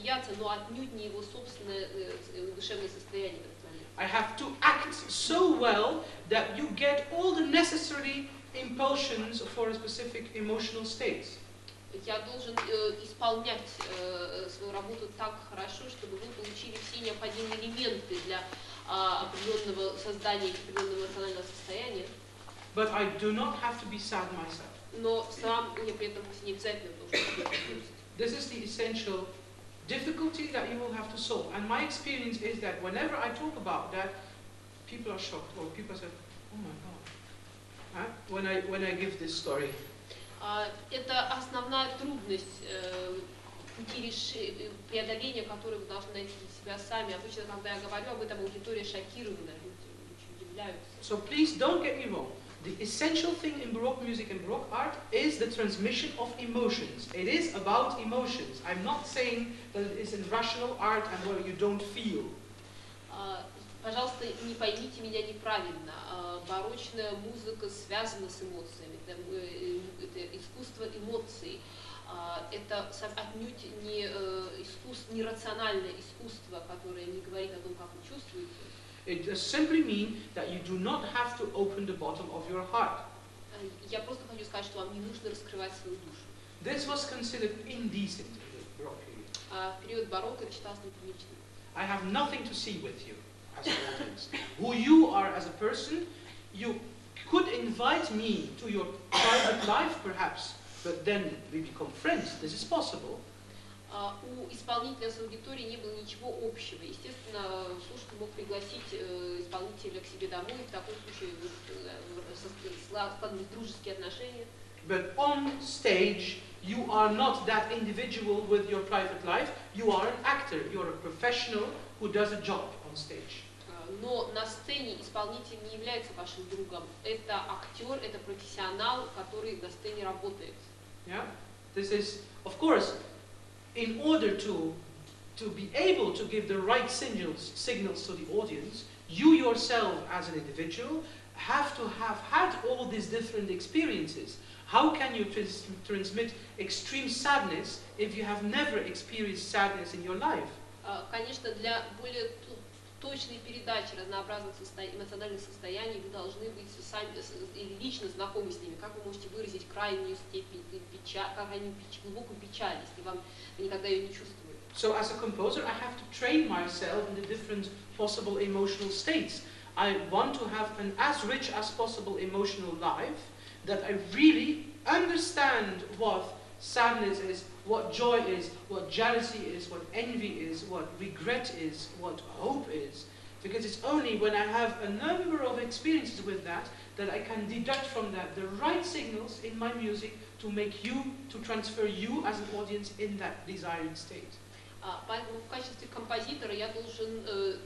смеяться, но отнюдь не его собственное душевное состояние в этот момент. I have to act so well that you get all the necessary impulsions for a specific emotional state. Я должен исполнять свою работу так хорошо, чтобы вы получили все необходимые элементы для определенного создания определенного эмоционального состояния. But I do not have to be sad myself. Но сам я при этом не обязательно должен быть. This is the essential difficulty that you will have to solve. And my experience is that whenever I talk about that, people are shocked, or people say, "Oh my God!" When I give this story. Это основная трудность преодоления, которую вы должны найти для себя сами. Обычно, когда я говорю об этом, аудитория шокирована, люди очень удивляются. So please don't get me wrong. The essential thing in Baroque music and Baroque art is the transmission of emotions. It is about emotions. I'm not saying that it is in rational art and where you don't feel. Пожалуйста, не поймите меня неправильно. Барочная музыка связана с эмоциями. Это искусство эмоций. Это отнюдь не рациональное искусство, которое не говорит о том, как вы чувствуете. It just simply means that you do not have to open the bottom of your heart. Я просто хочу сказать, что вам не нужно раскрывать свою душу. This was considered indecent in the Baroque period. В период барокко это считалось неприличным. I have nothing to see with you as an audience. Who you are as a person, you could invite me to your private life perhaps, but then we become friends. This is possible. У исполнителя с аудиторией не было ничего общего. Естественно, слушатель мог пригласить исполнителя к себе домой, в таком случае складывались дружеские отношения. But on stage, you are not that individual with your private life. You are an actor. You are a professional who does a job on stage. Но на сцене исполнитель не является вашим другом. Это актер, это профессионал, который на сцене работает. Yeah, this is, of course, in order to be able to give the right signals to the audience, you yourself as an individual have to have had all these different experiences. How can you transmit extreme sadness if you have never experienced sadness in your life? Конечно, для более точной передачи разнообразных эмоциональных состояний вы должны быть сами лично знакомы с ними. Как вы можете выразить крайнюю степень глубокую печаль, если вы никогда ее не чувствовали? So as a composer, I have to train myself in the different possible emotional states. I want to have an as rich as possible emotional life, that I really understand what sadness is, what joy is, what jealousy is, what envy is, what regret is, what hope is. Because it's only when I have a number of experiences with that I can deduct from that the right signals in my music to make you, to transfer you as an audience in that desired state. Поэтому в качестве композитора я должен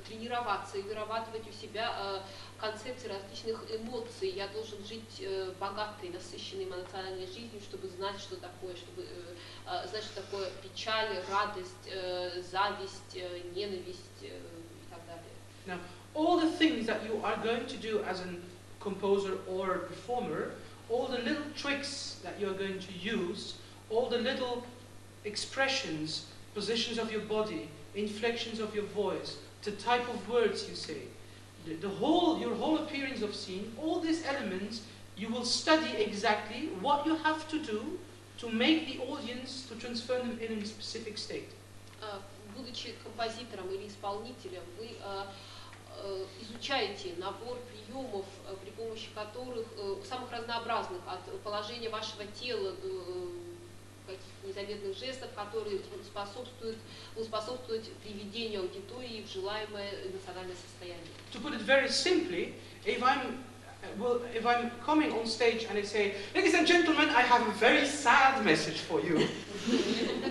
тренироваться и вырабатывать у себя концепции различных эмоций. Я должен жить богатой, насыщенной эмоциональной жизнью, чтобы знать, что такое, знать, что такое печаль, радость, зависть, ненависть и так далее. Now, all the things that you are going to do as a composer or a performer, all the little tricks that you are going to use, all the little expressions, positions of your body, inflections of your voice, the type of words you say, your whole appearance of scene, all these elements, you will study exactly what you have to do to make the audience, to transfer them in a specific state. Будучи композитором или исполнителем, вы изучаете набор приемов, при помощи которых самых разнообразных, от положения вашего тела до каких-то незаметных жестов, которые способствуют приведению аудитории в желаемое эмоциональное состояние. To put it very simply, if I'm coming on stage and I say, "Ladies and gentlemen, I have a very sad message for you."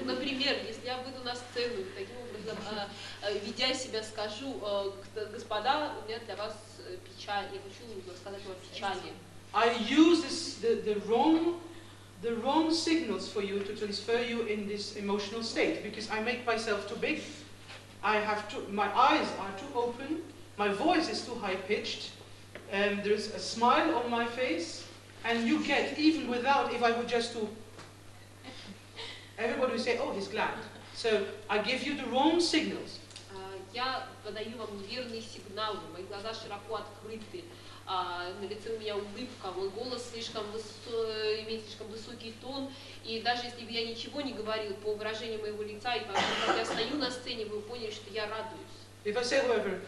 Например, если я выйду на сцену, таким образом, ведя себя, скажу: "Господа, у меня для вас печаль, я хочу рассказать вам о печали." I use the wrong signals for you to transfer you in this emotional state, because I make myself too big, my eyes are too open, my voice is too high-pitched, there's a smile on my face, and you get, even without, if I would just do, everybody would say, "Oh, he's glad." So I give you the wrong signals. Я подаю вам неверные сигналы, мои глаза широко открыты, на лице у меня улыбка, мой голос имеет слишком высокий тон, и даже если бы я ничего не говорил по выражению моего лица, и когда я стою на сцене, вы поняли, что я радуюсь. If I say, however,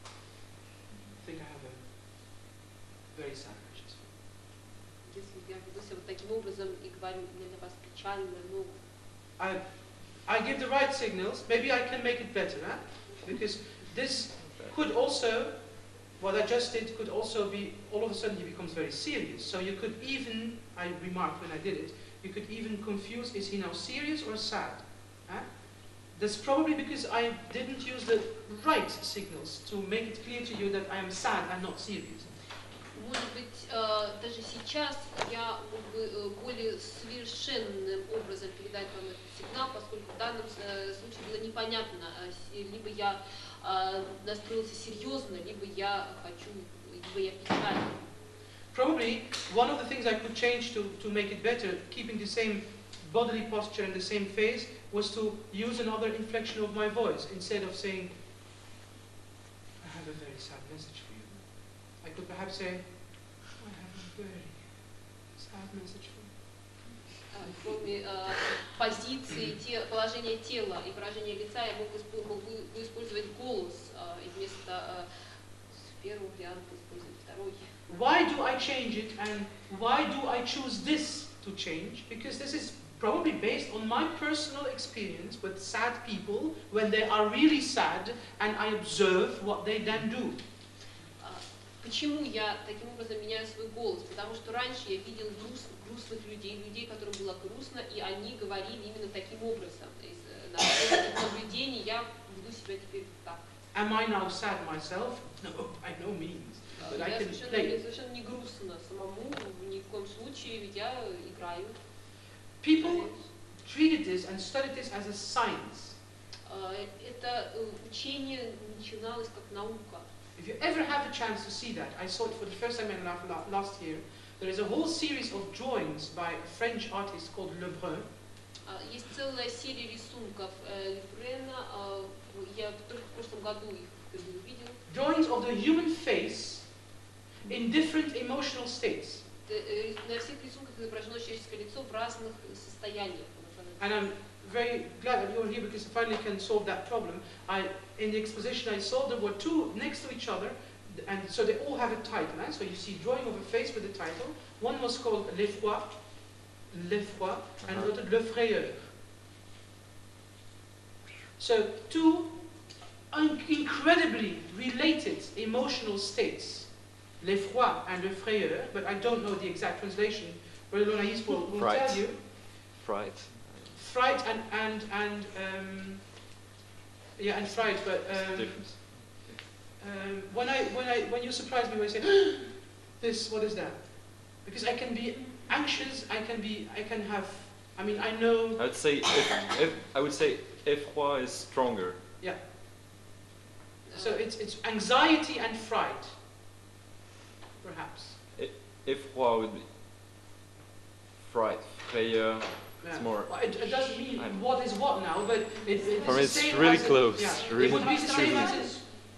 I think I have a very sad conscience. Если я веду себя вот таким образом и говорю, мне для вас печально, ну... I give the right signals, maybe I can make it better, huh? Because this could also, what I just did could also be, all of a sudden he becomes very serious. So you could even, I remarked when I did it, you could even confuse, is he now serious or sad? Huh? That's probably because I didn't use the right signals to make it clear to you that I am sad and not serious. Может быть, даже сейчас я мог бы более совершенным образом передать вам этот сигнал, поскольку в данном случае было непонятно, либо я настроился серьезно, либо я печален. Probably one of the things I could change to make it better, keeping the same bodily posture and the same face, was to use another inflection of my voice. Instead of saying, I have a very sad message for you, I could perhaps say, I have a very sad message for you. Кроме позиции, положения тела и выражения лица, я мог бы использовать голос, и вместо первого варианта использовать второй. Why do I change it, and why do I choose this to change? Because this is probably based on my personal experience with sad people when they are really sad, and I observe what they then do. Почему я таким образом меняю свой голос? Потому что раньше я видел грустных людей, которым было грустно, и они говорили именно таким образом. Из наблюдений я веду себя теперь так. Am I now sad myself? No, by no means. But I can play. Мне совершенно не грустно самому, ни в коем случае, ведь я играю. People treated this and studied this as a science. Это учение начиналось как наука. If you ever have a chance to see that, I saw it for the first time in last year. There is a whole series of drawings by a French artist called Lebrun. Есть целая серия рисунков Лебрена. Я только в прошлом году их впервые увидел. Drawings of the human face in different emotional states. На всех рисунках изображено человеческое лицо в разных состояниях. And I'm very glad that you're here because I finally can solve that problem. In the exposition I saw there were two next to each other, and so they all have a title. So you see drawing of a face with a title. One was called L'Effroi, and another Le Frayeur. So two incredibly related emotional states, L'Effroi and Le Frayeur, but I don't know the exact translation. Brother Lonaïs will tell you. Fright. Fright and fright, but when you surprise me when you say this, what is that? Because I can be anxious, I know. I would say effroi is stronger. Yeah. So it's anxiety and fright, perhaps. Effroi would be fright, frayeur. It's more. Well, it doesn't mean what is what now, but it's really close. Yeah, really it would be the same as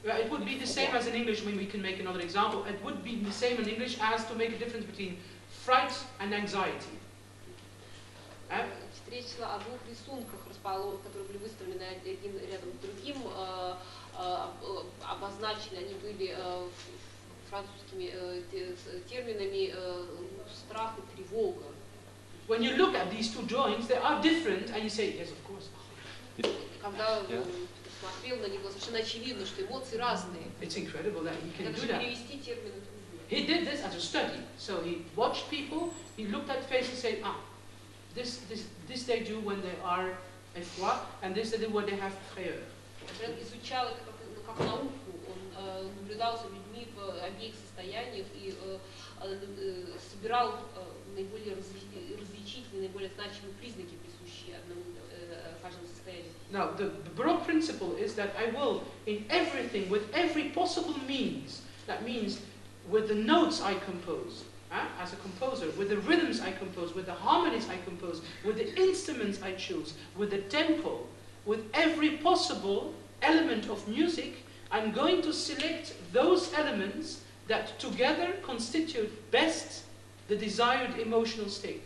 it would be the same as in English. When we can make another example, it would be the same in English as to make a difference between fright and anxiety. Встретила о двух рисунках, которые были выставлены один рядом с другим, обозначены, они были французскими терминами страх и тревога. When you look at these two drawings, they are different, and you say, yes, of course. Когда смотрел на них, было совершенно очевидно, что эмоции разные. It's incredible that he can do that. Перевести термины. He did this as a study. So he watched people, he looked at faces and said, this they do when they are effroi, and this they do when they have frayeur. Он изучал это как науку, он наблюдал за людьми в обеих состояниях и собирал наиболее различительные, наиболее значимые признаки, присущие каждому состоянию. Now, the Baroque principle is that I will, in everything, with every possible means, that means with the notes I compose, as a composer, with the rhythms I compose, with the harmonies I compose, with the instruments I choose, with the tempo, with every possible element of music, I'm going to select those elements that together constitute best the desired emotional state.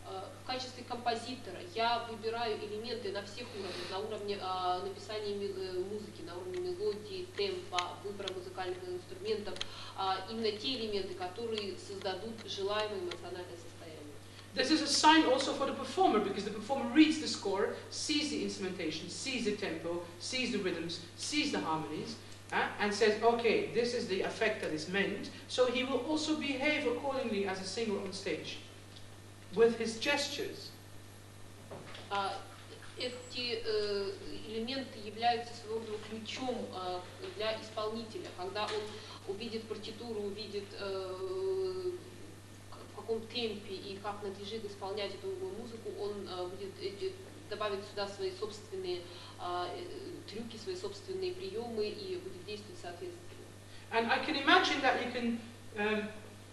В качестве композитора я выбираю элементы на всех уровнях, на уровне написания музыки, на уровне мелодии, темпа, выбора музыкальных инструментов, именно те элементы, которые создадут желаемое эмоциональное состояние. This is a sign also for the performer, because the performer reads the score, sees the instrumentation, sees the tempo, sees the rhythms, sees the harmonies, and says, okay, this is the effect that is meant, so he will also behave accordingly as a singer on stage. With his gestures. Эти элементы являются своего рода ключом для исполнителя. Когда он увидит партитуру, увидит в каком темпе и как надлежит исполнять эту музыку, он будет добавить сюда свои собственные трюки, свои собственные приемы и будет действовать соответственно. And I can imagine that you can,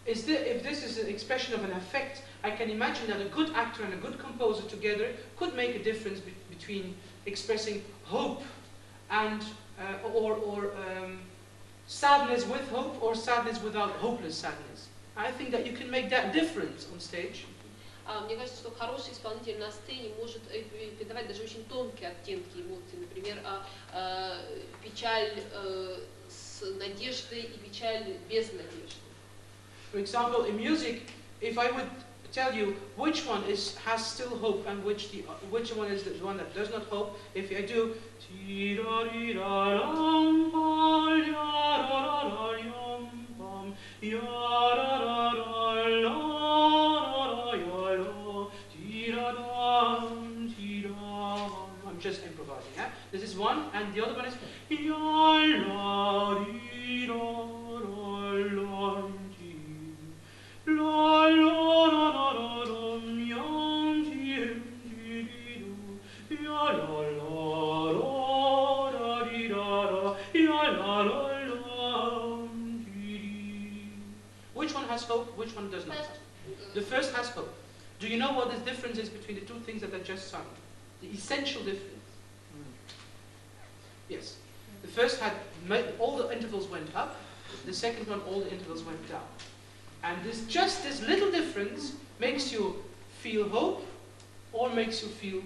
if this is an expression of an effect, I can imagine that a good actor and a good composer together could make a difference between expressing hope and or sadness with hope or sadness without hopeless sadness. I think that you can make that difference on stage. Мне кажется, что хороший исполнитель на сцене может передавать даже очень тонкие оттенки эмоций, например, печаль с надеждой и печаль без надежды. For example, in music, if I would tell you which one has still hope and which one is the one that does not hope, if I do I'm just improvising, yeah? This is one, and the other one is which one has hope, which one does not? The first has hope. Do you know what the difference is between the two things that I just sung? The essential difference. Yes. The first had, all the intervals went up. The second one, all the intervals went down. And just this little difference makes you feel hope or makes you feel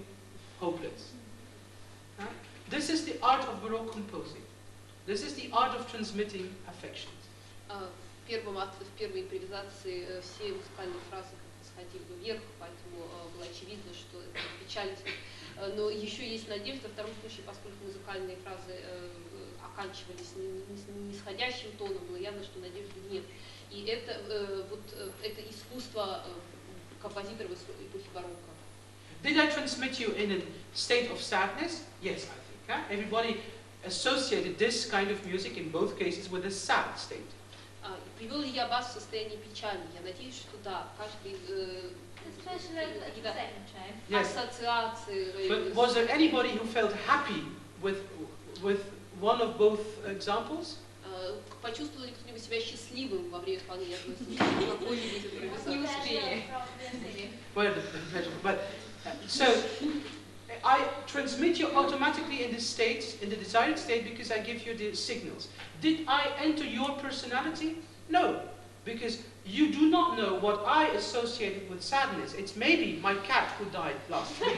hopeless. This is the art of Baroque composing. This is the art of transmitting affections. В первой импровизации все музыкальные фразы сходили вверх, поэтому было очевидно, что это печально. Но еще есть надежда, в втором случае, поскольку музыкальные фразы оканчивались нисходящим тоном, было явно, что надежды нет. И это искусство композитора эпохи барокко. Did I transmit you in a state of sadness? Yes, I think. Everybody associated this kind of music in both cases with a sad state. Привел ли я вас в состояние печали? Я надеюсь, что да. Каждый ассоциации. But was there anybody who felt happy with one of both examples? Почувствовал ли кто-нибудь себя счастливым во время исполнения одной из импровизаций? But so I transmit you automatically in this state, in the desired state, because I give you the signals. Did I enter your personality? No, because you do not know what I associated with sadness. It's maybe my cat who died last week.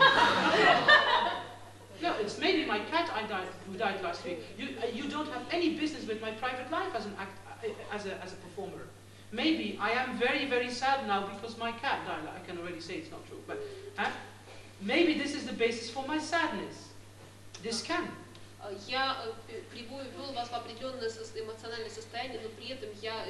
No, it's maybe my cat who died last week. You don't have any business with my private life as a performer. Maybe I am very, very sad now because my cat died. I can already say it's not true, but maybe this is the basis for my sadness. This can. Я ввел вас в определенное эмоциональное состояние, но при этом я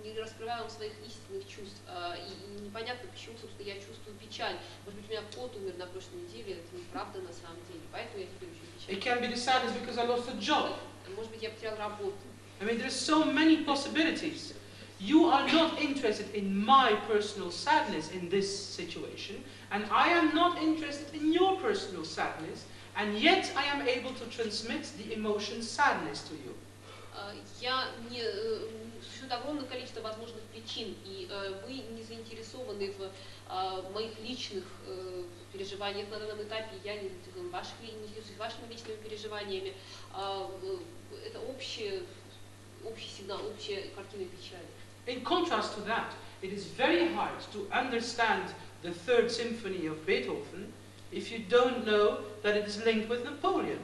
не раскрываю вам своих истинных чувств. И непонятно, почему, собственно, я чувствую печаль. Может быть, у меня кот умер на прошлой неделе, это неправда на самом деле, поэтому я теперь очень печаль. It can be the sadness because I lost a job. Может быть, я потерял работу. I mean, there's so many possibilities. You are not interested in my personal sadness in this situation, and I am not interested in your personal sadness, and yet I am able to transmit the emotion sadness to you. Существует огромное количество возможных причин, и вы не заинтересованы в моих личных переживаниях на данном этапе, я не интересуюсь вашими личными переживаниями. Это общий сигнал, общая картина печали. In contrast to that, it is very hard to understand the Third Symphony of Beethoven if you don't know that it is linked with Napoleon.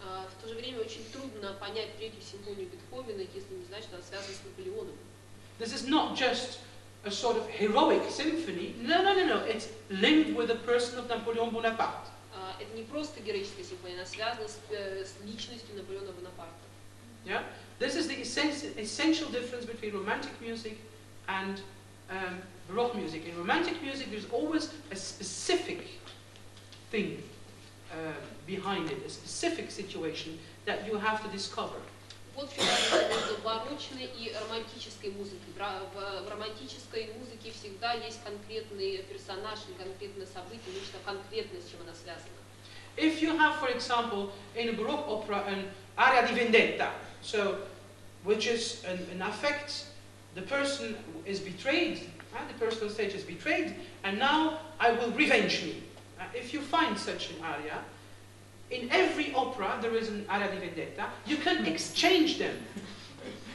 В то же время очень трудно понять Третью симфонию Бетховена, если не знать, что она связана с Наполеоном. This is not just a sort of heroic symphony. No. It's linked with the person of Napoleon Bonaparte. Это не просто героическая симфония, она связана с личностью Наполеона Бонапарта. Yeah? This is the essential difference between romantic music and Baroque music. In romantic music, there's always a specific thing behind it, a specific situation that you have to discover. Вот в чем разница между барочной и романтической музыкой. В романтической музыке всегда есть конкретный персонаж, конкретное событие, нечто конкретное, с чем она связана. If you have, for example, in a Baroque opera, an aria di vendetta, which is an affect, the person is betrayed, the person on stage is betrayed, and now I will revenge me. If you find such an aria, in every opera there is an aria di vendetta. You can exchange them.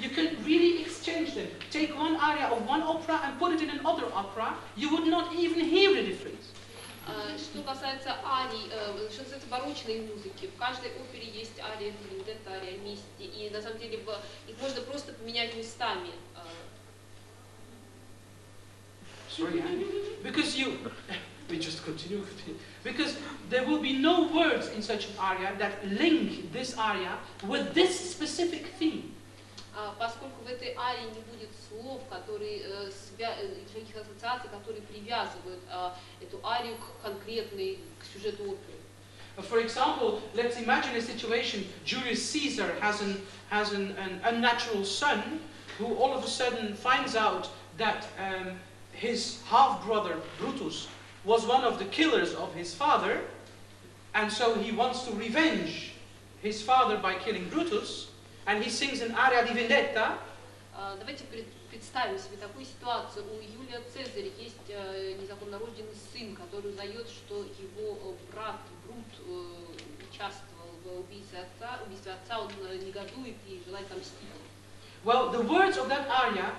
You can really exchange them. Take one aria of one opera and put it in another opera. You would not even hear the difference. Что касается арий, что касается барочной музыки, в каждой опере есть ария вендетта, ария мести, и на самом деле их можно просто поменять местами. Sorry, because we just continue. Because there will be no words in such an aria that link this aria with this specific theme. Поскольку в этой арии не будет слов, которые никаких ассоциаций, которые привязывают эту арию к конкретной, к сюжету оперы. For example, let's imagine a situation: Julius Caesar has an unnatural son, who all of a sudden finds out that his half-brother Brutus was one of the killers of his father, and so he wants to revenge his father by killing Brutus. And he sings an aria di vendetta. Давайте представим себе такую ситуацию. У Юлия Цезаря есть незаконно рожденный сын, который узнает, что его брат Брут участвовал в убийстве отца, он негодует и желает отомстить. Well, the words of that aria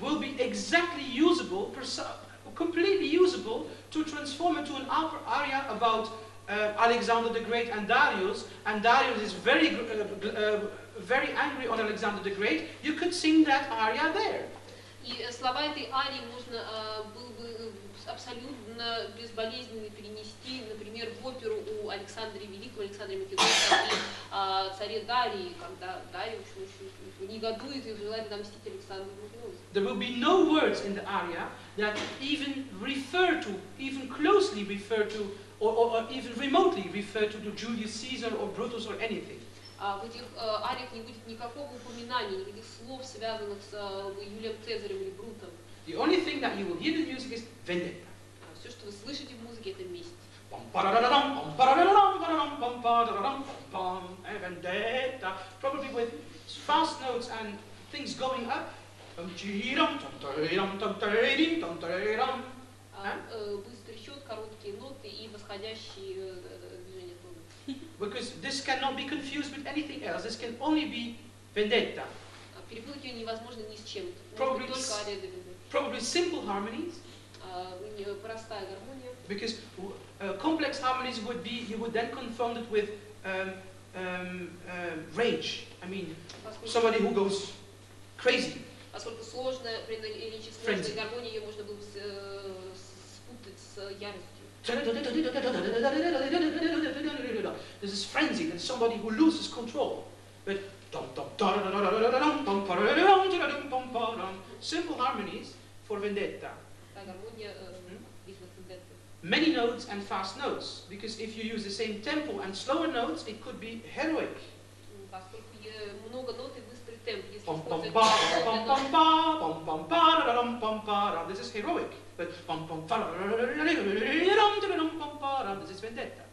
will be exactly usable, completely usable, to transform into an aria about Alexander the Great and Darius is very angry on Alexander the Great. You could sing that aria there. И слова этой арии можно было бы абсолютно безболезненно перенести, например, в оперу у Александра Великого, Александра Македонского и царе Дарии, когда Дарий очень негодует и желает отомстить Александру Македонскому. There will be no words in the aria that even refer to, even closely refer to, or even remotely refer to Julius Caesar or Brutus or anything. В этих ариях не будет никакого упоминания, никаких слов, связанных с Юлием Цезарем или Брутом. The only thing that you will hear in music is vendetta. Все, что вы слышите в музыке, это месть. Vendetta, probably with fast notes and things going up. Быстрый счет, короткие ноты и восходящие движения тона. Because this cannot be confused with anything else. This can only be vendetta. Перепутать ее невозможно ни с чем. Probably simple harmonies. Простая гармония. Because complex harmonies you would then confound it with rage. I mean, somebody who goes crazy. Поскольку сложная, или сложная гармония, ее можно было спутать с яростью. This is frenzy. That's somebody who loses control. But simple harmonies for vendetta. Many notes and fast notes, because if you use the same tempo and slower notes, it could be heroic. Много нот и быстрый темп. This is heroic, but this is vendetta.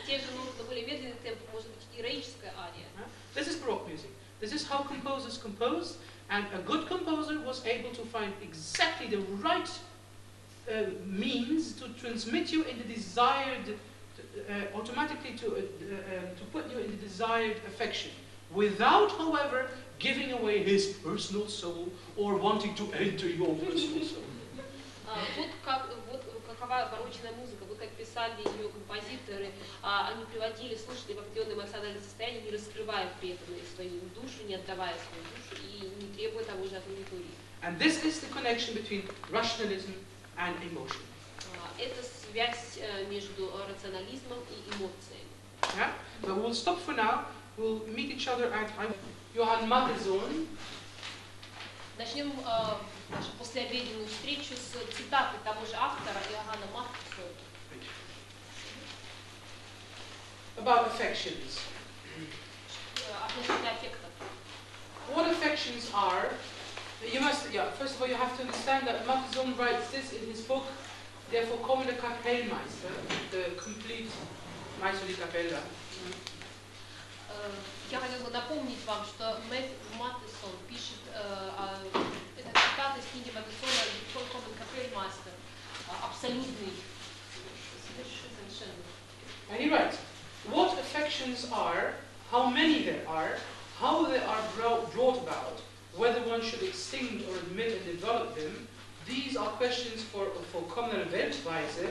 Те же нужно более медленный темп, может быть, героическая ария. This is Baroque music. This is how composers composed, and a good composer was able to find exactly the right means to transmit you in the desired, automatically to put you in the desired affection, without, however, giving away his personal soul or wanting to enter your personal soul. Вот какова барочная музыка. Вы как писали ее композиторы, они приводили слушателей в определенное эмоциональное состояние, не раскрывая при этом свою душу, не отдавая свою душу и не требуя того же от аудитории. And this is the connection between rationalism and emotion. Это связь между рационализмом и эмоциями. Yeah? But we'll stop for now. We'll meet each other at Johann Mattheson. Начнем нашу послеобеденную встречу с цитатой того же автора Иоганна Матtheson. About affections. Относительно аффектов. What affections are? You must, first of all, you have to understand that Mattheson writes this in his book, Der vollkommene Kapellmeister, the complete Meister di Cappella. Я хотела бы напомнить вам, что Матtheson пишет, это цитата из книги Матthesона «Vollkommen Kapellmeister», абсолютный, совершенный. And he writes, what affections are, how many there are, how they are brought about, whether one should extinct or admit and develop them, these are questions for a vollkommener Weltweise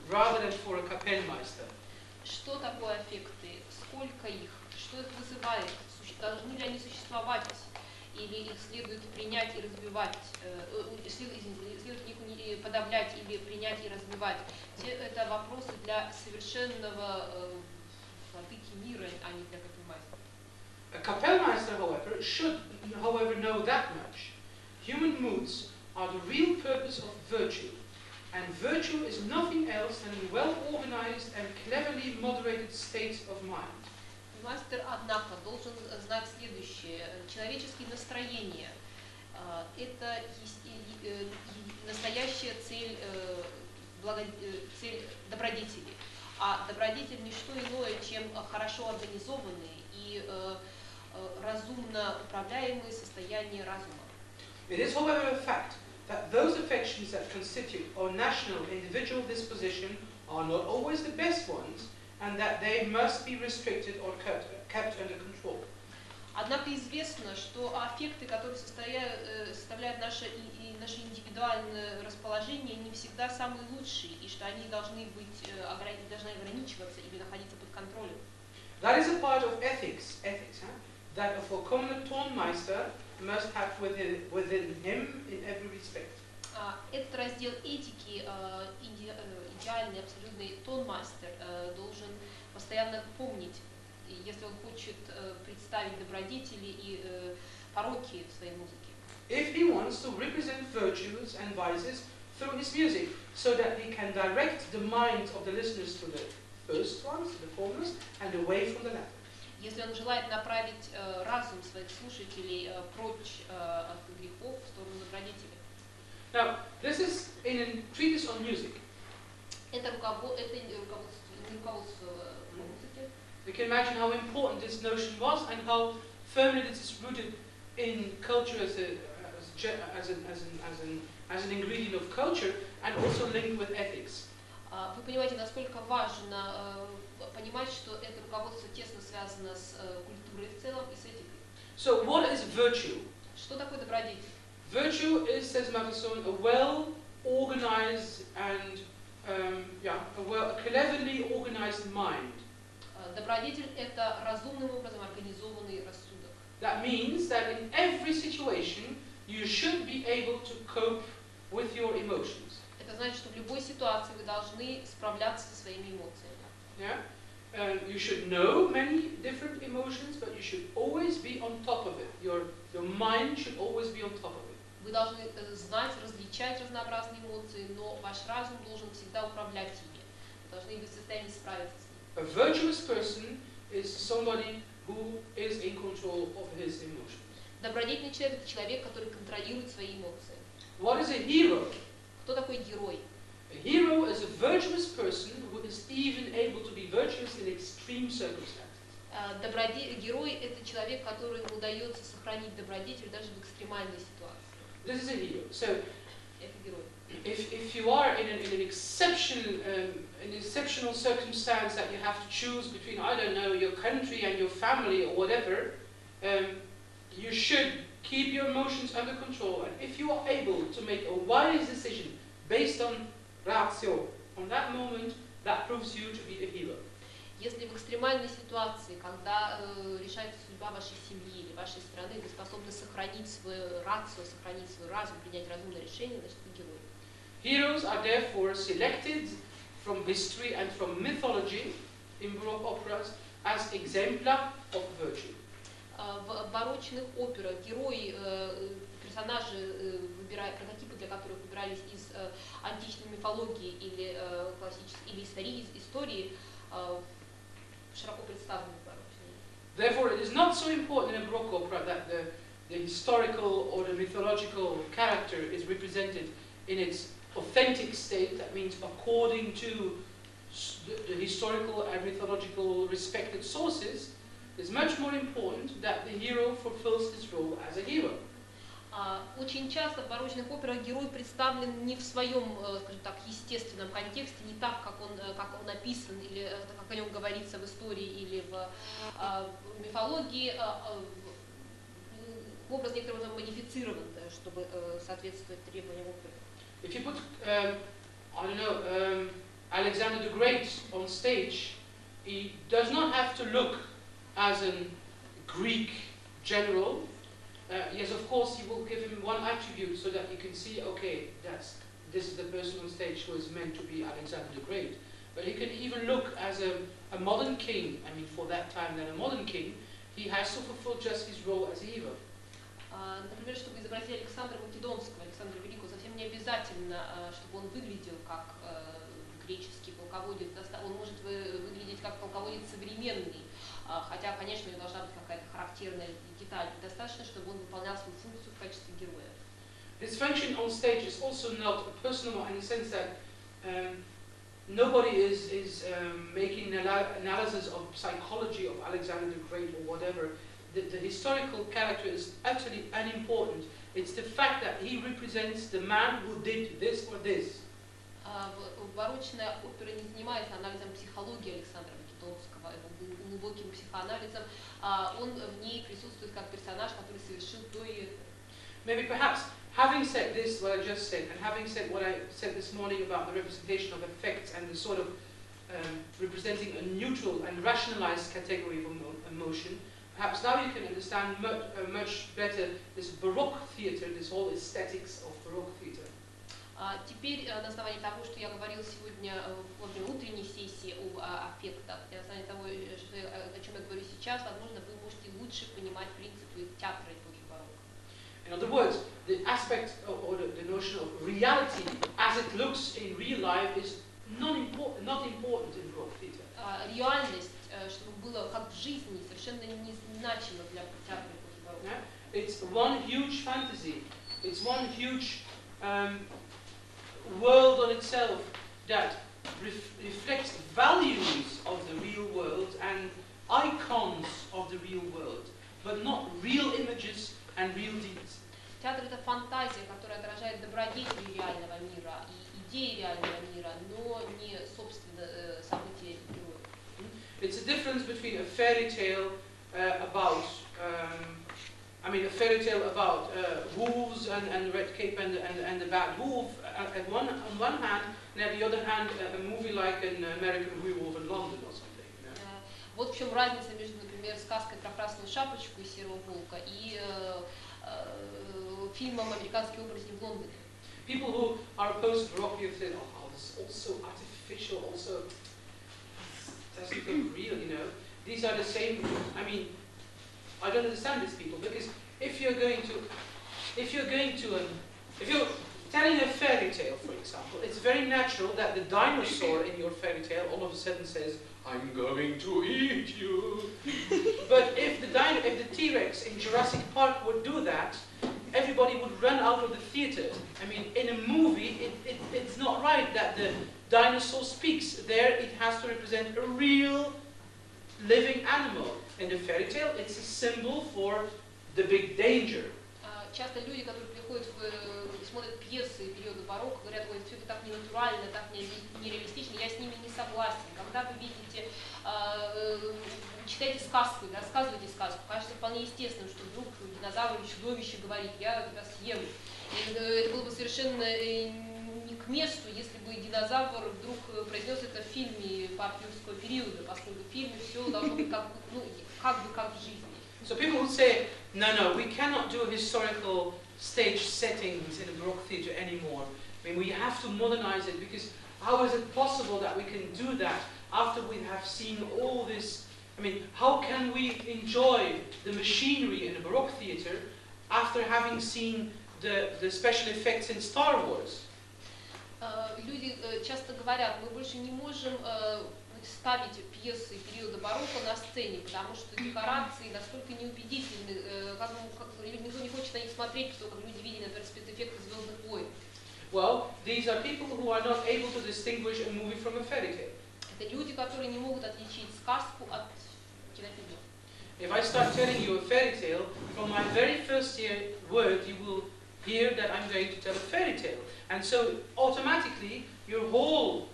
rather than for a Kapellmeister. Что такое аффекты? Сколько их? Что их вызывает? Должны ли они существовать? Или их следует принять и развивать? Следует их подавлять или принять и развивать? Все это вопросы для совершенного владыки мира, а не для капельмайстера. A Kapellmeister, should, however, know that much. Human moods are the real purpose of virtue, and virtue is nothing else than a well-organized and cleverly moderated state of mind. Мастер, однако, должен знать следующее. Человеческие настроения – это настоящая цель добродетели. А добродетель – не что иное, чем хорошо организованные и разумно управляемые состояния разума. It is, however, a fact that those affections that constitute our national individual disposition are not always the best ones, and that they must be restricted or kept under control. Однако известно, что аффекты, которые составляют наше индивидуальное расположение, не всегда самые лучшие, и что они должны ограничиваться или находиться под контролем. That is a part of ethics, that a vollkommener Tonmeister must have within him in every respect. Этот раздел этики, идеальный, абсолютный тонмастер должен постоянно помнить, если он хочет представить добродетели и пороки в своей музыке. If he wants to represent virtues and vices through his music, so that he can direct the minds of the listeners to the first ones, the foremost, and away from the latter. Если он желает направить разум своих слушателей прочь от грехов в сторону добродетели. Now, this is in a treatise on music. Это руководство музыки. You can imagine how important this notion was and how firmly this is rooted in culture as an ingredient of culture and also linked with ethics. Вы понимаете, насколько важно понимать, что это руководство тесно связано с культурой в целом и с этикой. So, what is virtue? Что такое добродетель? Virtue is, says Mattheson, a well-organized and a cleverly organized mind. Добродетель – это разумным образом организованный рассудок. That means that in every situation you should be able to cope with your emotions. Это значит, что в любой ситуации вы должны справляться со своими эмоциями. Yeah? You should know many different emotions, but you should always be on top of it. Your mind should always be on top of it. Вы должны знать, различать разнообразные эмоции, но ваш разум должен всегда управлять ими. Вы должны быть в состоянии справиться с ними. A virtuous person is somebody who is in control of his emotions. Добродетельный человек – это человек, который контролирует свои эмоции. What is a hero? Кто такой герой? A hero is a virtuous person who is even able to virtuous in extreme circumstances. Герой — это человек, которому удается сохранить добродетель даже в экстремальной ситуации. This is a hero. So, Это герой. if you are in an exceptional circumstance that you have to choose between, I don't know, your country and your family or whatever, you should keep your emotions under control. And if you are able to make a wise decision based on ratio, on that moment, that proves you to be a hero. Если в экстремальной ситуации, когда решается судьба вашей семьи или вашей страны, вы способны сохранить свою рацию, сохранить свой разум, принять разумное решение, значит вы герой. Heroes are therefore selected from history and from mythology in Baroque operas as exemplar of virtue. В барочных операх герои, персонажи, прототипы для которых выбирались из античной мифологии или классической или истории, широко представлены в барочной. Therefore, it is not so important in a Baroque opera that the historical or the mythological character is represented in its authentic state. That means according to the historical and mythological respected sources. It's much more important that the hero fulfills his role as a hero. Очень часто в барочных операх герой представлен не в своем, скажем так, естественном контексте, не так, как он написан, или как о нем говорится в истории или в мифологии. Образ некоторым образом модифицирован, чтобы соответствовать требованиям оперы. If you put, I don't know, Alexander the Great on stage, he does not have to look as a Greek general. Yes, of course, you will give him one attribute so that you can see, okay, this is the person on stage who is meant to be Alexander the Great. But he can even look as a modern king. I mean, for that time, then a modern king, he has to fulfill just his role as a hero. Например, чтобы изобразить Александра Македонского, Александра Великого, совсем не обязательно, чтобы он выглядел как греческий полководец. Он может выглядеть как полководец современный. Хотя, конечно, у него должна быть какая-то характерная деталь. Достаточно, чтобы он выполнял свою функцию в качестве героя. His function on stage is also not personal in the sense that nobody is making an analysis of psychology of Alexander the Great or whatever. The historical character is utterly unimportant. It's the fact that he represents the man who did this or this. Барочная опера не занимается анализом психологии Александра Македонского, его глубоким психоанализом. Он в ней присутствует как персонаж, который совершил то и это. Maybe perhaps, having said this, what I just said, and having said what I said this morning about the representation of effects and the sort of representing a neutral and rationalized category of emotion, perhaps now you can understand much better this Baroque theatre, this whole aesthetics of Baroque theatre. Теперь на основании того, что я говорила сегодня во время утренней сессии об аффектах, и на основании того, о чем я говорю сейчас, возможно, вы можете лучше понимать принципы театра эпохи барокко. In other words, the aspect or the notion of reality as it looks in real life is not important in Baroque theatre. Реальность, чтобы было как в жизни, совершенно не значимо для театра эпохи барокко. It's one huge fantasy. It's one huge world on itself that reflects values of the real world and icons of the real world, but not real images and real deeds. Театр — это фантазия, которая отражает добродетели реального мира и идеи реального мира, но не, собственно, события героев. It's a difference between a fairy tale about a fairy tale about wolves and red cape and the bad wolf on one hand, and on the other hand a movie like an American Werewolf in London or something. Вот в чем разница между, например, сказкой про красную шапочку и серого волка и фильмом «Американский оборотень в Лондоне». People who are opposed to Baroque say, oh, this is also artificial, also doesn't look real, you know. These are the same. I mean, I don't understand these people, because if you're telling a fairy tale, for example, it's very natural that the dinosaur in your fairy tale all of a sudden says, "I'm going to eat you." But if the T-Rex in Jurassic Park would do that, everybody would run out of the theater. I mean, in a movie, it's not right that the dinosaur speaks. There, it has to represent a real living animal. In the fairy tale, it's a symbol for the big danger. Часто люди, которые приходят смотрят пьесы периода барокко, говорят, ой, все это так ненатурально, так нереалистично, я с ними не согласен. Когда вы видите, читаете сказку, рассказываете сказку, кажется вполне естественно, что вдруг динозавр или чудовище говорит, я тебя съем. И это было бы совершенно не к месту, если бы динозавр вдруг произнес это в фильме парк юрского периода, поскольку в фильме все должно быть как в жизни. So people would say, no, we cannot do historical stage settings in a Baroque theatre anymore. I mean, we have to modernize it, because how is it possible that we can do that after we have seen all this? I mean, how can we enjoy the machinery in a Baroque theatre after having seen the special effects in Star Wars? Люди часто говорят, мы больше не можем ставить пьесы периода барокко на сцене, потому что декорации настолько неубедительны, никто не хочет на них смотреть, потому как люди видели, например, спецэффекты «Звездных войн». Well, these are people who are not able to distinguish a movie from a fairy tale. Это люди, которые не могут отличить сказку от кинофильма. If I start telling you a fairy tale, from my very first word, you will hear that I'm going to tell a fairy tale. And so, automatically, your whole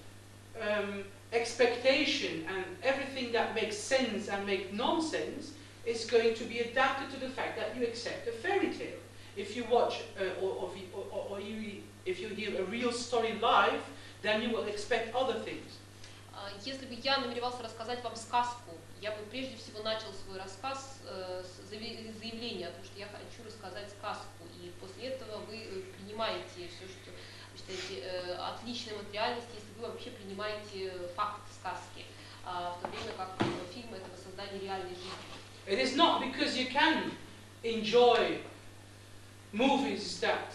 expectation and everything that makes sense and makes nonsense is going to be adapted to the fact that you accept a fairy tale. If you watch if you hear a real story live, then you will expect other things. Если бы я намеревался рассказать вам сказку, я бы прежде всего начал свой рассказ с заявления о том, что я хочу рассказать сказку, и после этого вы принимаете все, что вы считаете отличным от реальности, если вы вообще принимаете факт сказки, в то время как фильм — это воссоздание реальной жизни. It is not because you can enjoy movies that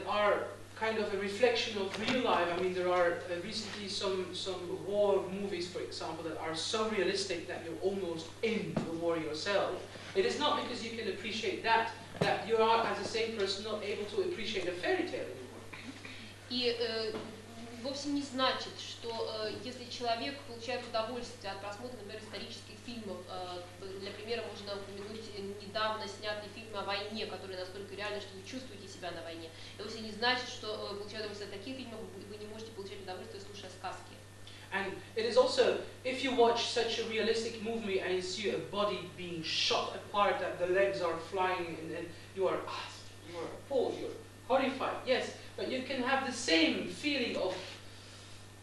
are kind of a reflection of real life. I mean, there are recently some war movies, for example, that are so realistic that you're almost in the war yourself. It is not because you can appreciate that you are, as the same person, not able to appreciate a fairy tale anymore. И вовсе не значит, что если человек получает удовольствие от просмотра, например, исторических фильмов, для примера можно упомянуть недавно снятый фильм о войне, который настолько реальный, что вы чувствуете себя на войне. Это вовсе не значит, что получая удовольствие от таких фильмов, вы не можете получать удовольствие, слушая сказки. And it is also, if you watch such a realistic movie and you see a body being shot apart, that the legs are flying, and you are appalled, you're horrified, yes, but you can have the same feeling of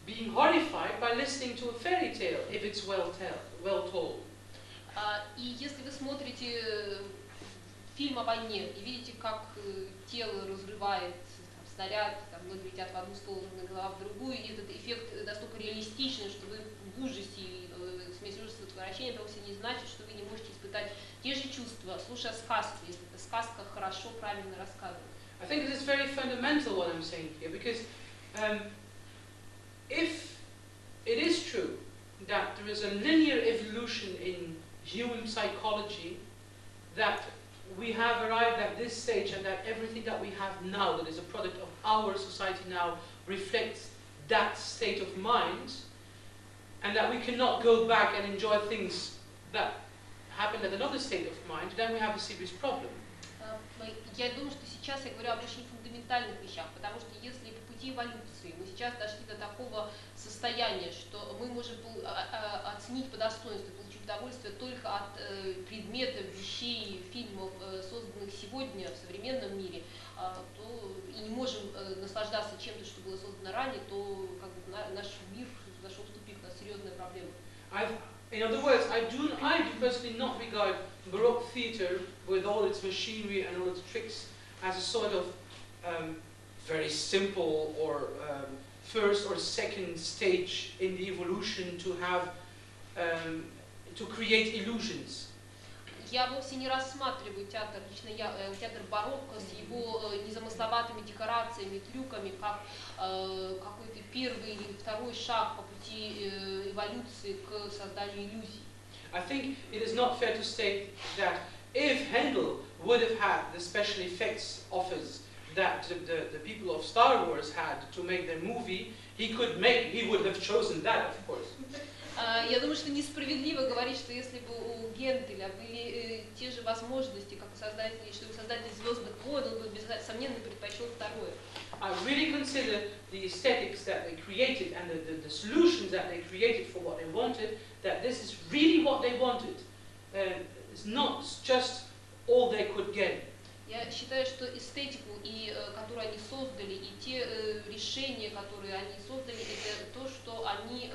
being horrified by listening to a fairy tale, if it's well told. И если вы смотрите фильм о войне и видите, как тело разрывает снаряд, ноги летят в одну сторону, голова в другую, и этот эффект настолько реалистичный, что вы в ужасе, смесь ужаса и отвращения, это вовсе не значит, что вы не можете испытать те же чувства, слушая сказку, если эта сказка хорошо, правильно рассказана. I think this is very fundamental what I'm saying here, because if it is true that there is a linear evolution in human psychology, that we have arrived at this stage and that everything that we have now, that is a product of our society now, reflects that state of mind, and that we cannot go back and enjoy things that happened at another state of mind, then we have a serious problem. Я думаю, что сейчас я говорю об очень фундаментальных вещах, потому что если по пути эволюции мы сейчас дошли до такого состояния, что мы можем оценить по достоинству, получить удовольствие только от предметов, вещей, фильмов, созданных сегодня в современном мире, то и не можем наслаждаться чем-то, что было создано ранее, то как бы, наш мир зашел в тупик, у нас серьезная проблема. In other words, I do personally not regard Baroque theatre, with all its machinery and all its tricks, as a sort of very simple or first or second stage in the evolution to have to create illusions. Я вовсе не рассматриваю театр, лично я, театр барокко с его незамысловатыми декорациями, трюками, как какой-то первый или второй шаг по пути эволюции к созданию иллюзий. I think it is not fair to state that if Handel would have had the special effects offers that the people of Star Wars had to make their movie, he would have chosen that, of course. Я думаю, что несправедливо говорить, что если бы у Генделя были те же возможности, как у создателей, что у создателей «Звездных войн», он бы, несомненно, предпочел второе. I really consider the aesthetics that they created and the solutions that they created for what they wanted, that this is really what they wanted. It's not just all they could get. Я считаю, что эстетику, которую они создали, и те решения, которые они создали, это то, что они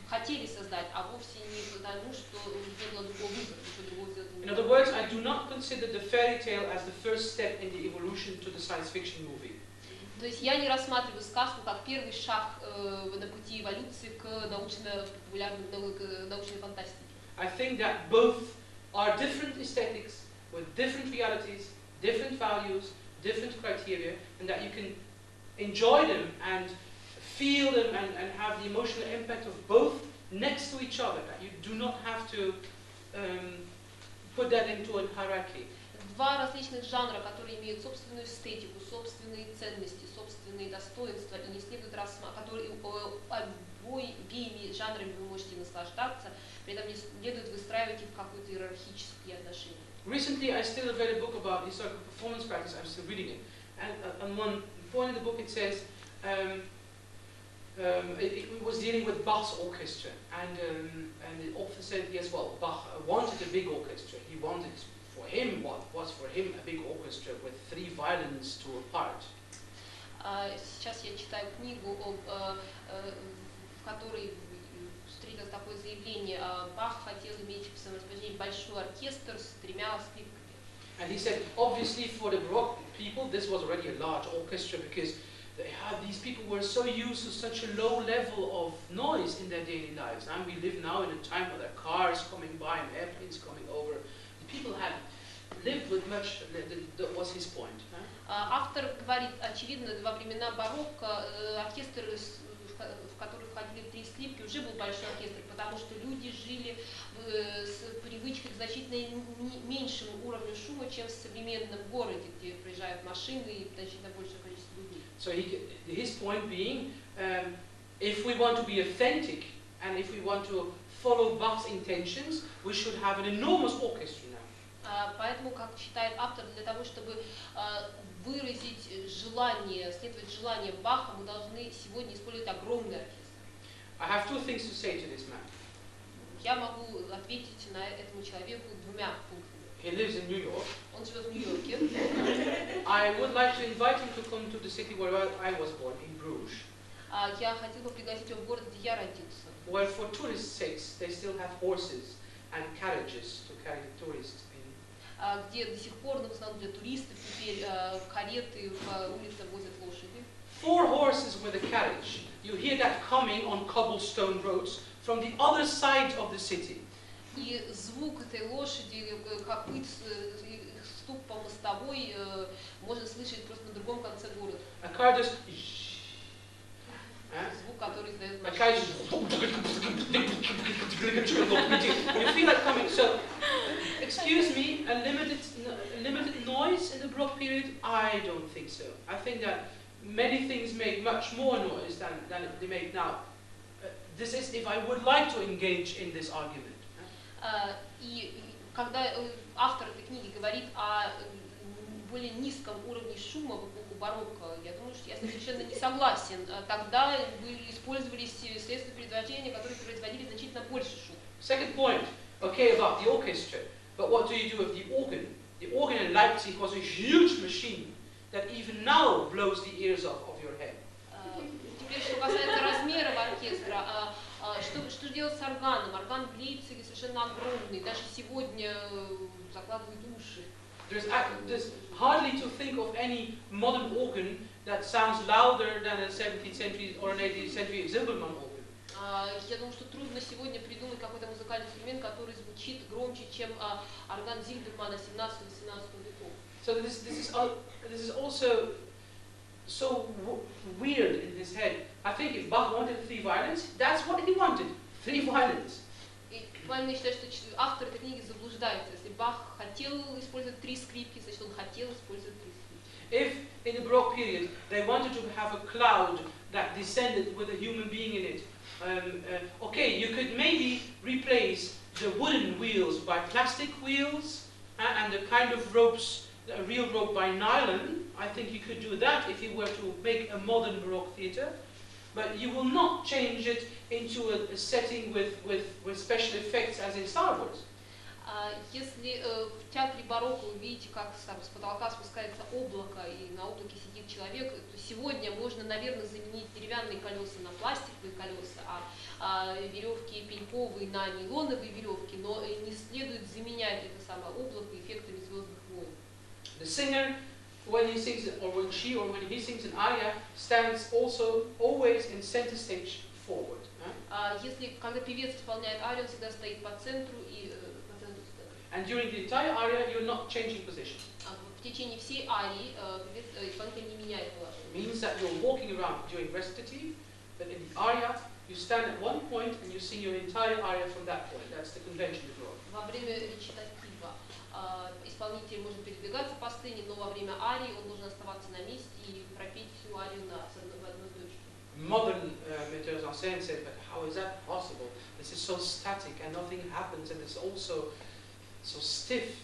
хотели создать, а вовсе не потому, что не было другого выбора, ничего другого сделать не In other words, I do not consider the fairy tale as the first step in the evolution to the science fiction movie. То есть я не рассматриваю сказку как первый шаг на пути эволюции к научной фантастике. I think that both are different aesthetics with different realities, different values, different criteria, and that you can enjoy them and feel them and have the emotional impact of both next to each other, that you do not have to put that into a hierarchy. Два различных жанра, которые имеют собственную эстетику, собственные ценности, собственные достоинства, и не следует которые обеими жанрами вы можете наслаждаться, при этом не следует выстраивать их в какие-то иерархические отношения. Recently, I still read a book about historical performance practice. I'm still reading it, and on one point in the book it says it was dealing with Bach's orchestra, and the author said, yes, well, Bach wanted a big orchestra. He wanted, for him, what was for him a big orchestra with 3 violins to a part. Сейчас я читаю книгу, в которой встретилось такое заявление. Бах хотел иметь в своем распоряжении большой оркестр с 3 скрипками. And he said, obviously, for the Baroque people, this was already a large orchestra because these people were so used to such a low level of noise in their daily lives. And we live now in a time where there are cars coming by and airplanes coming over. The people had lived with much. That was his point. Автор говорит, очевидно, во времена барокко оркестр, в который входили 3 скрипки, уже был большой оркестр, потому что люди жили с привычкой к значительно меньшему уровню шума, чем в современном городе, где проезжают машины и значительно большее количество людей. So his point being, if we want to be authentic and if we want to follow Bach's intentions, we should have an enormous orchestra now. Поэтому, как считает автор, для того, чтобы выразить желание, следовать желаниям Баха, мы должны сегодня использовать огромный оркестр. I have 2 things to say to this man. Я могу ответить на этому человеку 2 пунктами. He lives in New York. Он живет в Нью-Йорке. I would like to invite him to come to the city where I was born, in Bruges. Я хотел бы пригласить его в город, где я родился. Where for tourists' sakes, they still have horses and carriages to carry the tourists in. Где до сих пор, в основном для туристов, теперь кареты по улицам возят лошади. 4 horses with a carriage. You hear that coming on cobblestone roads from the other side of the city. И звук этой лошади, копыт, стук по мостовой можно слышать просто на другом конце города. A car just Звук, который издает a car just you feel like coming. So, excuse me, a limited noise in the Baroque period? I don't think so. I think that many things make much more noise than they make now. This is if I would like to engage in this argument. И когда автор этой книги говорит о более низком уровне шума в эпоху барокко, я думаю, что я совершенно не согласен. Тогда использовались средства передвижения, которые производили значительно больше шума. Second point, okay, about the orchestra, but what do you do with the organ? The organ in Leipzig was a huge machine that even now blows the ears off of your head. Теперь, что касается размеров оркестра, что делать с органом? Орган в Лейпциге совершенно огромный, даже сегодня закладывает уши. There's hardly to think of any modern organ that sounds louder than a 17th century or an 18th century Zilbermann organ. Я думаю, что трудно сегодня придумать какой-то музыкальный инструмент, который звучит громче, чем орган Зильбермана 17-18 веков. So this is also so weird in his head. I think if Bach wanted 3 violins, that's what he wanted, 3 violins. И буквально считаю, что автор этой книги заблуждается. Если Бах хотел использовать 3 скрипки, значит он хотел использовать 3 скрипки. If in the Baroque period they wanted to have a cloud that descended with a human being in it, okay, you could maybe replace the wooden wheels by plastic wheels and the kind of ropes, a real rope by nylon. I think you could do that if you were to make a modern Baroque theatre, but you will not change it into a setting with special effects as in Star Wars. Если в театре барокко вы видите, как с потолка спускается облако, и на облаке сидит человек, то сегодня можно, наверное, заменить деревянные колеса на пластиковые колеса, а веревки пеньковые на нейлоновые веревки, но не следует заменять это самое облако эффектами звездных войн. The singer, when he sings, or when she, or when he sings an aria, stands also always in center stage forward. Если, когда певец исполняет арию, он всегда стоит по центру и And during the entire aria, you're not changing position. В течение всей арии исполнитель не меняет положение. It means that you're walking around during recitative, but in the aria, you stand at one point and you sing your entire aria from that point. That's the convention of Baroque. Во время речитатива исполнитель может передвигаться по сцене, но во время арии он должен оставаться на месте и пропеть всю арию в одной точке. Modern metteurs en scène say, but how is that possible? This is so static and nothing happens, and it's also so stiff.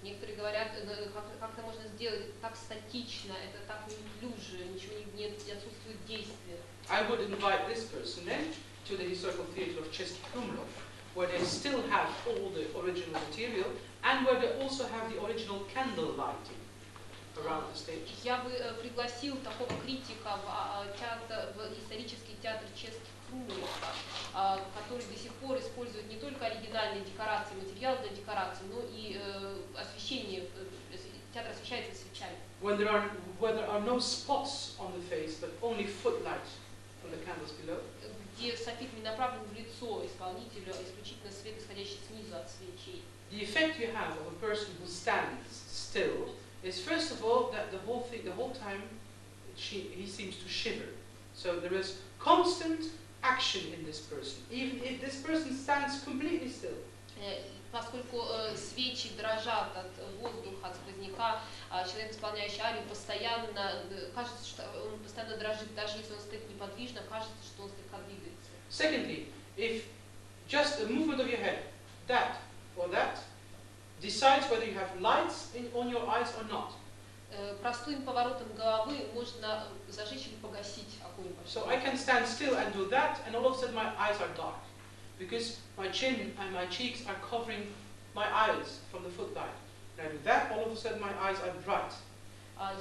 Некоторые говорят, как это можно сделать так статично, это так неуклюже, ничего не отсутствует действия. I would invite this person then to the historical theatre of Český Krumlov, where they still have all the original material and where they also have the original candle lighting around the stage. Я бы пригласил такого критика в исторический театр Český Krumlov, который до сих пор использует не только оригинальные декорации, материал для декораций, но и освещение. Театр освещается свечами. Where there are no spots on the face, but only footlights from the candles below. Где софит не направлен в лицо исполнителю, а исключительно свет, исходящий снизу от свечей. The effect you have of a person who stands still is, first of all, that the whole time, he seems to shiver. So there is constant action in this person, even if this person stands completely still. Поскольку свечи дрожат от воздуха, от сквозняка, человек, исполняющий арию, постоянно кажется, что он постоянно дрожит, даже если он стоит неподвижно, кажется, что он слегка двигается. Secondly, if just a movement of your head, that or that, decides whether you have lights on your eyes or not. Простым поворотом головы можно зажечь или погасить огонь. So I can stand still and do that, and all of a sudden my eyes are dark, because my chin and my cheeks are covering my eyes from the footlight. And I do that, all of a sudden my eyes are bright.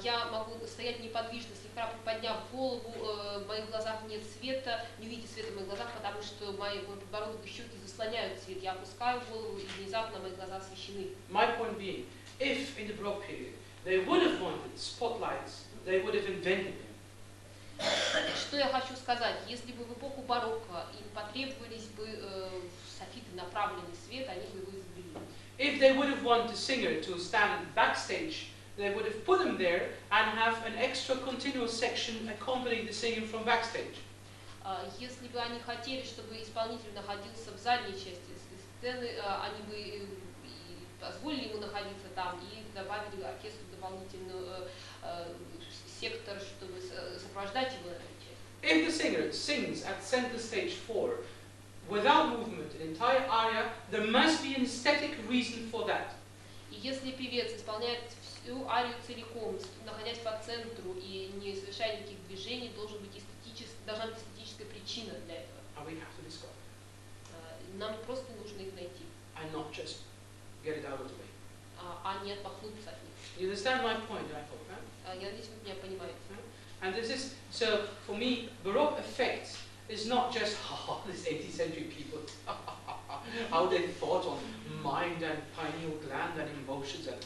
Я могу стоять неподвижно, слегка приподняв голову, в моих глазах нет света, не видите света в моих глазах, потому что мой подбородок и щеки заслоняют свет. Я опускаю голову, и внезапно мои глаза освещены. My point being, if in the Baroque period they would have wanted spotlights, they would have invented them. Что я хочу сказать? Если бы в эпоху барокко им потребовались бы софиты, направленный свет, они бы его изобрели. If they would have wanted a singer to stand backstage, they would have put them there and have an extra continuous section accompanying the singer from backstage. Если бы они хотели, чтобы исполнитель находился в задней части сцены, они бы позволили ему находиться там и добавили оркестру дополнительную сектор, чтобы сопровождать его на этой части. If the singer sings at center stage 4 without movement, an entire aria, there must be an aesthetic reason for that. И если певец исполняет всю арию целиком, находясь по центру и не совершая никаких движений, должна быть эстетическая причина для этого. And we have to discover. Нам просто нужно их найти. And not just get it out of the way. А не отмахнуться от них. You understand my point, I hope, huh? Я надеюсь, вы меня понимаете. And this is, so for me, Baroque effect is not just, these 18th century people, how they thought on mind and pineal gland and emotions. And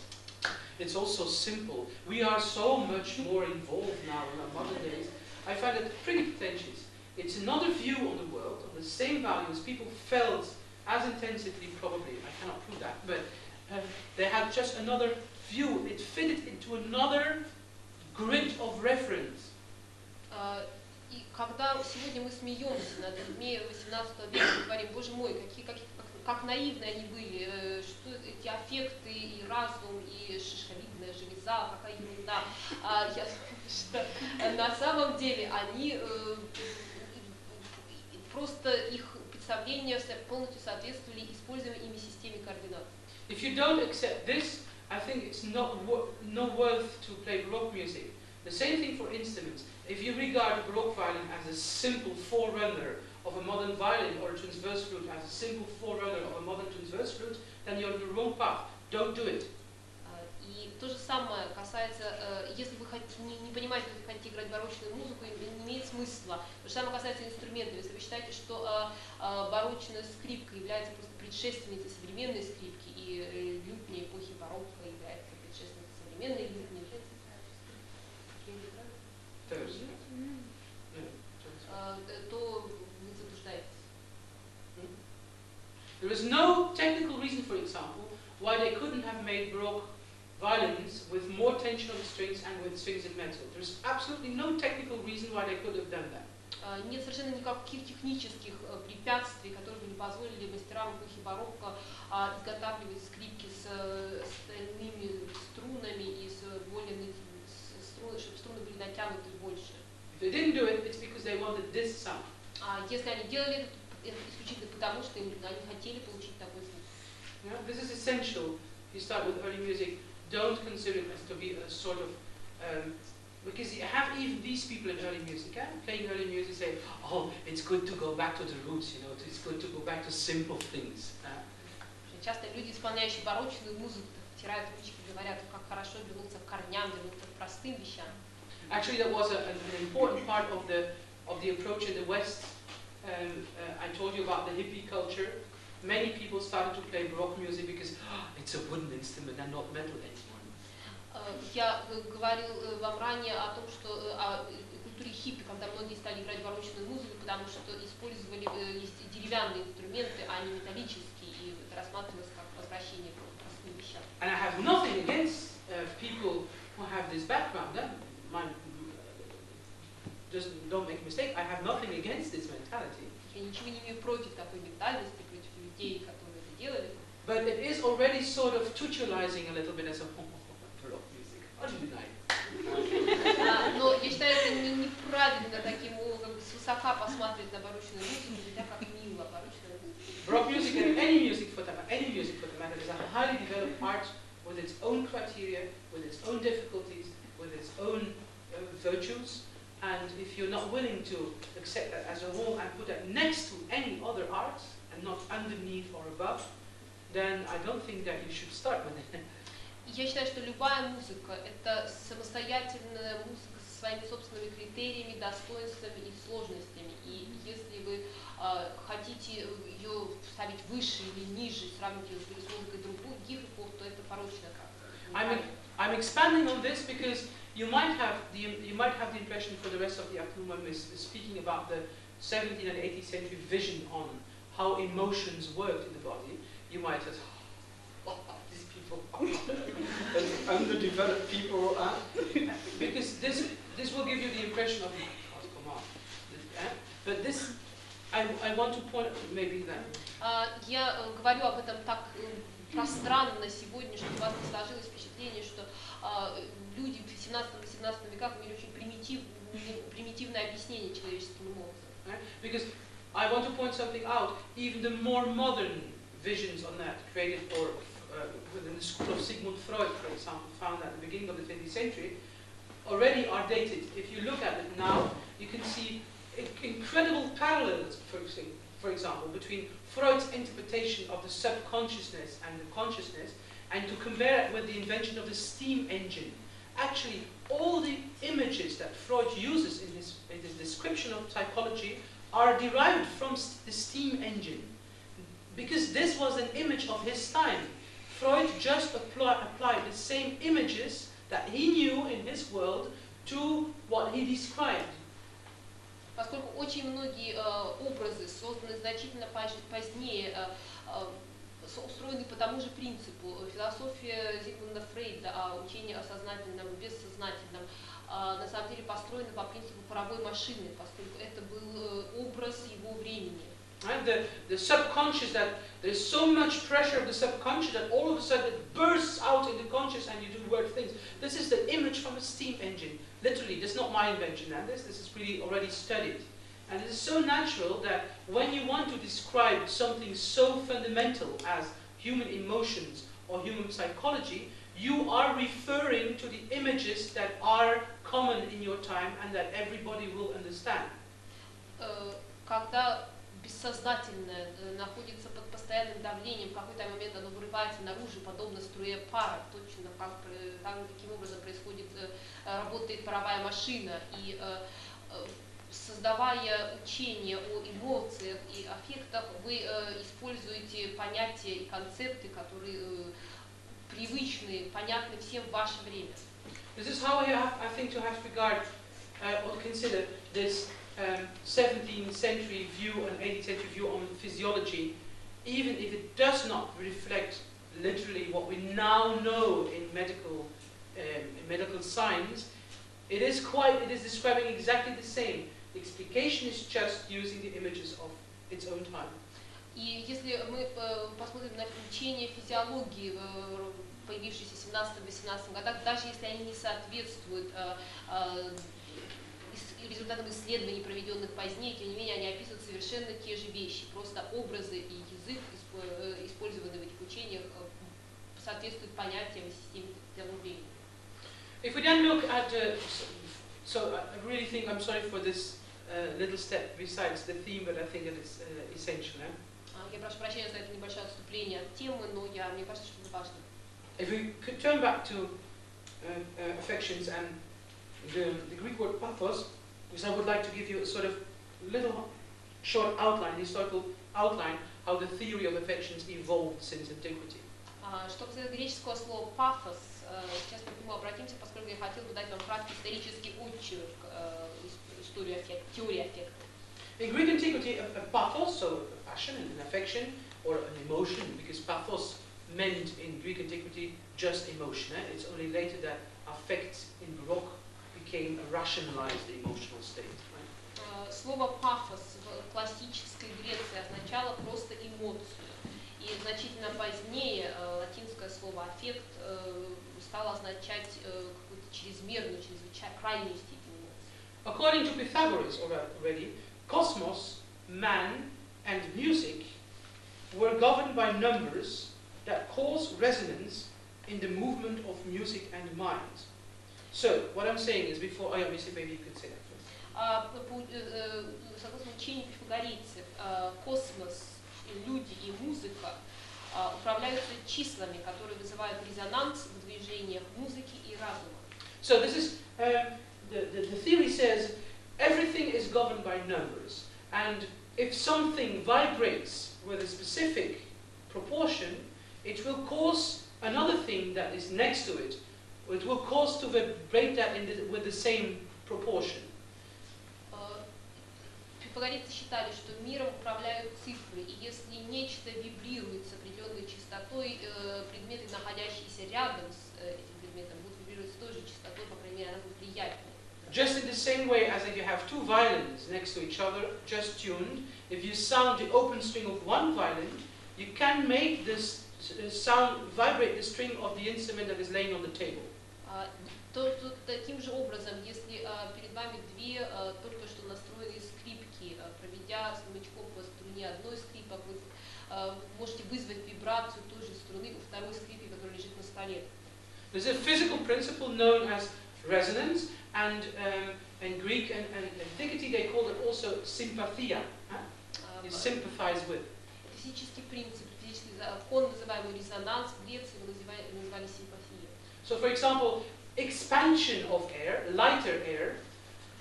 it's also simple. We are so much more involved now in our modern days. I find it pretty pretentious. It's another view on the world, on the same values people felt as intensively, probably, I cannot prove that, but they had just another view. It fitted into another grid of reference. И когда сегодня мы смеемся над людьми 18 века, мы говорим, боже мой, как наивны они были, что эти аффекты и разум, и шишковидная железа, какая ерунда. Я думаю, что на самом деле они просто их представления полностью соответствовали используемой ими системе координат. If you don't accept this, I think it's not worth to play Baroque music. The same thing for instruments. If you regard a Baroque violin as a simple forerunner of a modern violin or a transverse flute as a simple forerunner of a modern transverse flute, then you're on the wrong path. Don't do it. И то же самое касается, если вы не понимаете, что вы хотите играть барочную музыку, не имеет смысла. То же самое касается инструментов. Если вы считаете, что барочная скрипка является просто предшественницей современной скрипки, и лютня эпохи барокко является предшественницей современной лютни, то вы заблуждаетесь. There is no technical reason, for example, why they couldn't have made Baroque violins with more tension on the strings and with strings of metal. There's absolutely no technical reason why they could have done that. Нет совершенно никаких технических препятствий, которые бы не позволили мастерам эпохи барокко изготавливать скрипки с стальными струнами и с более чтобы струны были натянуты больше. If they didn't do it, it's because they wanted this sound. Если они делали это исключительно потому, что они хотели получить такой звук. Yeah, this is essential. If you start with early music, don't consider it as to be a sort of because you have even these people in early music, playing early music, say, oh, it's good to go back to the roots, you know, it's good to go back to simple things. Часто люди, исполняющие барочную музыку, втирают ручки, говорят, как хорошо вернуться к корням, вернуться к простым вещам. Actually, that was an important part of the approach in the West. I told you about the hippie culture. Many people started to play Baroque music because it's a wooden instrument and not metal anymore. Я говорил вам ранее о том, что о культуре хиппи, когда многие стали играть барочную музыку, потому что использовали деревянные инструменты, а не металлические, и это рассматривалось как возвращение к простым вещам. And I have nothing against people who have this background. Don't make a mistake. I have nothing against this mentality. Я ничего не имею против такой ментальности, против людей, которые это делали. But it is already sort of tutorializing a little bit as a Baroque music. Но я считаю, это неправильно таким образом свысока посмотреть на барочную музыку, хотя как мило барочная музыка. Baroque music and any music for the matter is a highly developed art with its own criteria, with its own difficulties, with its own virtues. And if you're not willing to accept that as a whole and put that next to any other art and not underneath or above, then I don't think that you should start with it. Я считаю, что любая музыка – это самостоятельная музыка со своими собственными критериями, достоинствами и сложностями. И если вы хотите ее ставить выше или ниже, сравнивать ее с музыкой других эпох, то это порочная практика. I'm expanding on this because you might have the impression for the rest of the afternoon when we're speaking about the 17th and 18th century vision on how emotions worked in the body. You might have these people, underdeveloped people, because this will give you the impression of come on. But this I want to point maybe that. Я говорю об этом так пространно сегодня, чтобы у вас не сложилось впечатление, что люди в 17-18 веках имели очень примитивное объяснение человеческим эмоциям. Because I want to point something out. Even the more modern visions on that, created or within the school of Sigmund Freud, for example, found at the beginning of the 20th century, already are dated. If you look at it now, you can see incredible parallels, for example, between Freud's interpretation of the subconsciousness and the consciousness, and to compare it with the invention of the steam engine. Actually, all the images that Freud uses in his description of psychology are derived from the steam engine. Because this was an image of his time. Freud just applied the same images that he knew in his world to what he described. Поскольку очень многие образы созданы значительно позднее устроены по тому же принципу. Философия Зигмунда Фрейда, учение о сознательном и бессознательном, на самом деле построена по принципу паровой машины, поскольку это был образ его времени. Right? The subconscious, that there's so much pressure of the subconscious that all of a sudden it bursts out in the conscious and you do weird things. This is the image from a steam engine. Literally, this is not my invention, and this is really already studied. And it is so natural that when you want to describe something so fundamental as human emotions or human psychology, you are referring to the images that are common in your time and that everybody will understand. Когда бессознательное находится под постоянным давлением, в какой-то момент оно вырывается наружу, подобно струе пара, точно каким образом работает паровая машина. И создавая учение о эмоциях и аффектах, вы используете понятия и концепты, которые привычны, понятны всем в ваше время. This is how I think to have regard or consider this 17th century view and 18th century view on physiology, even if it does not reflect literally what we now know in medical science. It is describing exactly the same. The explication is just using the images of its own time. И если мы посмотрим на учение физиологии, появившиеся в 17-18 годах, даже если они не соответствуют результатам исследований, проведенных позднее, тем не менее они описывают совершенно те же вещи. Просто образы и язык, использованные в этих учениях, соответствуют понятиям и системе того времени. If we then look at, so I really think, I'm sorry for this little step besides the theme, but I think it is essential. Я прошу прощения за это небольшое отступление от темы, но мне кажется, что это важно. If we could turn back to affections and the Greek word pathos, because I would like to give you a sort of little short outline, historical outline, how the theory of affections evolved since antiquity. Что касается греческого слова «пафос», сейчас мы к нему обратимся, поскольку я хотел бы дать вам краткий исторический очерк теории аффекта. In Greek antiquity, a pathos, so a passion and an affection, or an emotion, because pathos meant in Greek antiquity just emotion. It's only later that affect in Baroque became a rationalized emotional state. Right? Слово «пафос» в классической Греции означало просто эмоцию. И значительно позднее латинское слово «аффект» стало означать какую-то чрезмерную, крайнюю степень эмоций. According to Pythagoras already, cosmos, man, and music were governed by numbers that cause resonance in the movement of music and mind. So, what I'm saying is before, obviously maybe you could say that first. Согласно учению пифагорейцев, космос, люди и музыка управляются числами, которые вызывают резонанс в движениях музыки и разума. So this is, the theory says everything is governed by numbers, and if something vibrates with a specific proportion, it will cause another thing that is next to it. It will cause to vibrate that with the same proportion. Пифагорейцы считали, что миром управляют цифры, и если нечто вибрирует с определенной частотой, предметы, находящиеся рядом с этим предметом, будут вибрировать с той же частотой, по крайней мере, она будет влиять. Just in the same way as if you have two violins next to each other, just tuned, if you sound the open string of one violin, you can make this sound vibrate the string of the instrument that is laying on the table. Таким же образом, если перед вами две только что настроенные скрипки, проведя смычком по струне одной скрипок, вы можете вызвать вибрацию той же струны у второй скрипки, которая лежит на столе. There's a physical principle known as resonance, and in Greek and antiquity they called it also sympathia. You sympathize with. Физический принцип, физический закон, называемый резонанс, в Греции его называли симпатией. So, for example, expansion of air, lighter air,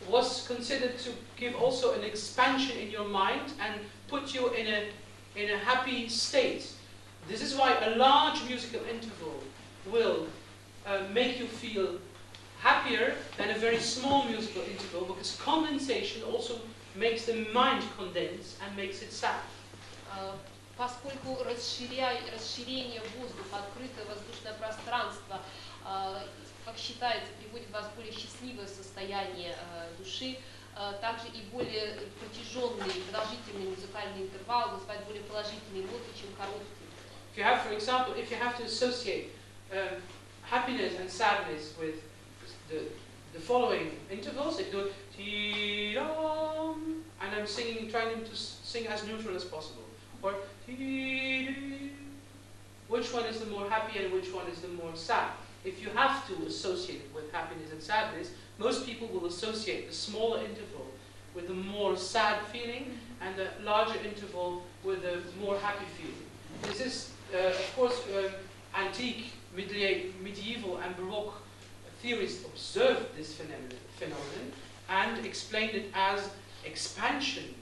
was considered to give also an expansion in your mind and put you in a happy state. This is why a large musical interval will make you feel happier than a very small musical interval, because condensation also makes the mind condense and makes it sad. поскольку расширение воздуха, открытое воздушное пространство, как считается, приводит вас в более счастливое состояние души, также и более протяженные, продолжительные музыкальные интервалы вызывают более положительные эмоции, чем короткие. If you have, for example, if you have to associate happiness and sadness with the following intervals, if you do ti-dam, and I'm trying to sing as neutral as possible, or ti-dam, which one is the more happy and which one is the more sad? If you have to associate it with happiness and sadness, most people will associate the smaller interval with the more sad feeling and the larger interval with the more happy feeling. This is, of course, antique, medieval and Baroque theorists observed this phenomenon and explained it as expansion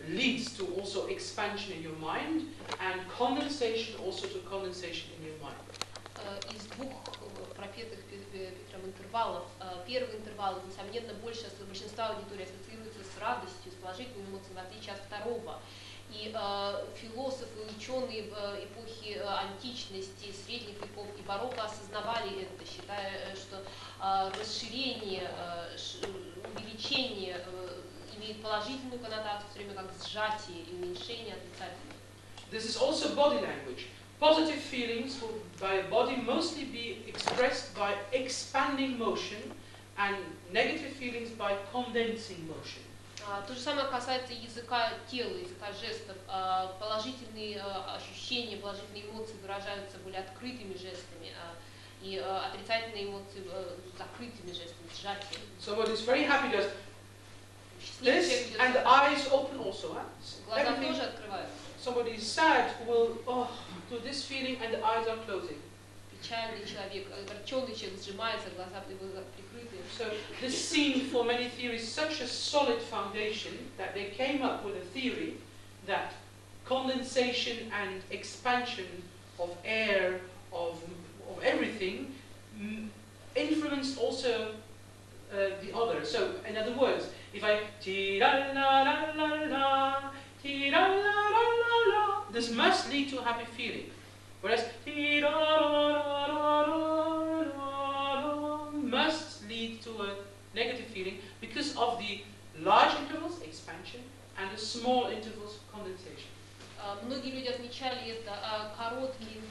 leads to also expansion in your mind and condensation also to condensation in your mind. Из двух пропетых Петром интервалов, первый интервал, несомненно, большая большинства аудитории ассоциируется с радостью, с положительными эмоциями, в отличие от второго. И философы, ученые эпохи античности, средних веков и барокко осознавали это, считая, что расширение, увеличение имеет положительную коннотацию, в то время как сжатие и уменьшение отрицательное. This is also body language. Positive feelings will, by a body, mostly be expressed by expanding motion, and negative feelings by condensing motion. То же самое касается языка тела, языка жестов. Положительные ощущения, положительные эмоции выражаются более открытыми жестами, и отрицательные эмоции закрытыми жестами, сжатием. Somebody is very happy does this, and the eyes open also. Глаза тоже открываются. Somebody is sad will do this feeling, and the eyes are closing. Печальный человек, огорченный человек сжимается, глаза прикрыты. So this seemed for many theories such a solid foundation that they came up with a theory that condensation and expansion of air, of everything, influenced also the other. So in other words, if I ti-da-la-la-la-la, ti-da-la-la-la-la, this must lead to a happy feeling. Whereas must lead to a negative feeling because of the large intervals, expansion, and the small intervals, condensation. Многие люди отмечали это. Короткие,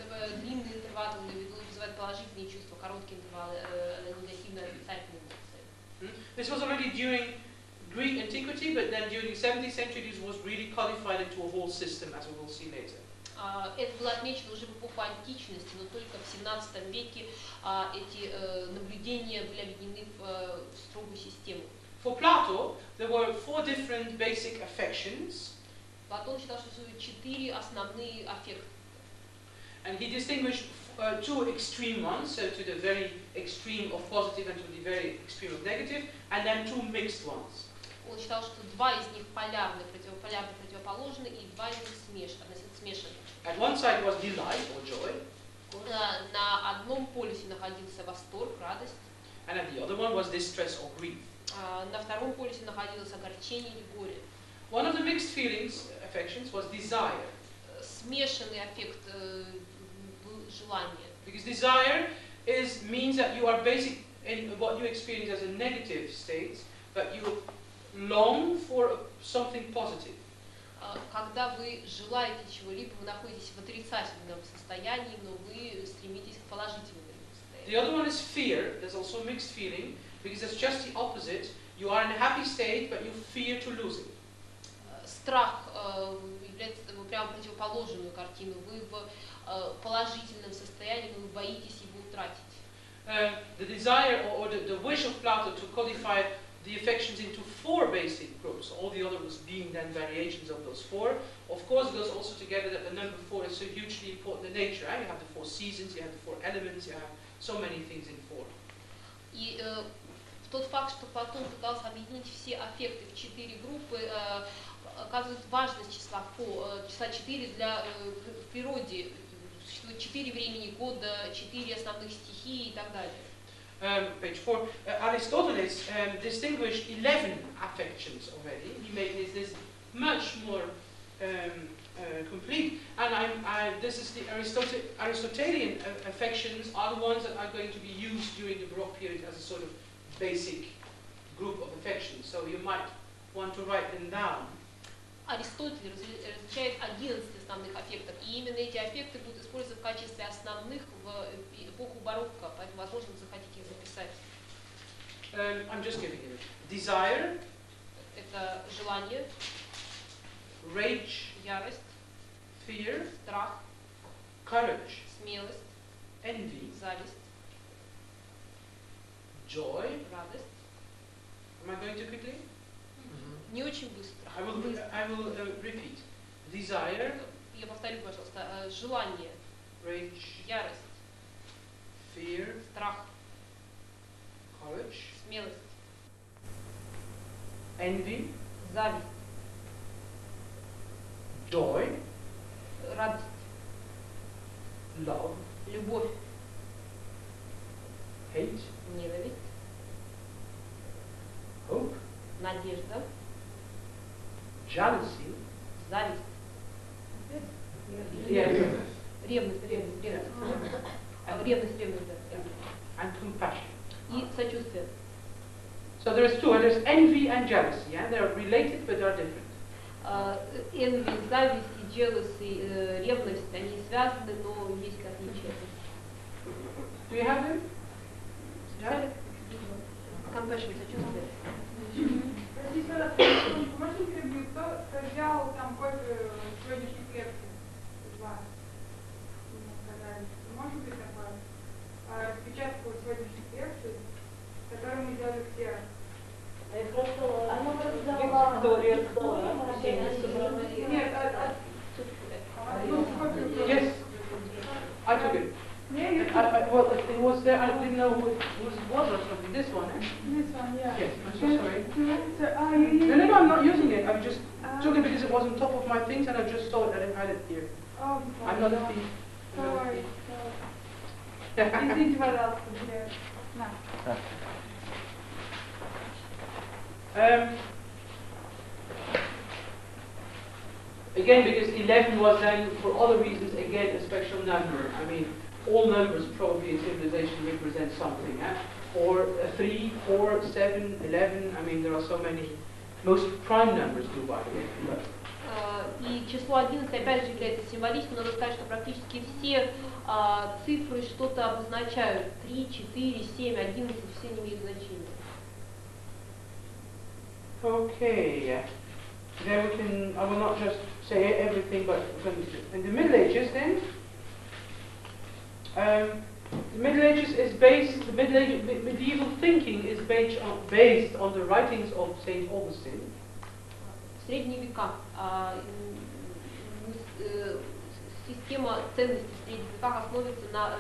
длинные интервалы вызывают положительные чувства, короткие интервалы негативные, отрицательные эмоции. This was already during Greek antiquity, but then during the 17th century this was really codified into a whole system, as we will see later. Это было отмечено уже в эпоху античности, но только в 17 веке эти наблюдения были объединены в строгую систему. For Plato, there were 4 different basic affections. Платон считал, что существуют 4 основные аффекта. And he distinguished 2 extreme ones, so to the very extreme of positive and to the very extreme of negative, and then 2 mixed ones. Он считал, что 2 из них полярны, противоположны, и 2 из них смешаны. At one side was delight or joy. На одном полюсе находился восторг, радость. And at the other one was distress or grief. На втором полюсе находилось огорчение или горе. One of the mixed affections was desire. Смешанный аффект был желание. Because desire means that you are basic in what you experience as a negative state, but you long for something positive. Когда вы желаете чего-либо, вы находитесь в отрицательном состоянии, но вы стремитесь к положительному состоянию. The other one is fear. There's also mixed feeling, because it's just the opposite. You are in a happy state, but you fear to lose it. Страх является прямо противоположную картину. Вы в положительном состоянии, но вы боитесь его утратить. The desire or the wish of Plato to codify the affections into 4 basic groups, all the others being then variations of those 4. Of course, goes also together that the number 4 is so hugely important in nature. Right? You have the 4 seasons, you have the 4 elements, you have so many things in 4. И тот факт, что Платон пытался объединить все аффекты в 4 группы, оказывает важность числа 4 для в природе. Существует 4 времени года, 4 основных стихии и так далее. Page 4. Aristotle distinguished 11 affections already. He made this much more complete. And this is the Aristotelian affections are the ones that are going to be used during the Baroque period as a sort of basic group of affections. So you might want to write them down. Аристотель различает 11 основных аффектов, и именно эти аффекты будут использоваться в качестве основных в эпоху барокко, поэтому, возможно, вы захотите их записать. I'm just giving you desire. Это желание, rage, ярость, fear, страх, courage, смелость, envy, зависть, joy. радость. Am I going too quickly? Не очень быстро. I will repeat. Desire, Я повторю, пожалуйста. Желание, rage, ярость, fear, страх, courage, смелость, envy, зависть, joy, радость, love, любовь, hate, ненависть, hope, надежда, jealousy, зависть, ревность, and compassion. и сочувствие. So there's two. There's envy and jealousy. Yeah? They're related, but they're different. Envy, зависть и jealousy, ревность, они связаны, но есть отличия. Do you have them? Yeah? Compassion, сочувствие. Простите, пожалуйста, можно перебью, кто взял там копию сегодняшних лекций из вас? Может быть такое? Распечатку сегодняшних лекций, которые мы делали все. Нет, Yes, I took it. Well, it was there. I didn't know who it was or something. This one, eh? This one, yeah. Yes, I'm so sorry. No, I'm not using it. I just took it because it was on top of my things and I just saw it and I had it here. Oh, I'm not a thief. Sorry. Извините, пожалуйста, Again, because 11 was then, for other reasons, again, a special number. I mean, all numbers probably in civilization represent something. Eh? Or 3, 4, 7, 11, I mean, there are so many. Most prime numbers do, by the way. But И число 11 опять же является символичным, но надо сказать, что практически все цифры что-то обозначают. 3, 4, 7, 11, все не имеют значения. okay, then we can, I will not just say everything, but in the Middle Ages then, the Middle Ages is based, the medieval thinking is based on the writings of Saint Augustine. В средние века система ценностей в средних веках основывается на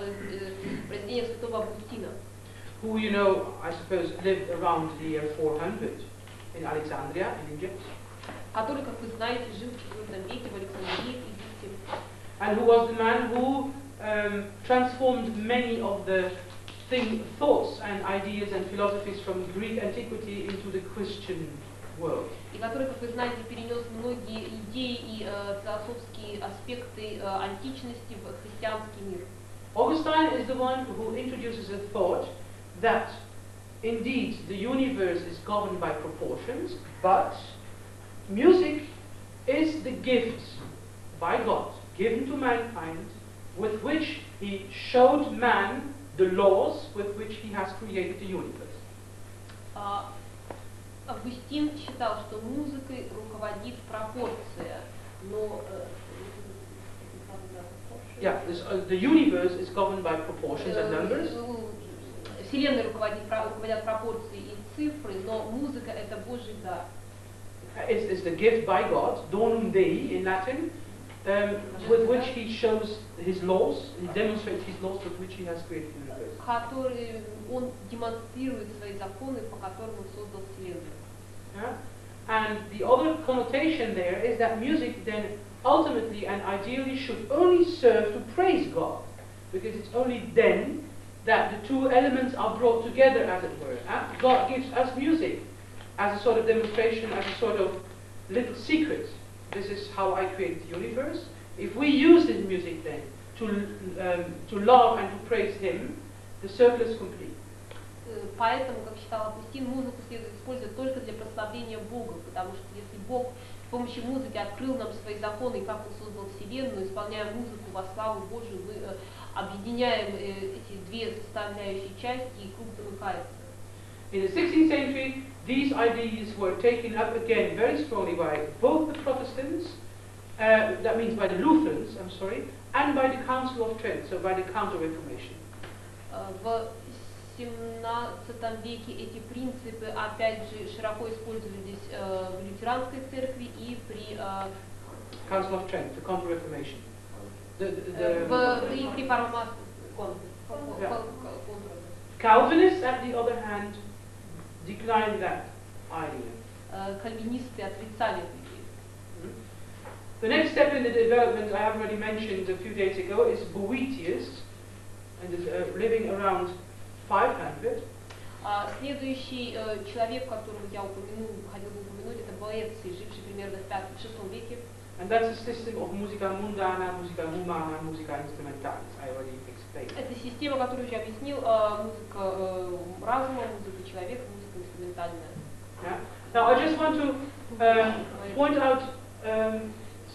произведениях святого Августина. Who, you know, I suppose lived around the year 400 in Alexandria, in Egypt. Который, как вы знаете, жил в IV веке в Александрии, в Египте. And who was the man who transformed many of the thoughts and ideas and philosophies from Greek antiquity into the Christian world. И который, как вы знаете, перенес многие идеи и философские аспекты античности в христианский мир. Augustine is the one who introduces a thought that indeed the universe is governed by proportions, but music is the gift by God given to mankind with which he showed man the laws with which he has created the universe. Августин считал, что музыкой руководит пропорция, но the universe is governed by proportions and numbers. Вселенной руководят пропорции и цифры, но музыка это Божий дар. It's the gift by God, donum Dei in Latin, with which he shows his laws, he demonstrates his laws with which he has created the universe. Который он демонстрирует свои законы, по которым он создал Вселенную. Yeah? And the other connotation there is that music then ultimately and ideally should only serve to praise God, because it's only then that the two elements are brought together, as it were. God gives us music as a sort of demonstration, as a sort of little secret this is how I create the universe. If we use this music then to love and to praise Him, the circle is complete. Поэтому, как считал Августин, музыку следует использовать только для прославления Бога, потому что если Бог с помощью музыки открыл нам свои законы и как Он создал Вселенную, исполняя музыку во славу Божию, мы объединяем эти две составляющие части, и круг замыкается. In the 16th century, these ideas were taken up again very strongly by both the Protestants, that means by the Lutherans, I'm sorry, and by the Council of Trent, so by the Counter-Reformation. В 17 веке эти принципы опять же широко использовались в лютеранской церкви и при Council of Trent, the Counter-Reformation. При реформации. Calvinists, at the other hand, declined that idea. Кальвинисты отрицали эту идею. The next step in the development I have already mentioned a few days ago is Boetius, and is living around 500. Следующий человек, которого я хотел бы упомянуть, это Боэций, живший примерно в VI веке. And that's a system of musica mundana, musica humana, musica instrumentalis. I already explained. Это система, которую я объяснил, музыка разума, музыка человека, музыка инструментальная. Yeah. Now I just want to point out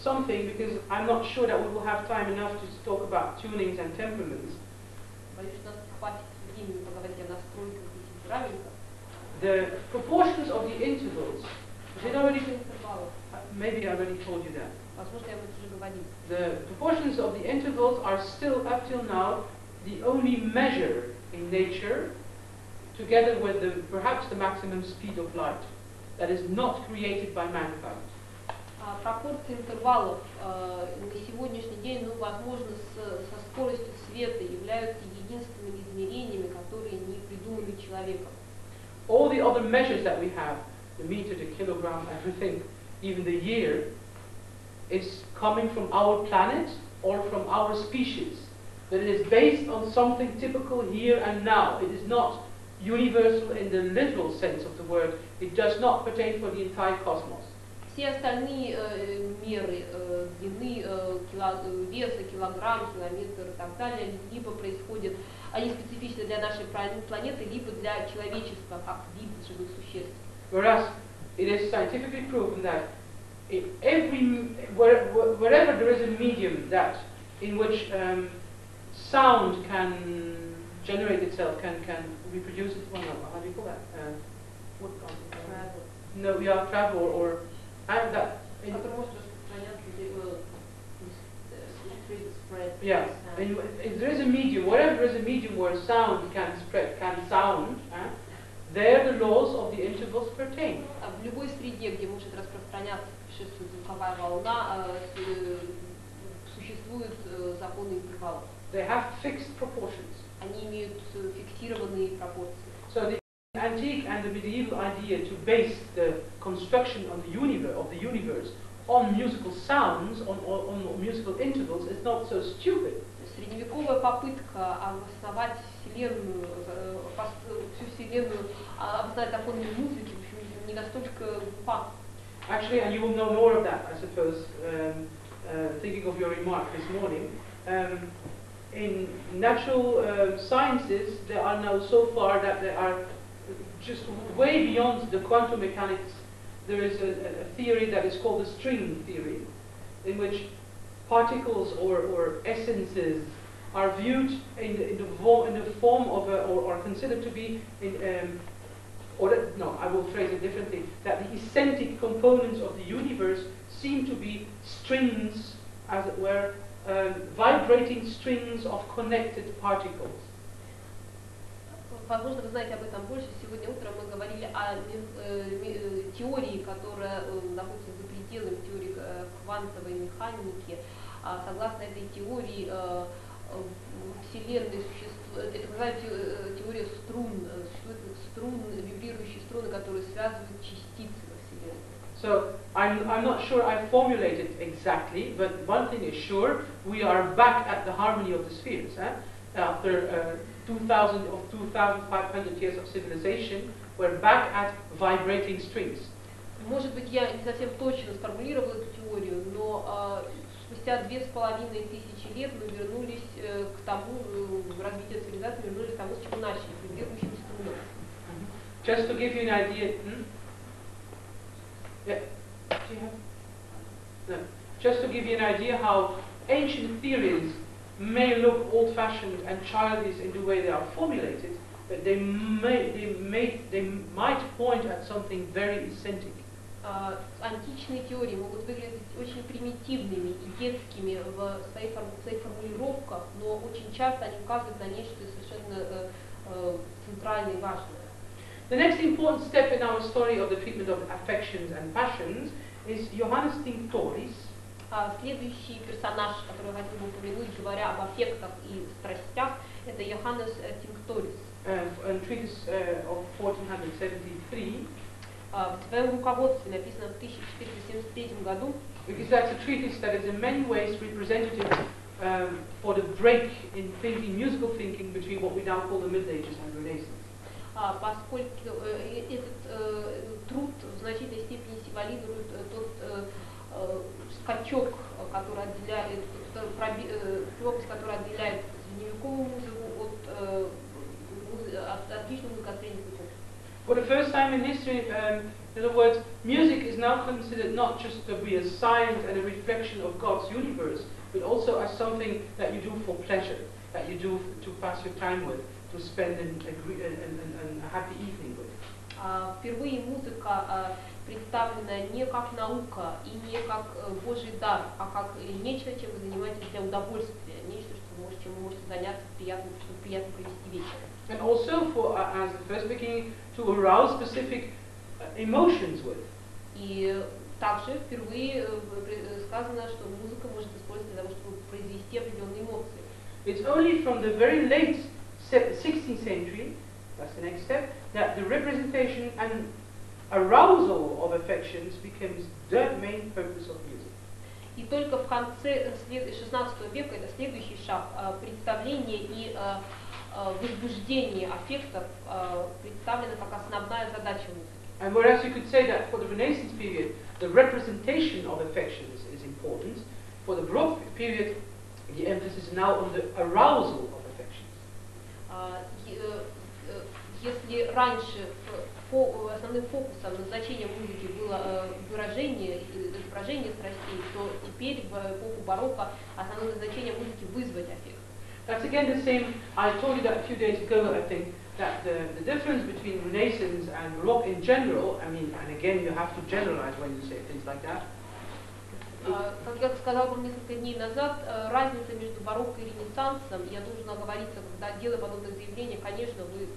something, because I'm not sure that we will have time enough to talk about tunings and temperaments. Боюсь, что у нас хватит времени поговорить о настройках и темпераментах. The proportions of the intervals. Maybe I already told you that. Возможно, я об этом уже говорил. The proportions of the intervals are still, up till now, the only measure in nature, together with perhaps the maximum speed of light, that is not created by mankind. Пропорции интервалов на сегодняшний день, возможно, со скоростью света являются единственными измерениями, которые не придуманы человеком. All the other measures that we have, the meter, the kilogram, everything, even the year, is coming from our planet or from our species. But it is based on something typical here and now. It is not universal in the literal sense of the word. It does not pertain for the entire cosmos. Все остальные меры длины, веса, килограмм, километр и так далее, либо происходят, они специфичны для нашей планеты, либо для человечества, как вид живых существ. Whereas it is scientifically proven that wherever there is a medium that in which sound can generate itself, can reproduce it, well, no, how do you call that? Travel. No, yeah, travel or that. Yeah, if there is a medium, wherever there is a medium where sound can spread, can sound, there the laws of the intervals pertain. В любой среде, где может распространяться путешествует звуковая волна, существуют законы интервалов. They have fixed proportions. Они имеют фиксированные пропорции. So the antique and the medieval idea to base the construction of the universe on musical sounds, on musical intervals, is not so stupid. Средневековая попытка обосновать Вселенную, всю Вселенную, обосновать законами музыки, в общем, не настолько глупа. Actually, and you will know more of that, I suppose, thinking of your remark this morning. In natural sciences, they are now so far that they are just way beyond the quantum mechanics. There is a theory that is called the string theory, in which particles or essences are viewed in the form of or are considered to be I will phrase it differently, that the eccentric components of the universe seem to be strings, as it were, vibrating strings of connected particles. Возможно, вы знаете об этом больше. Сегодня утром мы говорили о теории, которая находится за пределами теории квантовой механики. Согласно этой теории, Вселенной существует, это называется теория струн, существуют вибрирующие струны, которые связывают частицы во Вселенной. So I'm not sure I formulated exactly, but one thing is sure: we are back at the harmony of the spheres. After 2,500 years of civilization, we're back at vibrating strings. Может быть, я не совсем точно сформулировала эту теорию, теорию, но спустя 2500 лет мы вернулись к тому, развитие цивилизации вернулись к тому, с чего начали, к движущим струнам. Just to give you an idea, yeah. Do you have? No. Just to give you an idea how ancient theories may look old-fashioned and childish in the way they are formulated, but they might point at something very eccentric. Античные теории могут выглядеть очень примитивными и детскими в своих формулировках, но очень часто они указывают на нечто совершенно центральное и важное. The next important step in our story of the treatment of affections and passions is Johannes Tinctoris. Следующий персонаж, который я хотел бы упомянуть, говоря об аффектах и страстях, это Йоханнес Тинкторис. A treatise of 1473. В своем руководстве, написано в 1473 году, because that's a treatise that is in many ways representative for the break in thinking, musical thinking, between what we now call the Middle Ages and Renaissance. Поскольку этот труд в значительной степени символизирует тот скачок, который отделяет, пропуск, который отделяет средневековую музыку от отличной музыкостроения эпохи. For the first time in history, in other words, music is now considered not just to be a science and a reflection of God's universe, but also as something that you do for pleasure, that you do to pass your time with, to spend a happy evening with. Впервые музыка представлена не как наука и не как Божий дар, а как нечто, чем вы занимаетесь для удовольствия, нечто, чем вы можете заняться, чтобы приятно провести вечер. And also for, as the first beginning, to arouse specific emotions with. И также впервые сказано, что музыка может использоваться для того, чтобы произвести определенные эмоции. It's only from the very late 16th century, that's the next step, that the representation and arousal of affections becomes the main purpose of music. И только в конце 16 века, это следующий шаг, представление и возбуждение аффектов представлено как основная задача музыки. And whereas you could say that for the Renaissance period, the representation of affections is important, for the Baroque period, the emphasis is now on the arousal of affections. Если раньше основным фокусом, назначением музыки было выражение, изображение страстей, то теперь в эпоху барокко основное назначение музыки вызвать аффект. That's again the same. I told you that a few days ago, I think, that the difference between Renaissance and Baroque in general, I mean, and again you have to generalize when you say things like that. Как я сказал вам несколько дней назад, разница между барокко и ренессансом, я должен оговориться, когда делая подобное заявление, конечно, вы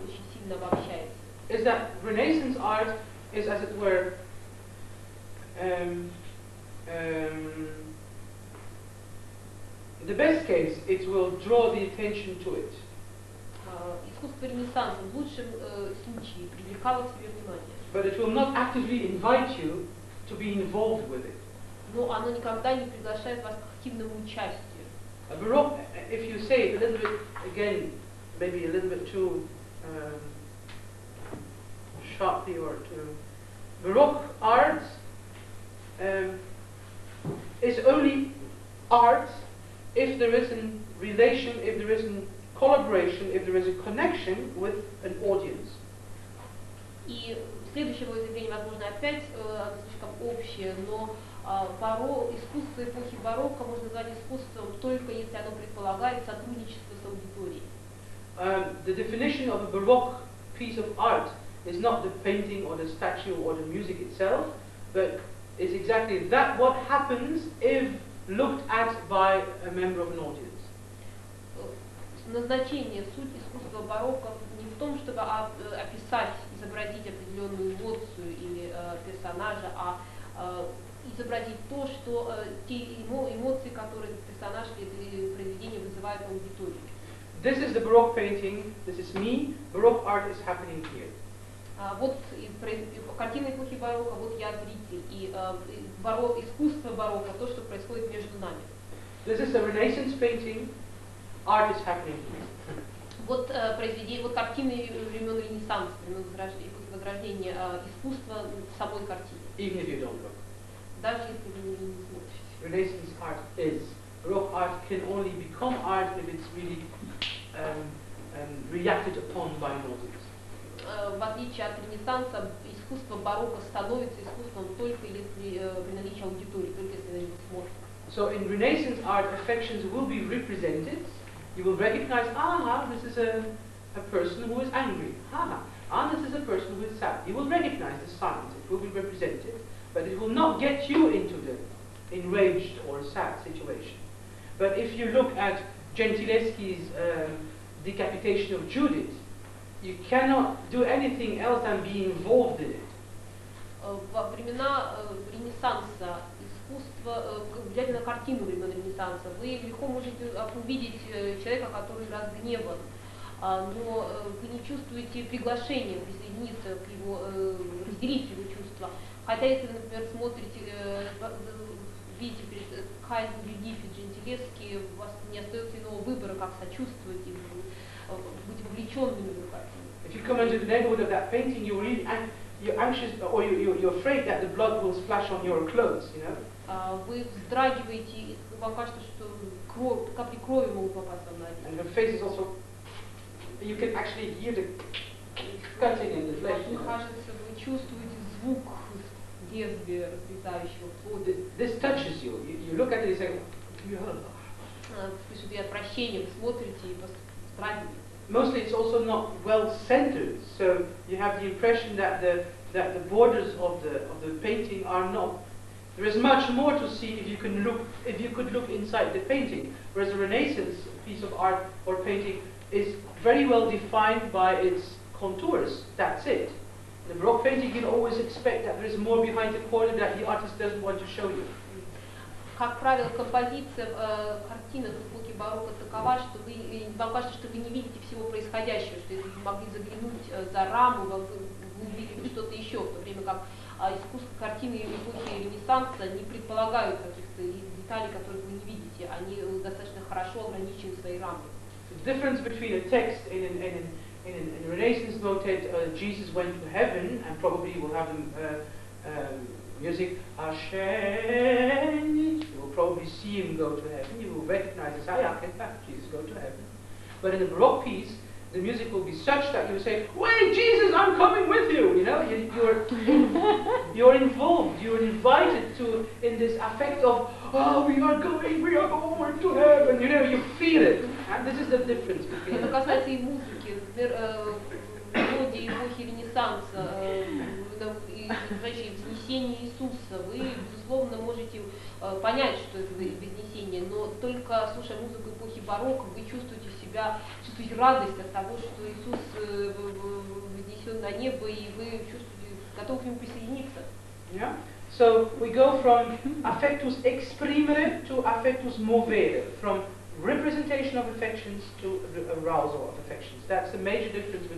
очень сильно обобщаете. Is that Renaissance art is, as it were, the best case, it will draw the attention to it. Искусство ренессанса в лучшем случае привлекало к себе внимание. But it will not actively invite you to be involved with it. Но оно никогда не приглашает вас к активному участию. A Baroque, if you say it a little bit, again, maybe a little bit too sharply or too, Baroque art is only art if there is a relation, if there is a collaboration, if there is a connection with an audience. И следующее мое заявление, возможно, опять слишком общее, но искусство эпохи барокко можно назвать искусством только если оно предполагает сотрудничество с аудиторией. The definition of a Baroque piece of art is not the painting or the statue or the music itself, but is exactly that what happens if looked at by a member of an audience. Назначение, суть искусства барокко не в том, чтобы описать, изобразить определенную эмоцию или персонажа, а изобразить то, что те эмоции, которые этот персонаж или произведение вызывает в аудитории. This is the Baroque painting. This is me. Baroque art is happening here. Вот картина эпохи барокко, вот я зритель, и искусство барокко, то, что происходит между нами. This is a Renaissance painting. Art is happening here. Вот произведение, вот картины времен Ренессанса, времен эпохи Возрождения, искусство в самой картине. Even if you don't look. даже если вы не смотрите. Renaissance art is. Baroque art can only become art if it's really reacted upon by an audience. В отличие от Ренессанса, искусство барокко становится искусством только если при наличии аудитории, только если на него смотрят. So in Renaissance art, affections will be represented. You will recognize, this is a person who is angry. This is a person who is sad. You will recognize the signs. It will be represented, but it will not get you into the enraged or sad situation. But if you look at Gentileschi's decapitation of Judith, you cannot do anything else than be involved in it. Во времена Ренессанса искусство, глядя на картину времен Ренессанса, вы легко можете увидеть человека, который разгневан, но вы не чувствуете приглашения присоединиться к его, разделить его чувства. Хотя если вы, например, смотрите, видите перед Хайген, Гюдифи, Джентилески, у вас не остается иного выбора, как сочувствовать и быть вовлеченными в картину. If you come into the neighborhood of that painting, you're anxious, or you're afraid that the blood will splash on your clothes, you know. Вы вздрагиваете, вам кажется, что капли крови могут попасть вам на одежду. And her face is also, you can actually hear the cutting in the flesh. Вам кажется, вы чувствуете звук лезвия разрезающего плоть. This touches you. You look at it and say, Пишут и отвращение, вы смотрите и вздрагиваете. Mostly it's also not well centered, so you have the impression that the borders of the painting are not. There is much more to see if you could look inside the painting, whereas a Renaissance piece of art or painting is very well defined by its contours. That's it. In a Baroque painting, you can always expect that there is more behind the corner that the artist doesn't want to show you. Как правило, композиция картины в эпохе барокко такова, что вам кажется, что вы не видите всего происходящего, что если вы могли заглянуть за раму, вы увидели что-то еще, в то время как искусство картины эпохи Ренессанса не предполагают каких-то деталей, которых вы не видите, они достаточно хорошо ограничены своей рамой. The difference between a text in a Renaissance motet, Jesus went to heaven, and probably you will have music, you will probably see him go to heaven, you will recognize this, Jesus go to heaven. But in a Baroque piece, the music will be such that you will say, wait, Jesus, I'm coming with you, you know, you're involved, you're invited to, in this affect of, we are going to heaven, you know, you feel it. And this is the difference between Это касается и музыки, например, мелодии эпохи Ренессанса, вознесение Иисуса, вы, безусловно, можете понять, что это вознесение, но только слушая музыку эпохи барокко, вы чувствуете радость от того, что Иисус вознесен на небо, и вы чувствуете, готовы к нему присоединиться. Yeah? So we go from affectus exprimere to affectus movere, from representation of affections to arousal of affections. That's the major difference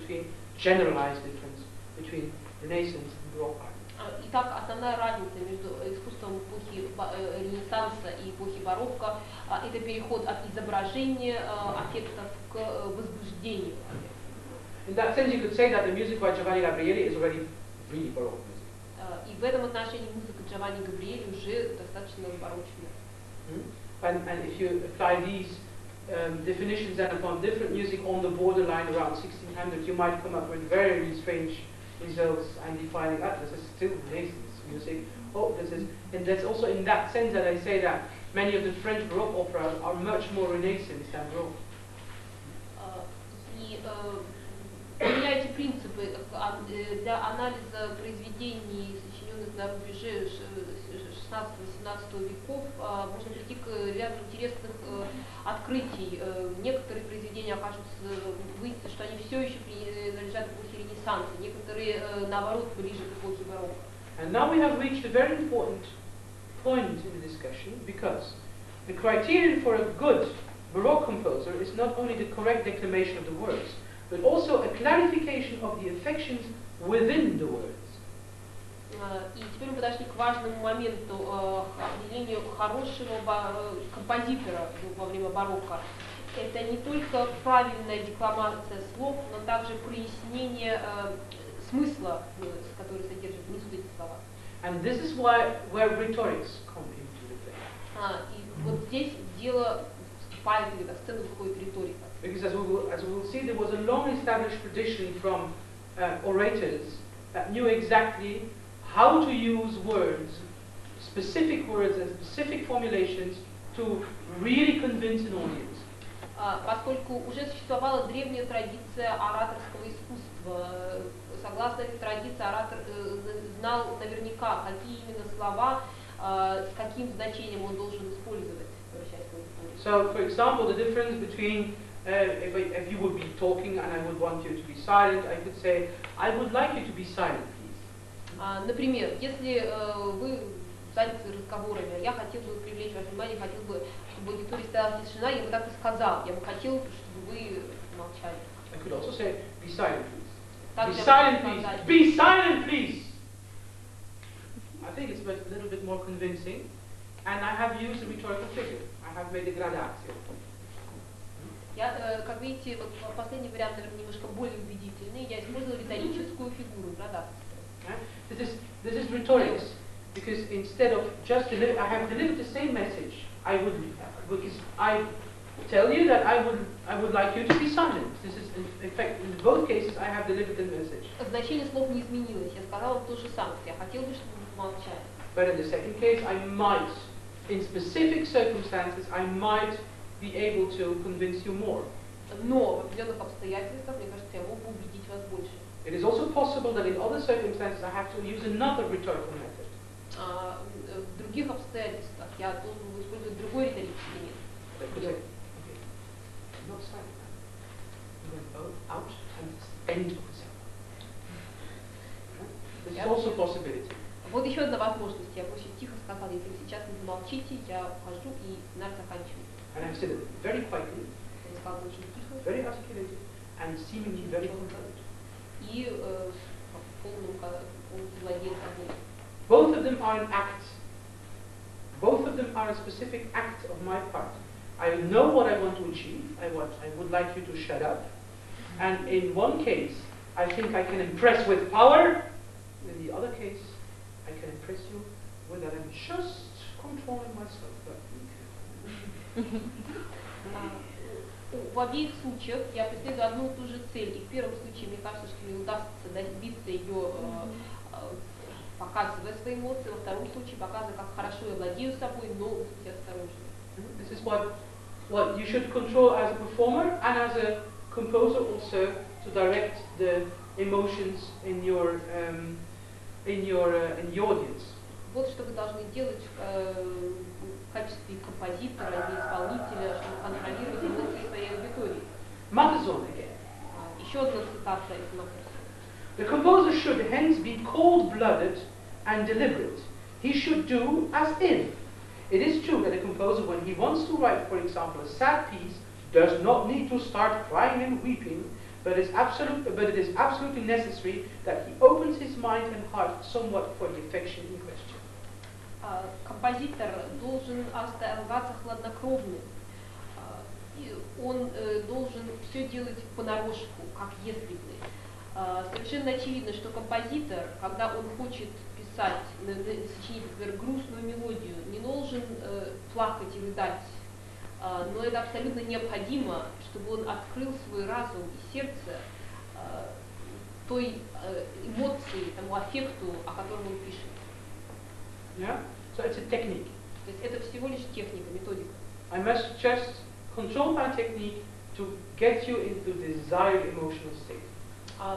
generalized difference between Renaissance and Baroque art. Итак, основная разница между искусством эпохи Ренессанса и эпохи барокко – это переход от изображения аффектов к возбуждению. In that sense, you could say that the music by Giovanni Gabrieli is already really Baroque music. И в этом отношении музыка Джованни Габриэли уже достаточно барочная. And if you apply these definitions then upon different music on the borderline around 1600, you might come up with very strange results and defining that this is still Renaissance music. And that's also in that sense that I say that many of the French Baroque operas are much more Renaissance than Baroque. Применяйте принципы для анализа произведений, сочиненных на рубеже 16-18 веков, можно прийти к ряду интересных открытий. Некоторые произведения выяснится, что они все еще принадлежат эпохе Ренессанса, некоторые, наоборот, ближе к эпохе барокко. And now we have reached a very important point in the discussion, because the criterion for a good Baroque composer is not only the correct declamation of the words, but also a clarification of the affections within the words. И теперь мы подошли к важному моменту определению хорошего композитора во время барокко. Это не только правильная декламация слов, но также прояснение смысла, который содержит внизу эти слова. And this is where rhetorics come into the play. И вот здесь дело вступает, или на сцену выходит риторика. Because as we will see, there was a long established tradition from orators that knew exactly how to use words and specific formulations to really convince an audience. Поскольку уже существовала древняя традиция ораторского искусства, согласно этой традиции оратор знал наверняка, какие именно слова, с каким значением он должен использовать, обращаясь к аудитории. So, for example, the difference between if you would be talking and I would want you to be silent, I could say, I would like you to be silent, please. Например, если вы заняты разговорами, я хотел бы привлечь ваше внимание, хотел бы, чтобы в аудитории стояла тишина, я бы так и сказал, я бы хотел, чтобы вы молчали. I could also say, be silent, please. Так Be я silent, могу please. сказать. Be silent, please. I think it's a little bit more convincing, and I have used a rhetorical figure. I have made a gradation. Я, как видите, вот последний вариант, наверное, немножко более убедительный. Я использовала риторическую фигуру, градацию. This is rhetorics, because instead of just I have delivered the same message. Because I tell you that I would like you to be silent. This is in fact in both cases I have delivered the message. Значение слов не изменилось. Я сказала то же самое. Я хотела бы, чтобы вы молчали. But in the second case, I might, in specific circumstances, I might be able to convince you more. Но в определенных обстоятельствах, мне кажется, я мог бы убедить вас больше. It is also possible that in other circumstances I have to use another rhetorical method. В других обстоятельствах я должен был использовать другой риторический метод. Not silent. You went out and end of the sentence. This is also a possibility. Вот еще одна возможность. Я очень тихо сказала, если вы сейчас не замолчите, я ухожу и сценарий заканчиваю. And I've said it very quietly, Я сказала очень тихо very articulated, and seemingly very controlled. и в полном владении собой. Both of them are an act. Both of them are a specific act of my part. I know what I want to achieve. I would like you to shut up. And in one case, I think I can impress with power. In the other case, I can impress you with that I'm just controlling myself. В обеих случаях я преследую одну и ту же цель. И в первом случае мне кажется, что мне удастся добиться ее, показывая свои эмоции. Во втором случае показывая, как хорошо я владею собой, но будьте осторожны. This is what you should control as a performer and as a composer also, to direct the emotions in your audience. Вот что вы должны делать в качестве композитора или исполнителя, чтобы контролировать эмоции своей аудитории. Matazon again. Еще одна цитата из Матезона. The composer should hence be cold-blooded and deliberate. He should do as if. It is true that a composer, when he wants to write, for example, a sad piece, does not need to start crying and weeping, but it is absolutely necessary that he opens his mind and heart somewhat for the affection in question. Композитор должен оставаться хладнокровным. Он должен все делать понарошку, как если бы. Совершенно очевидно, что композитор, когда он хочет писать, сочинить, например, грустную мелодию, не должен плакать и рыдать. Но это абсолютно необходимо, чтобы он открыл свой разум и сердце той эмоции, тому аффекту, о котором он пишет. Yeah? So it's a technique. То есть это всего лишь техника, методика. I must just control my technique to get you into the desired emotional state.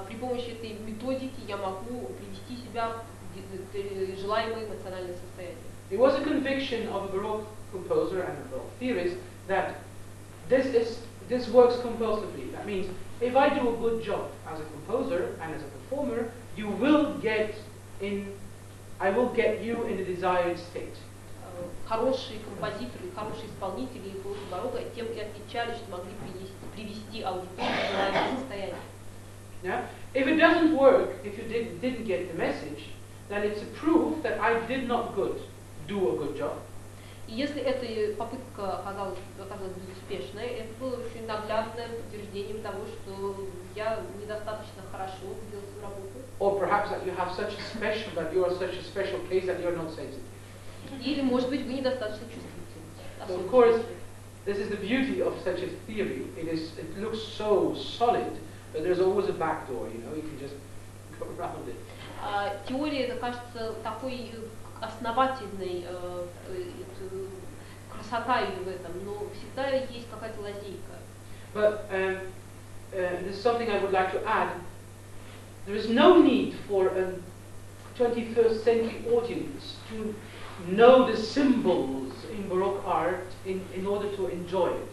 При помощи этой методики я могу привести себя в желаемое эмоциональное состояние. It was a conviction of a Baroque composer and a Baroque theorist that this works compulsively. That means if I do a good job as a composer and as a performer, I will get you in the desired state. Хорошие композиторы, хорошие исполнители и эпохи барокко тем и отличались, что могли привести аудиторию в желаемое состояние. Yeah? If it doesn't work, if you didn't get the message, then it's a proof that I did not do a good job. И если эта попытка оказалась безуспешной, это было очень наглядным подтверждением того, что я недостаточно хорошо делала свою работу. Or perhaps that you have such a special, that you are such a special case that you're not sensitive. Или, может быть, вы недостаточно чувствительны. So of course, this is the beauty of such a theory. It looks so solid, but there's always a back door, you know, you can just go around it. Теория, это кажется такой основательной, красота ее в этом, но всегда есть какая-то лазейка. But there's something I would like to add. There is no need for a 21st century audience to know the symbols in Baroque art in order to enjoy it.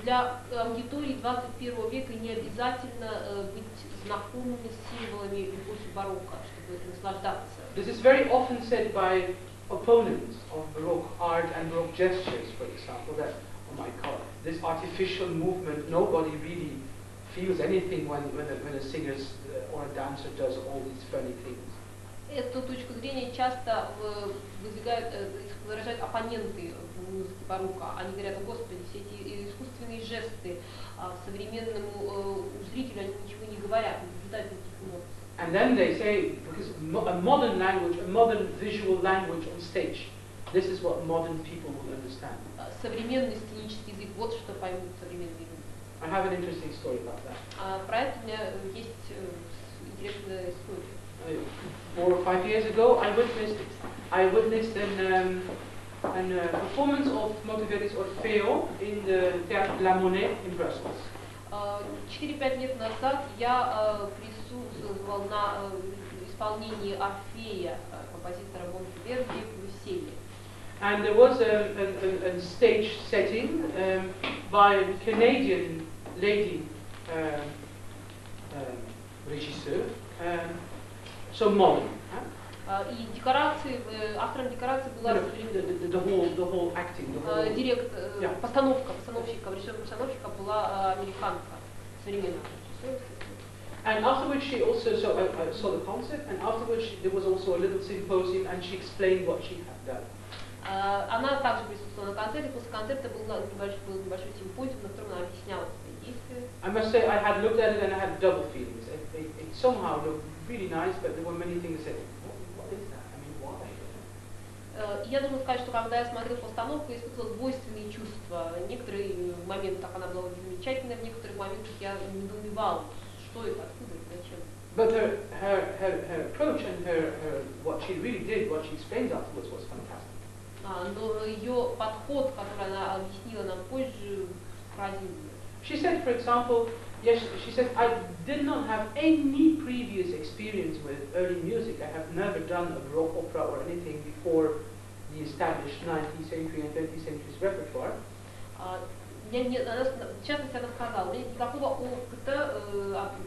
Для аудитории 21 века не обязательно быть знакомыми с символами эпохи барокко, чтобы наслаждаться. This is very often said by opponents of Baroque art and Baroque gestures, for example, that, oh my God, this artificial movement, nobody really feels anything when a singer or a dancer does all these funny things. Эту точку зрения часто выражают оппоненты в музыке барокко. Они говорят: о Господи, все эти искусственные жесты современному зрителю они ничего не говорят, не побуждают никаких эмоций. And then they say, because a modern language, a modern visual language on stage, this is what modern people will understand. Современный сценический язык, вот что поймут современные люди. I have an interesting story about that. Про это у меня есть интересная история. 4 or 5 years ago, I witnessed a performance of Monteverdi's Orfeo in the Théâtre de la Monnaie in Brussels. 4-5 лет назад я присутствовал на исполнении Орфея композитора Монтеверди в Брюсселе. And there was a stage setting by a Canadian lady regisseur, so modern. И декорации, автором декорации была the whole acting, постановщика, режиссером постановщика была американка, современная. And afterwards she also saw the concert, and afterwards there was also a little symposium, and she explained what she had done. Она также присутствовала на концерте. После концерта был небольшой симпозиум, на котором она объясняла свои действия. I must say I had looked at it and I had double feelings. It somehow looked really nice, but there were many things that said, what is that? I mean, why? Я должна сказать, что когда я смотрела постановку, я испытывала двойственные чувства. В некоторые моменты она была очень замечательная, в некоторых моментах я недоумевала, что это, откуда это, зачем. But her approach and her what she really did, what she explained afterwards was fantastic. Но ее подход, который она объяснила нам позже, поразил меня. She said, for example, yes, she said, I did not have any previous experience with early music. I have never done a Baroque opera or anything before the established 19th century and 20th century's repertoire. Она, в частности, она сказала, у меня нет никакого опыта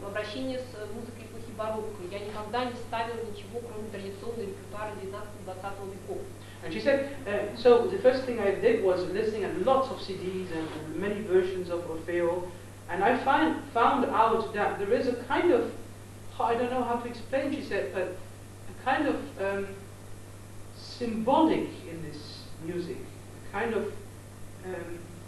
обращения с музыкой эпохи барокко. Я никогда не ставила ничего, кроме традиционного репертуара 19-20 веков. And she said, so the first thing I did was listening at lots of CDs and many versions of Orfeo, and I found out that there is a kind of, I don't know how to explain, she said, but a kind of symbolic in this music, a kind of,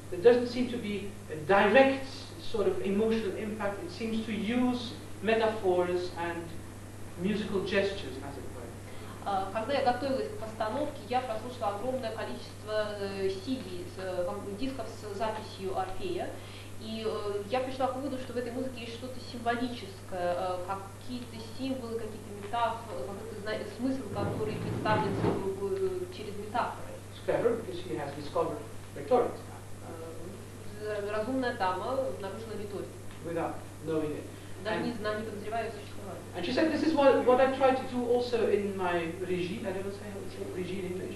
there doesn't seem to be a direct sort of emotional impact. It seems to use metaphors and musical gestures, as it were. Когда я готовилась к постановке, я прослушала огромное количество дисков с записью Орфея, и я пришла к выводу, что в этой музыке есть что-то символическое, какие-то символы, какие-то метафоры, какой-то смысл, который представлен через метафоры. Разумная дама обнаружила риторику. Даже не подозревая ее существование. And she said, this is what I try to do also in my regie. I don't say how to say regie in English.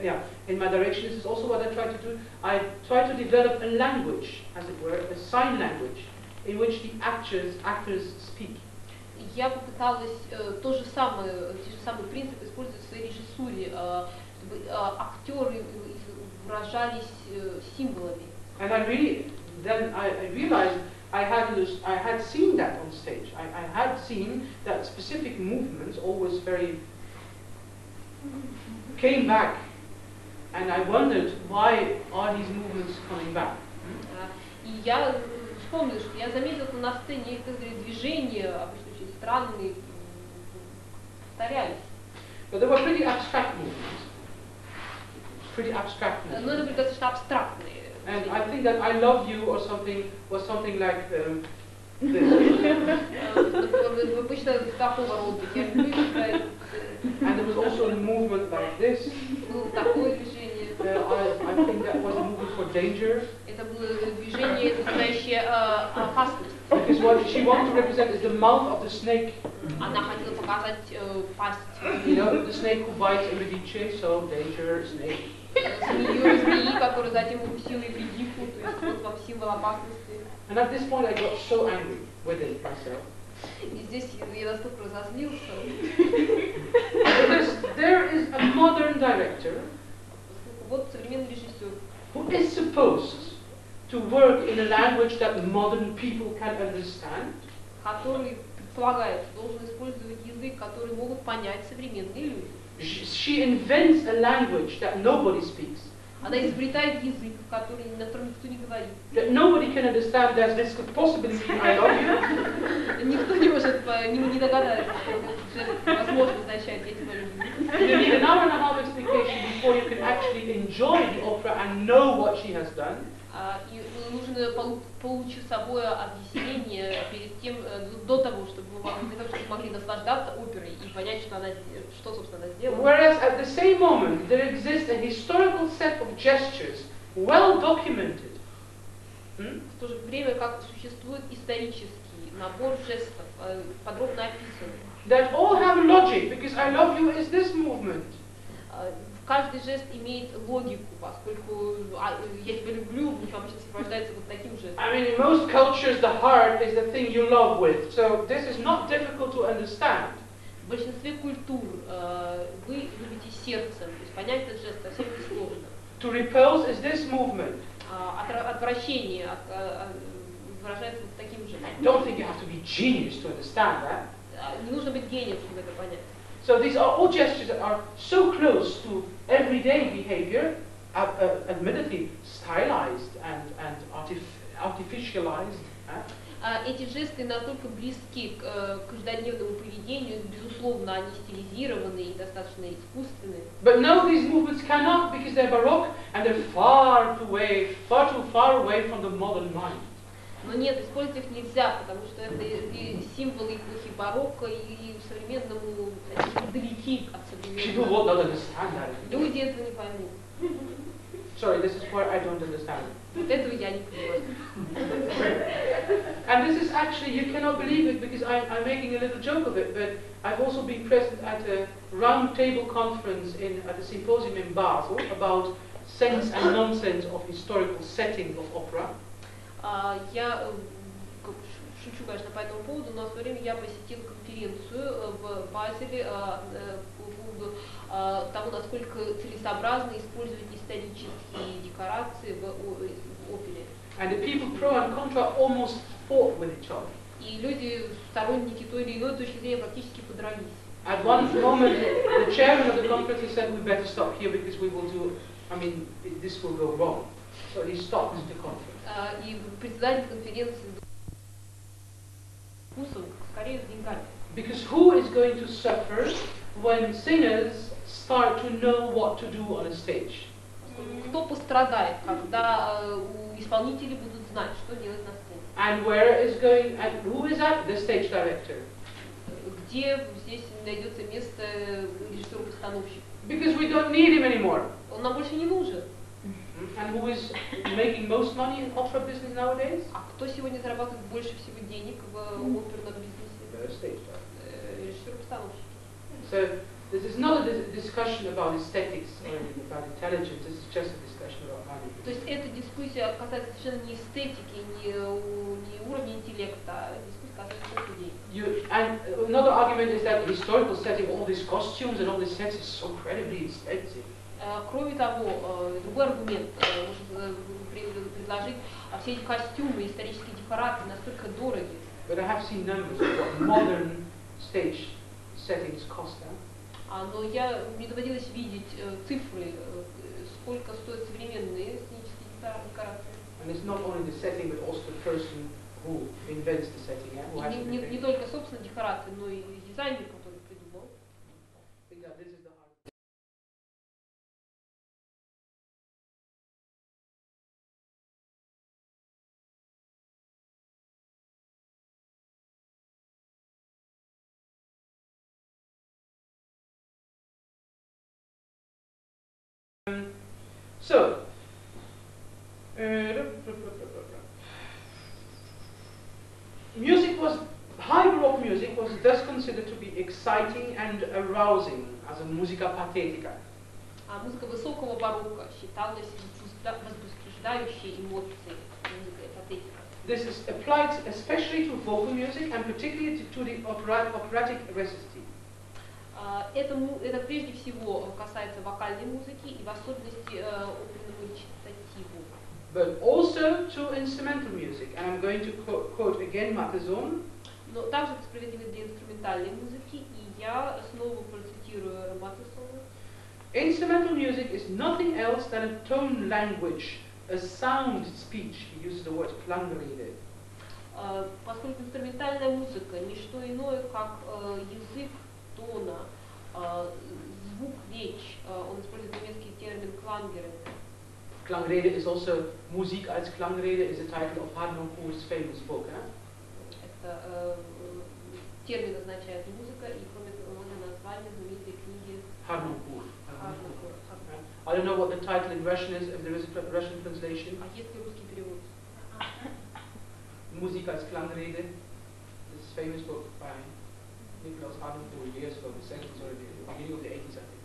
Yeah, in my direction, this is also what I try to do. I try to develop a language, as it were, a sign language, in which the actors speak. Я попыталась те же самые принципы использовать в своей режиссуре, чтобы актеры выражались символами. And I realized I had seen that on stage. I had seen that specific movements always came back And I wondered, why are these movements coming back? И я вспомнила, что я заметила на сцене некоторые движения, обычно очень странные, повторялись. But they were pretty abstract movements. Pretty abstract movements. Но это были достаточно абстрактные. And I think that I love you or something was something like this. Обычно такого рода. Я люблю тебя. And there was also a movement like this. Было такое движение. I think that was a movement for danger. Это было движение, состоящее опасность. Because what she wanted to represent is the mouth of the snake. Она хотела показать пасть. You know, the snake who bites Medici, so danger, snake. Змеи, которая затем укусила Евредику, то есть вот вам символ опасности. And at this point I got so angry with it myself. И здесь я настолько разозлился. Because there is a modern director Вот современный режиссер, who is supposed to work in a language that modern people can understand. который предполагает, должен использовать язык, который могут понять современные люди. She invents a language that nobody speaks. Она изобретает язык, на котором никто не говорит. That nobody can understand that this could possibly mean I love you. Никто не может, не догадается, что это возможно означает «я тебя люблю». You need an hour and a half explication before you can actually enjoy the opera and know what she has done. И нужно получасовое объяснение перед тем, до того, чтобы вы могли наслаждаться оперой и понять, что собственно, она сделала. Whereas at the same moment there exists a historical set of gestures, well documented. В то же время, как существует исторический набор жестов, подробно описанный. That all have logic, because I love you is this movement. Каждый жест имеет логику, поскольку я тебя люблю, обычно сопровождается вот таким жестом. I mean, in most cultures, the heart is the thing you love with, so this is not difficult to understand. В большинстве культур вы любите сердцем, то есть понять этот жест совсем не сложно. To repulse is this movement. Отвращение выражается вот таким жестом. I don't think you have to be genius to understand that. Не нужно быть гением, чтобы это понять. So these are all gestures that are so close to everyday behavior, admittedly stylized and artificialized. Эти жесты настолько близки к каждодневному поведению, безусловно, они стилизированы и достаточно искусственны. But no, these movements cannot, because they're Baroque and they're far too far away from the modern mind. Но нет, использовать их нельзя, потому что это символы эпохи барокко и современному далеки от People современного. will not understand that. Люди этого не поймут. Sorry, this is where I don't understand. Вот этого я не понимаю. And this is actually, you cannot believe it because I'm making a little joke of it, but I've also been present at a round table conference at a symposium in Basel about sense and nonsense of historical setting of opera. Я шучу, конечно, по этому поводу, но в свое время я посетила конференцию в Базеле по поводу того, насколько целесообразно использовать исторические декорации в опере. And the people pro and contra almost fought with each other. И люди, сторонники той или иной точки зрения, практически подрались. At one moment, the chairman of the conference said, "We better stop here because we will do. I mean, this will go wrong." So he stopped the conference. И председатель конференции вкусом, скорее с деньгами. Because who is going to suffer when singers start to know what to do on a stage? Кто пострадает, когда у исполнителей будут знать, что делать на сцене? And where is going? And who is that? The stage director. Где здесь найдется место режиссеру-постановщику? Because we don't need him anymore. Он нам больше не нужен. And who is making most money in opera business nowadays? А кто сегодня зарабатывает больше всего денег в оперном бизнесе? The stage director. Режиссер-постановщик. So this is not a discussion about aesthetics or about intelligence. This is just a discussion about money. То есть эта дискуссия касается совершенно не эстетики, не уровня интеллекта, а дискуссия касается только денег. And another argument is that the historical setting, all these costumes and all these sets is so incredibly expensive. Кроме того, другой аргумент можно предложить, все эти костюмы, исторические декорации настолько дороги. But I have seen numbers of what modern stage settings cost. Но мне доводилось видеть цифры сколько стоят современные сценические декорации. And it's not only the setting, but also the person who invents the setting. Yeah? Who has Не только, собственно, декорации, но и дизайнер, который придумал. I think that this is the hard. So, high Baroque music was thus considered to be exciting and arousing as a musica pathetica. Музыка высокого барокко считалась возбуждающей эмоции, музыкой патетика. This is applied especially to vocal music and particularly to the operatic recitative. Это прежде всего касается вокальной музыки и в особенности оперному речитативу. But also to instrumental music, and I'm going to quote again Matheson. Но также это справедливо для инструментальной музыки, и я снова процитирую Матесона. Instrumental music is nothing else than a tone language, a sound speech. He uses the word Klangrede. Поскольку инструментальная музыка не что иное, как язык тона, звук, речь, он использует немецкий термин Klangrede. Klangrede is also Musik als Klangrede is a title of Harnoncourt's famous book. Это термин означает музыка, и кроме того, название знаменитой книги Harnoncourt. I don't know what the title in Russian is, if there is a Russian translation. А есть ли русский перевод? Musik als Klangrede, this famous book by Nicholas Harnoncourt years ago, the beginning of the 80s, I think.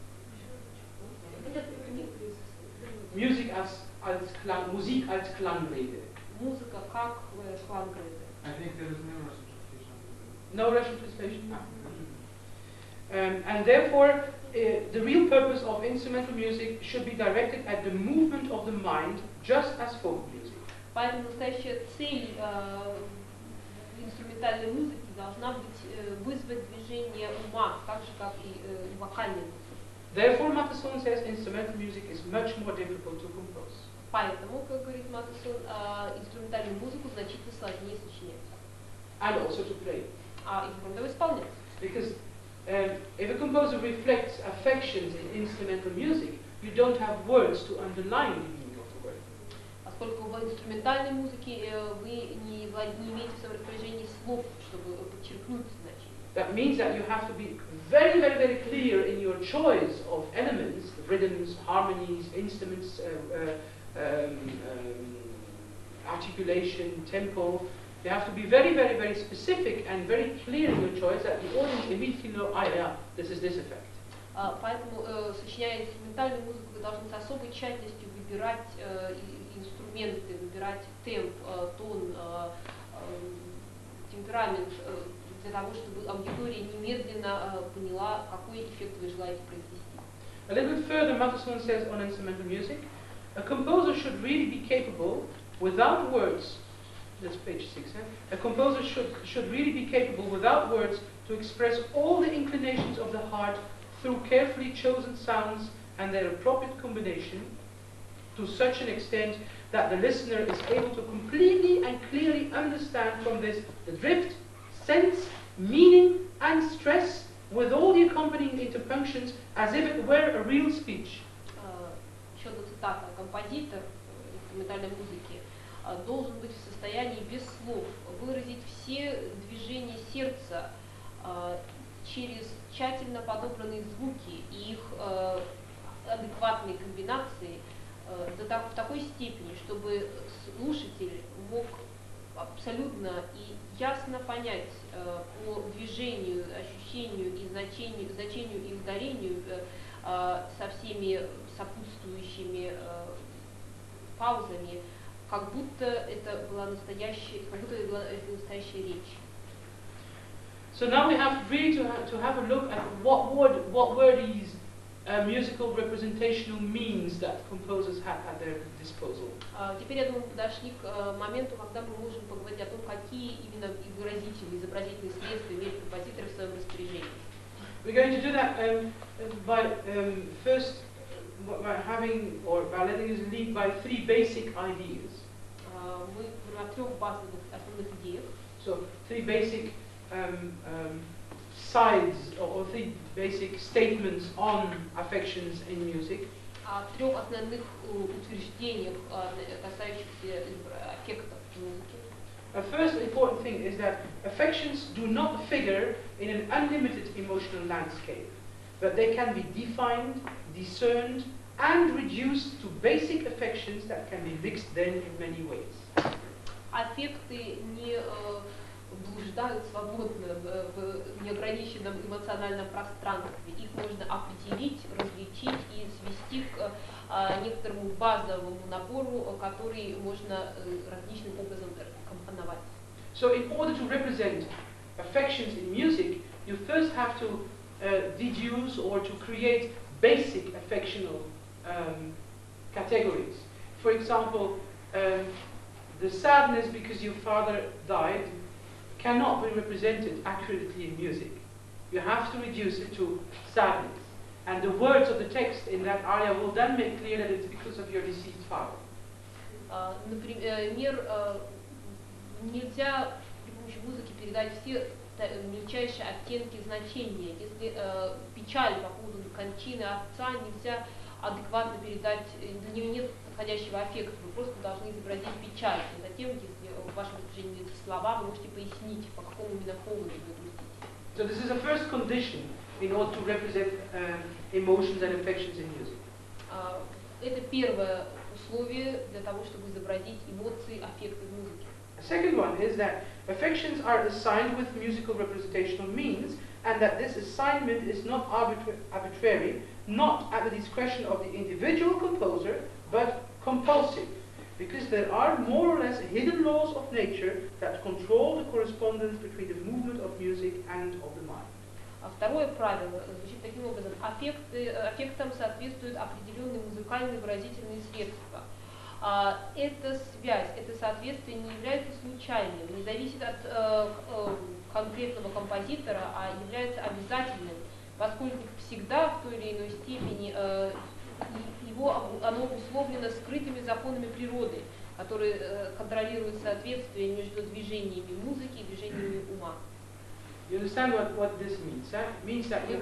Musik als Klangrede. Музыка как Klangrede. I think there is no Russian translation. No Russian translation? And therefore, the real purpose of instrumental music should be directed at the movement of the mind, just as folk music. Поэтому настоящая цель инструментальной музыки должна быть вызвать движение ума, так же как и вокальной музыки. Therefore, Matheson says instrumental music is much more difficult to compose. Поэтому, как говорит Матесон, инструментальную музыку значительно сложнее сочинять. And also to play. И кроме того исполнять. Because if a composer reflects affections in instrumental music, you don't have words to underline the meaning of the word. Поскольку в инструментальной музыке вы не имеете в своем распоряжении слов, чтобы подчеркнуть значение. That means that you have to be very, very, very clear in your choice of elements, rhythms, harmonies, instruments, articulation, tempo. You have to be very, very, very specific and very clear in your choice that the audience immediately know, yeah, this is this effect. Поэтому, сочиняя инструментальную музыку, вы должны с особой тщательностью выбирать инструменты, выбирать темп, тон, темперамент, для того, чтобы аудитория немедленно поняла, какой эффект вы желаете произвести. A little bit further, Matheson says on instrumental music, a composer should really be capable, without words, that's page 6, a composer should really be capable, without words, to express all the inclinations of the heart through carefully chosen sounds and their appropriate combination, to such an extent that the listener is able to completely and clearly understand from this the drift, sense, meaning, and stress, with all the accompanying interpunctions, as if it were a real speech. Еще одна цитата. Композитор инструментальной музыки должен быть в состоянии без слов выразить все движения сердца через тщательно подобранные звуки и их адекватные комбинации в такой степени, чтобы слушатель мог абсолютно и ясно понять по движению, ощущению и значению и ударению со всеми сопутствующими паузами, как будто это была настоящая речь. So now we have really to have a look at what were these musical representational means that composers had at their disposal. Теперь, я думаю, мы подошли к моменту, когда мы можем поговорить о том, какие именно выразительные, изобразительные средства имеют композиторы в своем распоряжении. We're going to do that by first by having or by letting us lead by three basic ideas. Мы говорим о трех базовых основных идеях. So three basic sides or three basic statements on affections in music. О трех основных утверждениях, касающихся аффектов в музыке. A first important thing is that affections do not figure in an unlimited emotional landscape, but they can be defined, discerned, and reduced to basic affections that can be mixed then in many ways. Аффекты не блуждают свободно в неограниченном эмоциональном пространстве. Их можно определить, различить и свести к некоторому базовому набору, который можно различным образом компоновать. So in order to represent affections in music, you first have to deduce or to create basic affectional categories. For example, the sadness because your father died cannot be represented accurately in music. You have to reduce it to sadness. And the words of the text in that aria will then make clear that it's because of your deceased father. Например, нельзя при помощи музыки передать все мельчайшие оттенки значения. Если печаль по поводу кончины отца нельзя адекватно передать, для нее нет подходящего аффекта, вы просто должны изобразить печаль. Затем, если в вашем изображении нет слова, вы можете пояснить, по какому именно поводу вы грустите. So this is a first condition in order to represent emotions and affections in music. Это первое условие для того, чтобы изобразить эмоции, аффекты в музыке. The second one is that affections are assigned with musical representational means, and that this assignment is not arbitrary, not at the discretion of the individual composer, but compulsive, because there are more or less hidden laws of nature that control the correspondence between the movement of music and of the mind. Второе правило звучит таким образом. Аффектам соответствуют определенные музыкальные выразительные средства. Эта связь, это соответствие не является случайным, не зависит от конкретного композитора, а является обязательным, поскольку всегда в той или иной степени оно обусловлено скрытыми законами природы, которые контролируют соответствие между движениями музыки и движениями ума. You understand what this means? It means that you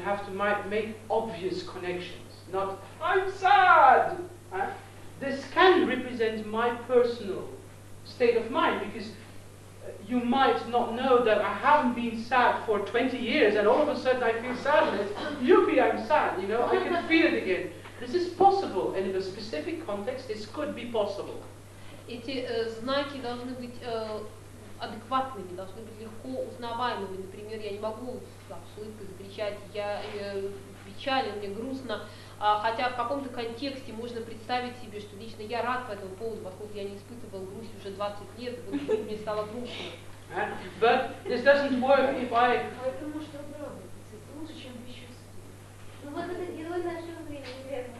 have to make obvious connections, not I'm sad. This can represent my personal state of mind, because you might not know that I haven't been sad for 20 years and all of a sudden I feel sadness. Yuppie, I'm sad, you know, I can feel it again. This is possible, and in a specific context this could be possible. Эти знаки должны быть адекватными, должны быть легко узнаваемыми. Например, я не могу с улыбкой закричать, я печален, мне грустно, хотя в каком-то контексте можно представить себе, что лично я рад по этому поводу, поскольку я не испытывал грусть уже 20 лет, и вот мне стало грустно. But this doesn't work if I... Поэтому что обрадоваться, это лучше, чем бесчувствие. Ну вот это герой нашего времени, верно,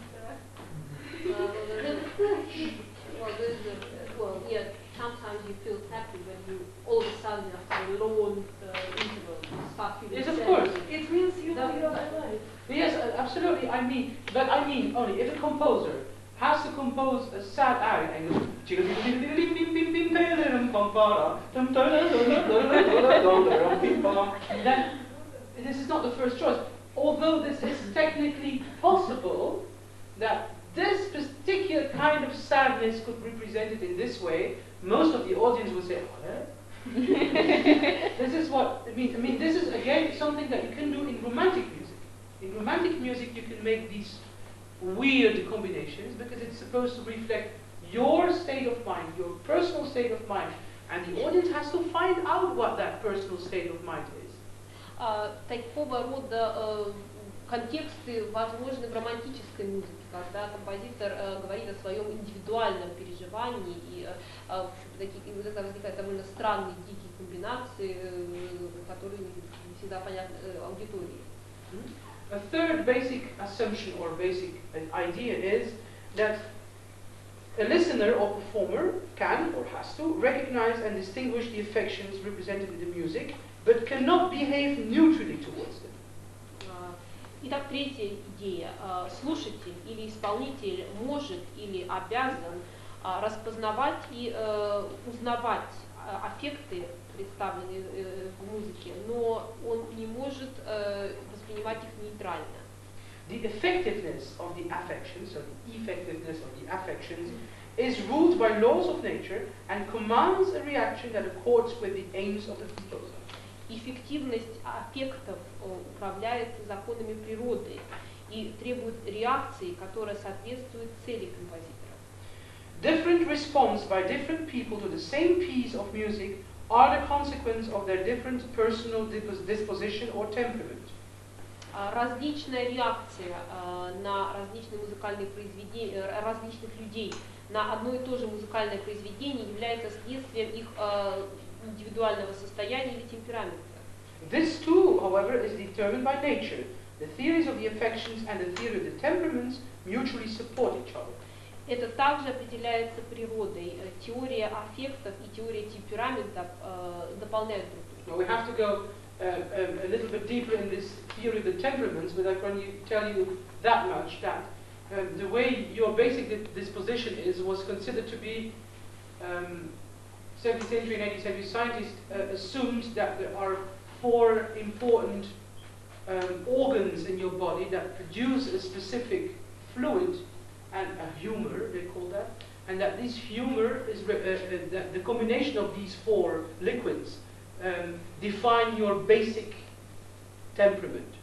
Well, yeah, sometimes you feel happy when you all of a sudden after a long interval you start feeling sad. Yes, of course. It means you're alive. Yes, absolutely. I mean only if a composer has to compose a sad aria, then this is not the first choice. Although this is technically possible, that this particular kind of sadness could be presented in this way, most of the audience would say, this is what I mean, this is again something that you can do in romantic music. In romantic music you can make these weird combinations because it's supposed to reflect your state of mind, your personal state of mind, and the audience has to find out what that personal state of mind is. Такого рода контексты возможны в романтической музыке, когда композитор говорит о своем индивидуальном переживании, и иногда возникают довольно странные, дикие комбинации, которые не всегда понятны аудитории. A third basic assumption or basic idea is that a listener or performer can or has to recognize and distinguish the affections represented in the music, but cannot behave neutrally towards them. Итак, третья идея. Слушатель или исполнитель может или обязан распознавать и узнавать аффекты, представленные в музыке, но он не может воспринимать их нейтрально. The effectiveness of the affections, so the effectiveness of the affections, is ruled by laws of nature and commands a reaction that accords with the aims of the composer. Эффективность аффектов управляется законами природы и требует реакции, которая соответствует цели композитора. Different response by different people to the same piece of music are the consequence of their different personal disposition or temperament. Различная реакция на различные музыкальные произведения, различных людей на одно и то же музыкальное произведение является следствием их индивидуального состояния или темперамента. This too, however, is determined by nature. The theories of the affections and the theory of the temperaments mutually support each other. Это также определяется природой. Теория аффектов и теория темпераментов дополняют друг друга. Now we have to go a little bit deeper in this theory of the temperaments, but I can tell you that much, that the way your basic disposition was considered to be 17th century and 18th century scientists assumed that there are 4 important organs in your body that produce a specific fluid and a humor, they call that, and that this humor is that the combination of these 4 liquids define your basic temperament.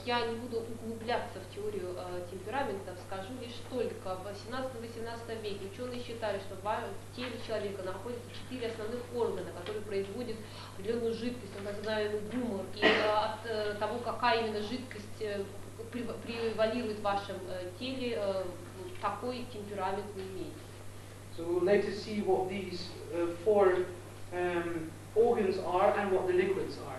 Я не буду углубляться в теорию темпераментов, скажу лишь только, в 17-18 веке ученые считали, что в теле человека находятся 4 основных органа, которые производят определенную жидкость, так называемый гумор, и от того, какая именно жидкость превалирует в вашем теле, такой темперамент вы имеете. So we'll later see what these 4 organs are and what the liquids are.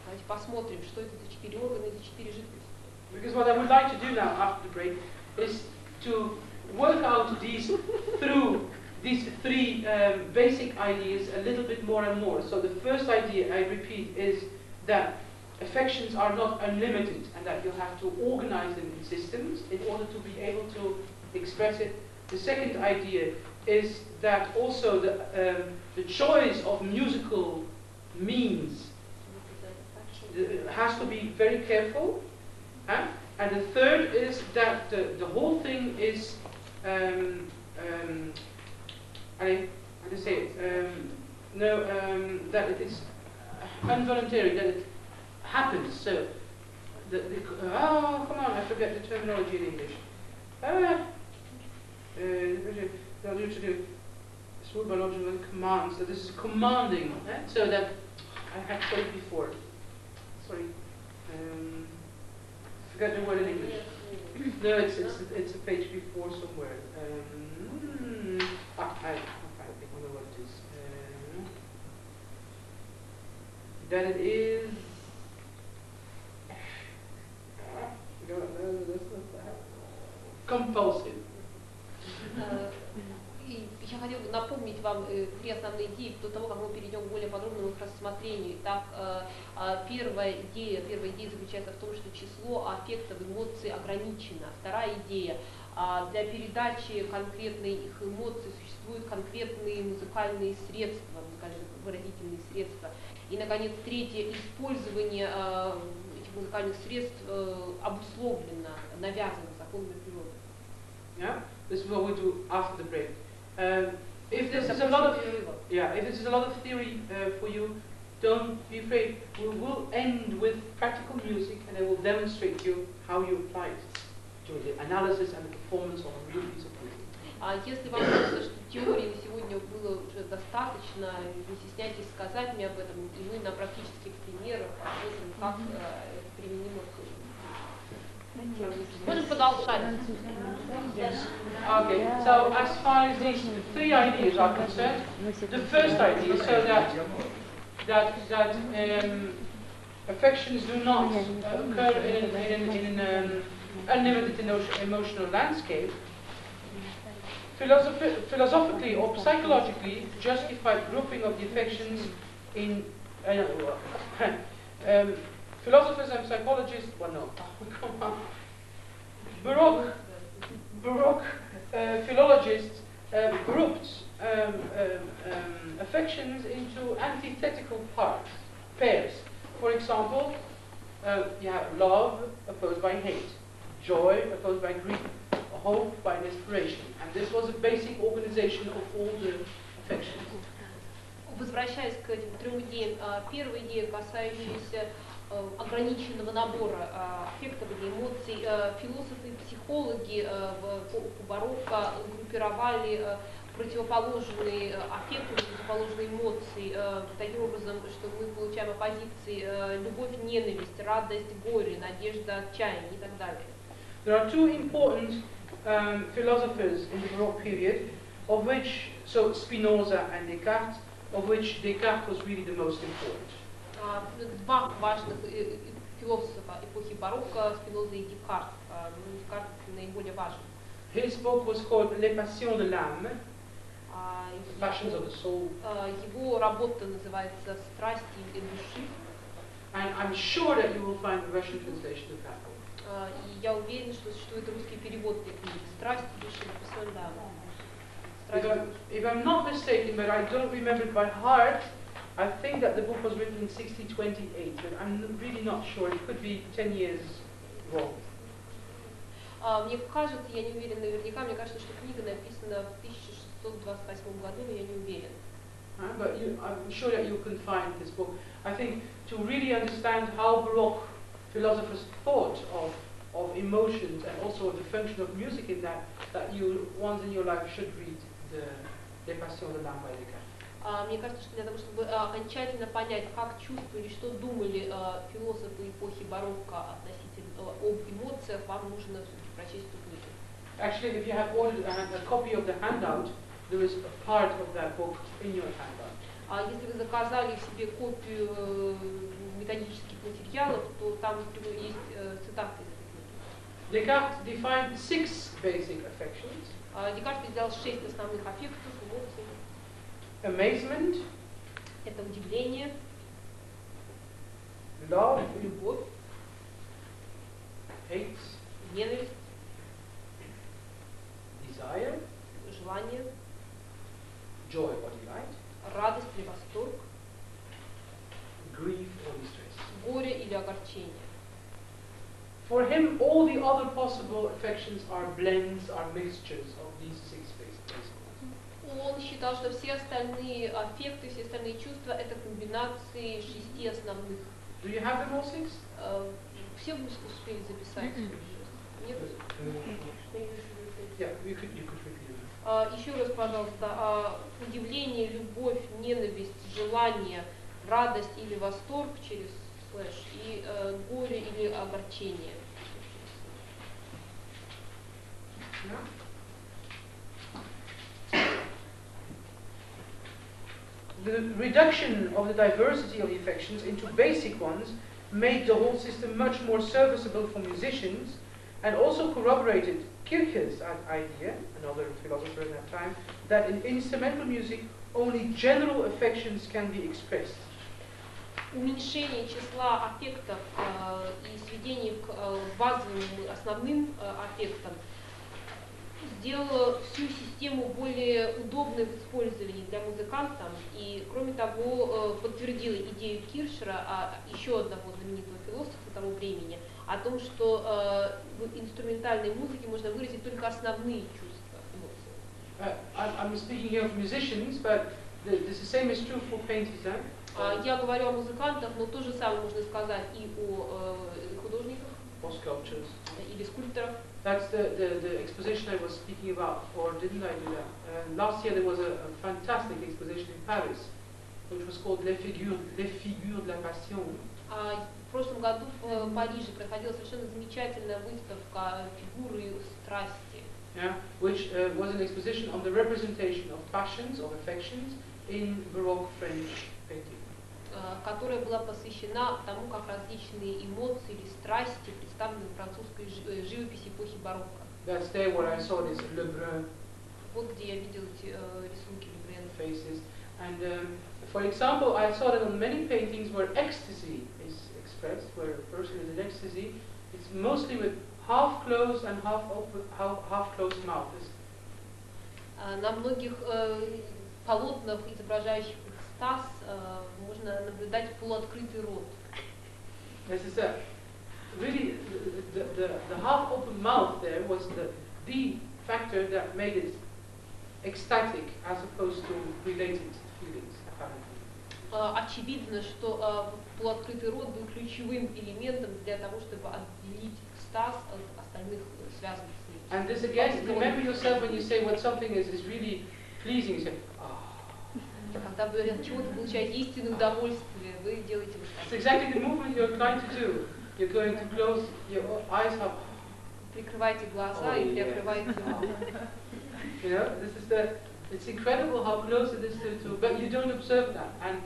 Давайте посмотрим, что это за 4 органа и за 4 жидкости. Because what I would like to do now after the break is to work out these through these 3 basic ideas a little bit more and more. So the first idea, I repeat, is that affections are not unlimited and that you have to organize them in systems in order to be able to express it. The second idea is that also the choice of musical means has to be very careful. And the third is that the whole thing is, that it is involuntary, that it happens. So, oh, come on, I forget the terminology in English. Commands. So this is commanding. So that I had said it before. Sorry. Forget the word in English. No, it's a page before somewhere. I wonder what it is. That it is. Compulsive. Я хотела бы напомнить вам 3 основные идеи до того, как мы перейдем к более подробному их рассмотрению. Итак, первая идея заключается в том, что число аффектов, эмоций ограничено. Вторая идея: для передачи конкретной их эмоций существуют конкретные музыкальные средства, музыкально-выразительные средства. И, наконец, третье: использование этих музыкальных средств обусловлено, навязано законами природы. Yeah, this is what we do after the break. If this is a lot of theory for you, don't be afraid. We will end with practical music, and I will demonstrate to you how you apply it to the analysis and the performance of a real piece of music. Если вам кажется, что теории на сегодня было уже достаточно, не стесняйтесь сказать мне об этом, и мы на практических примерах посмотрим, как это применимо к. Можем продолжать. Okay, so as far as these 3 ideas are concerned, the first idea, so that affections do not occur in an unlimited emotional landscape, philosophically or psychologically justified grouping of the affections in philosophers and psychologists, well no, come on. Baroque philologists grouped affections into antithetical pairs. For example, you have love opposed by hate, joy opposed by grief, hope by desperation. And this was a basic organization of all the affections. Возвращаясь к этим трем идеям, первая идея, касающаяся ограниченного набора аффектов или эмоций, философы и психологи по барокко группировали противоположные аффекты, противоположные эмоции, таким образом, что мы получаем оппозиции любовь, ненависть, радость, горе, надежда, отчаяние и так далее. There are two important philosophers in the Baroque period, of which, so Spinoza and Descartes, of which Descartes was really the most important. Два важных философа эпохи барокко, Спиноза и Декарт. Декарт наиболее важен. His book was called Les Passions de l'âme, Passions of the Soul. Его работа называется «Страсти души». And I'm sure that you will find a Russian translation of that book. И я уверен, что существует русский перевод этой книги «Страсти души». If I'm not mistaken, but I don't remember it by heart, I think that the book was written in 1628, but I'm really not sure. It could be 10 years wrong. Мне кажется, я не уверен наверняка, мне кажется, что книга написана в 1628 году, но я не уверен. But I'm sure that you can find this book. I think to really understand how Baroque philosophers thought of emotions and also of the function of music in that you once in your life should read the Les Passions de l'âme by Descartes. Мне кажется, что для того, чтобы окончательно понять, как чувствовали, что думали философы эпохи барокко относительно об эмоциях, вам нужно все-таки прочесть эту книгу. Actually, if you have ordered a copy of the handout, there is a part of that book in your handout. Если вы заказали себе копию методических материалов, то там есть цитаты из этой книги. Descartes defined 6 basic affections. Декарт сделал 6 основных аффектов, эмоций. Amazement, это удивление, love, любовь, hate, ненависть, desire, желание, joy or delight, радость или восторг, grief or distress. горе или огорчение. For him, all the other possible affections are blends, are mixtures of these 6 basic ones. Он считал, что все остальные аффекты, все остальные чувства — это комбинации 6 основных. Do you have them all 6? Все вы успели записать? Нет? Yeah, you could repeat it. Еще раз, пожалуйста, удивление, любовь, ненависть, желание, радость или восторг через слэш и горе или огорчение. Yeah. The reduction of the diversity of the affections into basic ones made the whole system much more serviceable for musicians and also corroborated Kircher's idea, another philosopher in that time, that in instrumental music only general affections can be expressed. Уменьшение числа аффектов и сведение к базовым основным аффектам сделало всю систему более удобной в использовании для музыкантов и, кроме того, подтвердило идею Киршера, еще одного знаменитого философа того времени, о том, что в инструментальной музыке можно выразить только основные чувства, эмоции. I'm speaking here of musicians, but the same is true for painters. Я говорю о музыкантах, но то же самое можно сказать и о художниках, or sculptures. или скульпторах. That's the exposition I was speaking about, or didn't I do that? Last year there was a fantastic exposition in Paris, which was called Les Figures de la Passion. В прошлом году в Париже проходила совершенно замечательная выставка «Фигуры страсти», Yeah, which was an exposition on the representation of passions, of affections, in Baroque French painting. Которая была посвящена тому, как различные эмоции или страсти представлены в французской живописи эпохи барокко. That's there where I saw this Le Brun Вот где я видел эти рисунки Лебрена. faces. And for example, I saw that on many paintings where ecstasy is expressed, where a person is in ecstasy, it's mostly with half closed and half open, half closed mouth. На многих полотнах, изображающих экстаз, можно наблюдать полуоткрытый рот. This is really the half open mouth there was the factor that made it ecstatic as opposed to related feelings, apparently. Очевидно, что полуоткрытый рот был ключевым элементом для того, чтобы отделить экстаз от остальных связанных с ним. And this again, remember yourself when you say what something is really pleasing, you say, Когда вы от чего-то получаете истинное удовольствие, вы делаете вот It's так. exactly the movement you're trying to do. You're going to close your eyes up. Прикрывайте глаза и приоткрываете рот. You know, this is it's incredible how close it is to but you don't observe that. And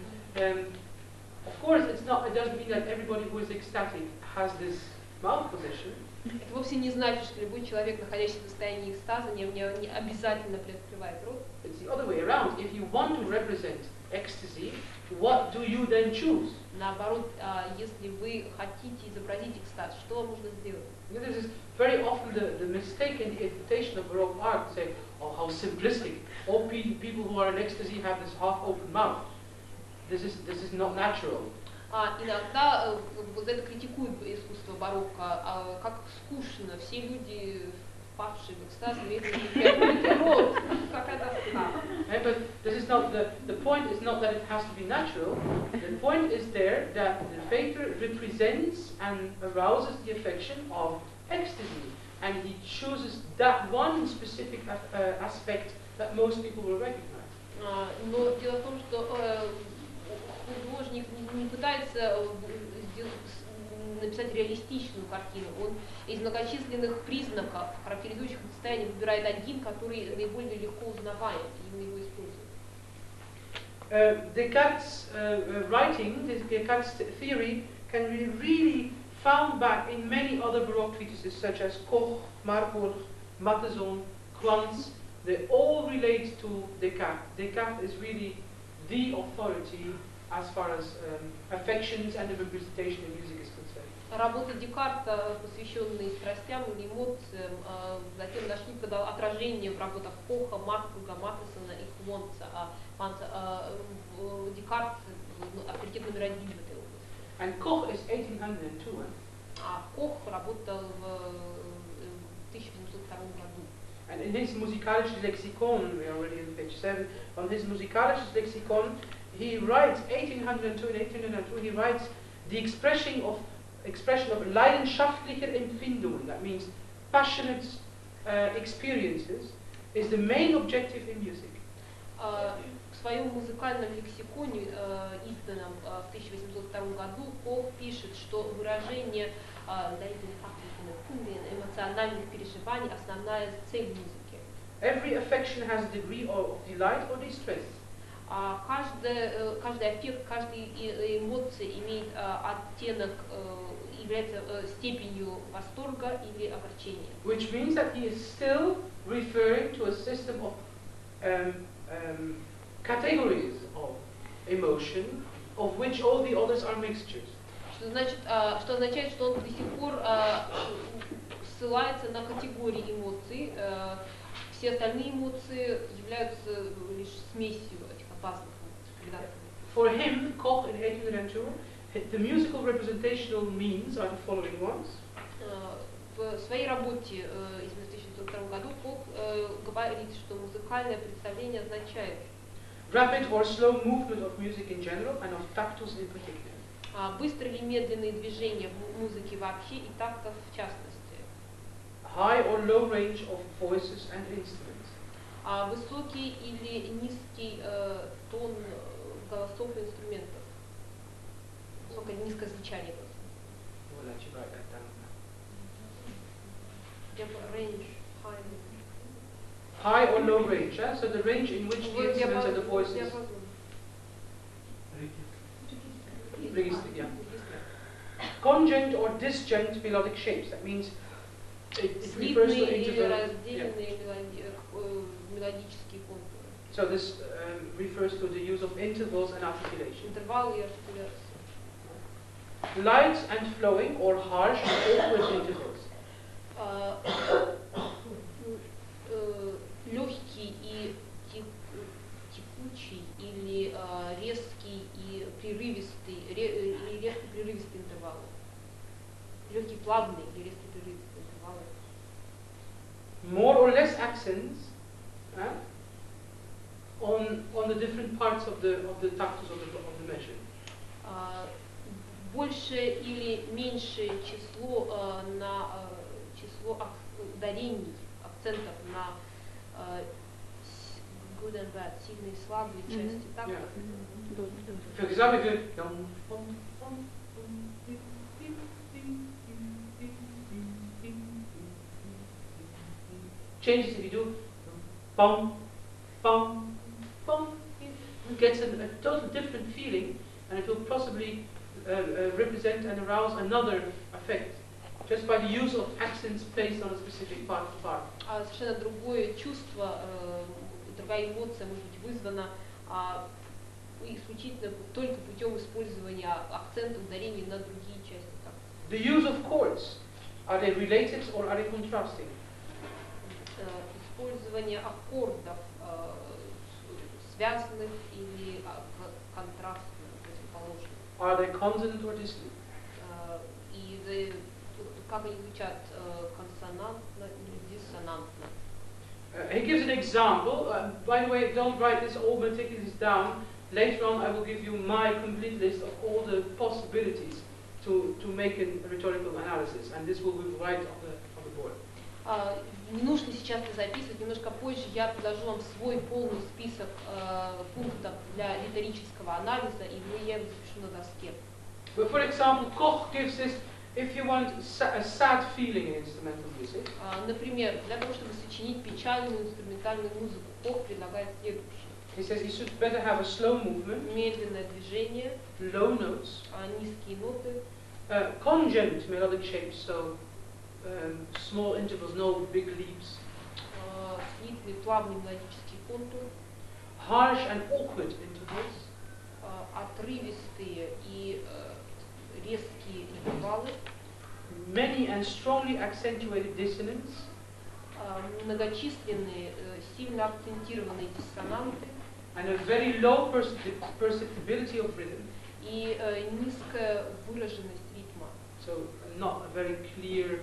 of course, it doesn't mean that everybody who is ecstatic has this mouth position. Это вовсе не значит, что любой человек, находящийся в состоянии экстаза, не обязательно приоткрывает рот. It's the other way around. If you want to represent ecstasy, what do you then choose? Наоборот, если вы хотите изобразить экстаз, что вам нужно сделать? You know, this is very often the mistake in the interpretation of Baroque art to say, oh, how simplistic. All people who are in ecstasy have this half-open mouth. This is not natural. Иногда вот это критикуют искусство барокко, как скучно, все люди, впавшие в экстаз, имеют приоткрытый рот, какая-то тоска. But this is not the point is not that it has to be natural. The point is there that the faker represents and arouses the affection of ecstasy, and he chooses that one specific aspect that most people will recognize. Но дело в том, что художник не пытается написать реалистичную картину. Он из многочисленных признаков, характеризующих состояние, выбирает один, который наиболее легко узнаваем, и мы его используем. Descartes' writing, Descartes' theory, can be really found back in many other Baroque treatises, such as Koch, Marburg, Matteson, Quantz. They all relate to Descartes. Descartes is really the authority as far as affections and the representation in music is concerned. Работы Декарта, посвященные страстям или эмоциям, затем нашли отражение в работах Коха, Марбурга, Маттесона и Квонца. Декарт авторитет номер один в этой области. And Koch is 1802. Кох работал в 1802 году. And in his Musikalisches Lexikon, we are already on page 7, on his Musikalisches Lexikon, he writes 1802, he writes the expression of leidenschaftlicher Empfindungen, that means passionate experiences, is the main objective in music. В своем музыкальном лексиконе, изданном в 1802 году, Кох пишет, что выражение эмоциональных переживаний – основная цель музыки. Every affection has a degree of delight or distress. Каждый аффект, каждая эмоция имеет оттенок, является степенью восторга или огорчения. Which means that he is still referring to a system of categories of emotion, of which all the others are mixtures. Что означает, что он до сих пор ссылается на категории эмоций. Все остальные эмоции являются лишь смесью этих опасных эмоций. For him, Koch in 1802, the musical representational means are the following ones. В своей работе из 1902 году Кох говорит, что музыкальное представление означает rapid or slow movement of music in general and of tactus in particular. Быстрые или медленные движения в музыке вообще и тактов в частности. High or low range of voices and instruments. Высокий или низкий тон голосов и инструментов. Высокое и низкое звучание голосов. We'll let you write that down. Range, high or low range, so the range in which the instruments and the voices. Yeah. Conjunct or disjunct melodic shapes. That means it refers to interval. Раздельные мелодические контуры. So this refers to the use of intervals and articulation. Интервал и артикуляция. Light and flowing or harsh and awkward intervals. Легкий и текучий или резкий и прерывистый, резкий прерывистый интервалы. Легкий плавный или резкий прерывистый интервалы. More or less accents on the different parts of the tactus of the measure. Больше или меньшее число число ударений, акцентов на good and bad, сильные и слабые части такта. For example, if changes if you do bum, bum, bum, it gets a total different feeling, and it will possibly represent and arouse another effect just by the use of accents placed on a specific part of the part. Совершенно другое чувство, другая эмоция может быть вызвана исключительно только путем использования акцента ударений на другие части такта. The use of chords, are they related or are they contrasting? Использование аккордов связанных или контрастных, противоположных. Are they consonant or dissonant? И как они звучат, консонантно или диссонантно. He gives an example. By the way, don't write this all meticulously down. Later on, I will give you my complete list of all the possibilities to make a rhetorical analysis, and this will be right on the board. Не нужно сейчас это записывать, немножко позже я предложу вам свой полный список пунктов для риторического анализа, и я его запишу на доске. But for example, Koch gives this, if you want a sad feeling in instrumental music. Например, для того, чтобы сочинить печальную инструментальную музыку, Кох предлагает следующее. He says you should better have a slow movement, Медленное движение, low notes, низкие ноты, congent melodic shapes, so small intervals, no big leaps, слитный плавный мелодический контур, harsh and awkward intervals, отрывистые и резкие интервалы, many and strongly accentuated dissonance, многочисленные, сильно акцентированные диссонанты and a very low perceptibility of rhythm. И низкая выраженность ритма. So not a very clear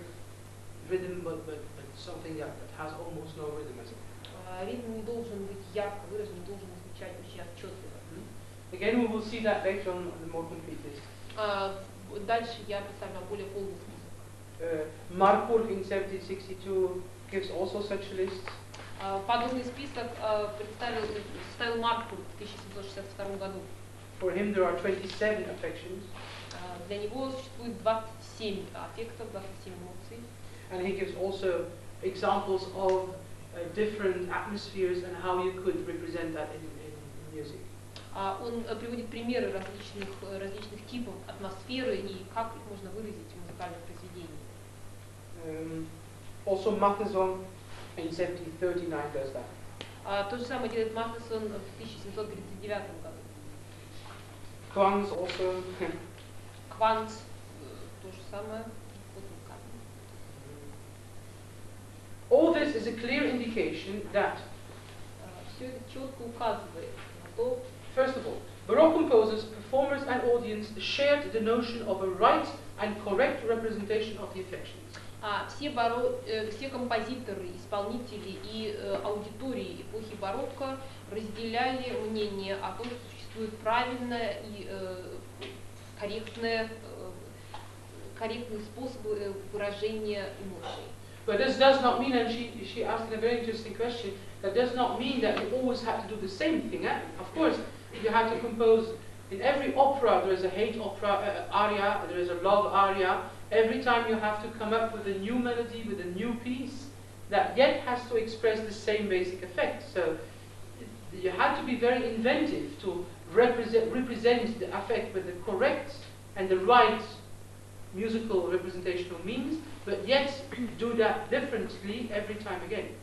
rhythm, but something that has almost no rhythm as well. Ритм не должен быть ярко выражен, не должен звучать очень отчетливо. Again, we will see that later on the more complete list. Дальше я представлю вам более полный список. Marburg in 1762 gives also such a list. Подобный список составил Маркург в 1762 году. For him there are 27 affections. Для него существует 27 аффектов, 27 эмоций. And he gives also examples of different atmospheres and how you could represent that in music. Он приводит примеры различных типов атмосферы и как их можно выразить в музыкальном произведении. Also Matheson in 1739 does that. То же самое делает Маtheson в 1739 году. Quantz also. Quantz то же самое. All this is a clear indication that, все это четко указывает на то, first of all, Baroque composers, performers and audience shared the notion of a right and correct representation of the affections. Все композиторы, исполнители и аудитории эпохи барокко разделяли мнение о том, что существует правильное и корректные способы выражения эмоций. But this does not mean, and she asked a very interesting question, that does not mean that you always have to do the same thing. Of course, you have to compose, in every opera there is a hate opera aria, there is a love aria. Every time you have to come up with a new melody, with a new piece, that yet has to express the same basic effect. So you had to be very inventive to represent the effect with the correct and the right musical representational means, but yet do that differently every time again.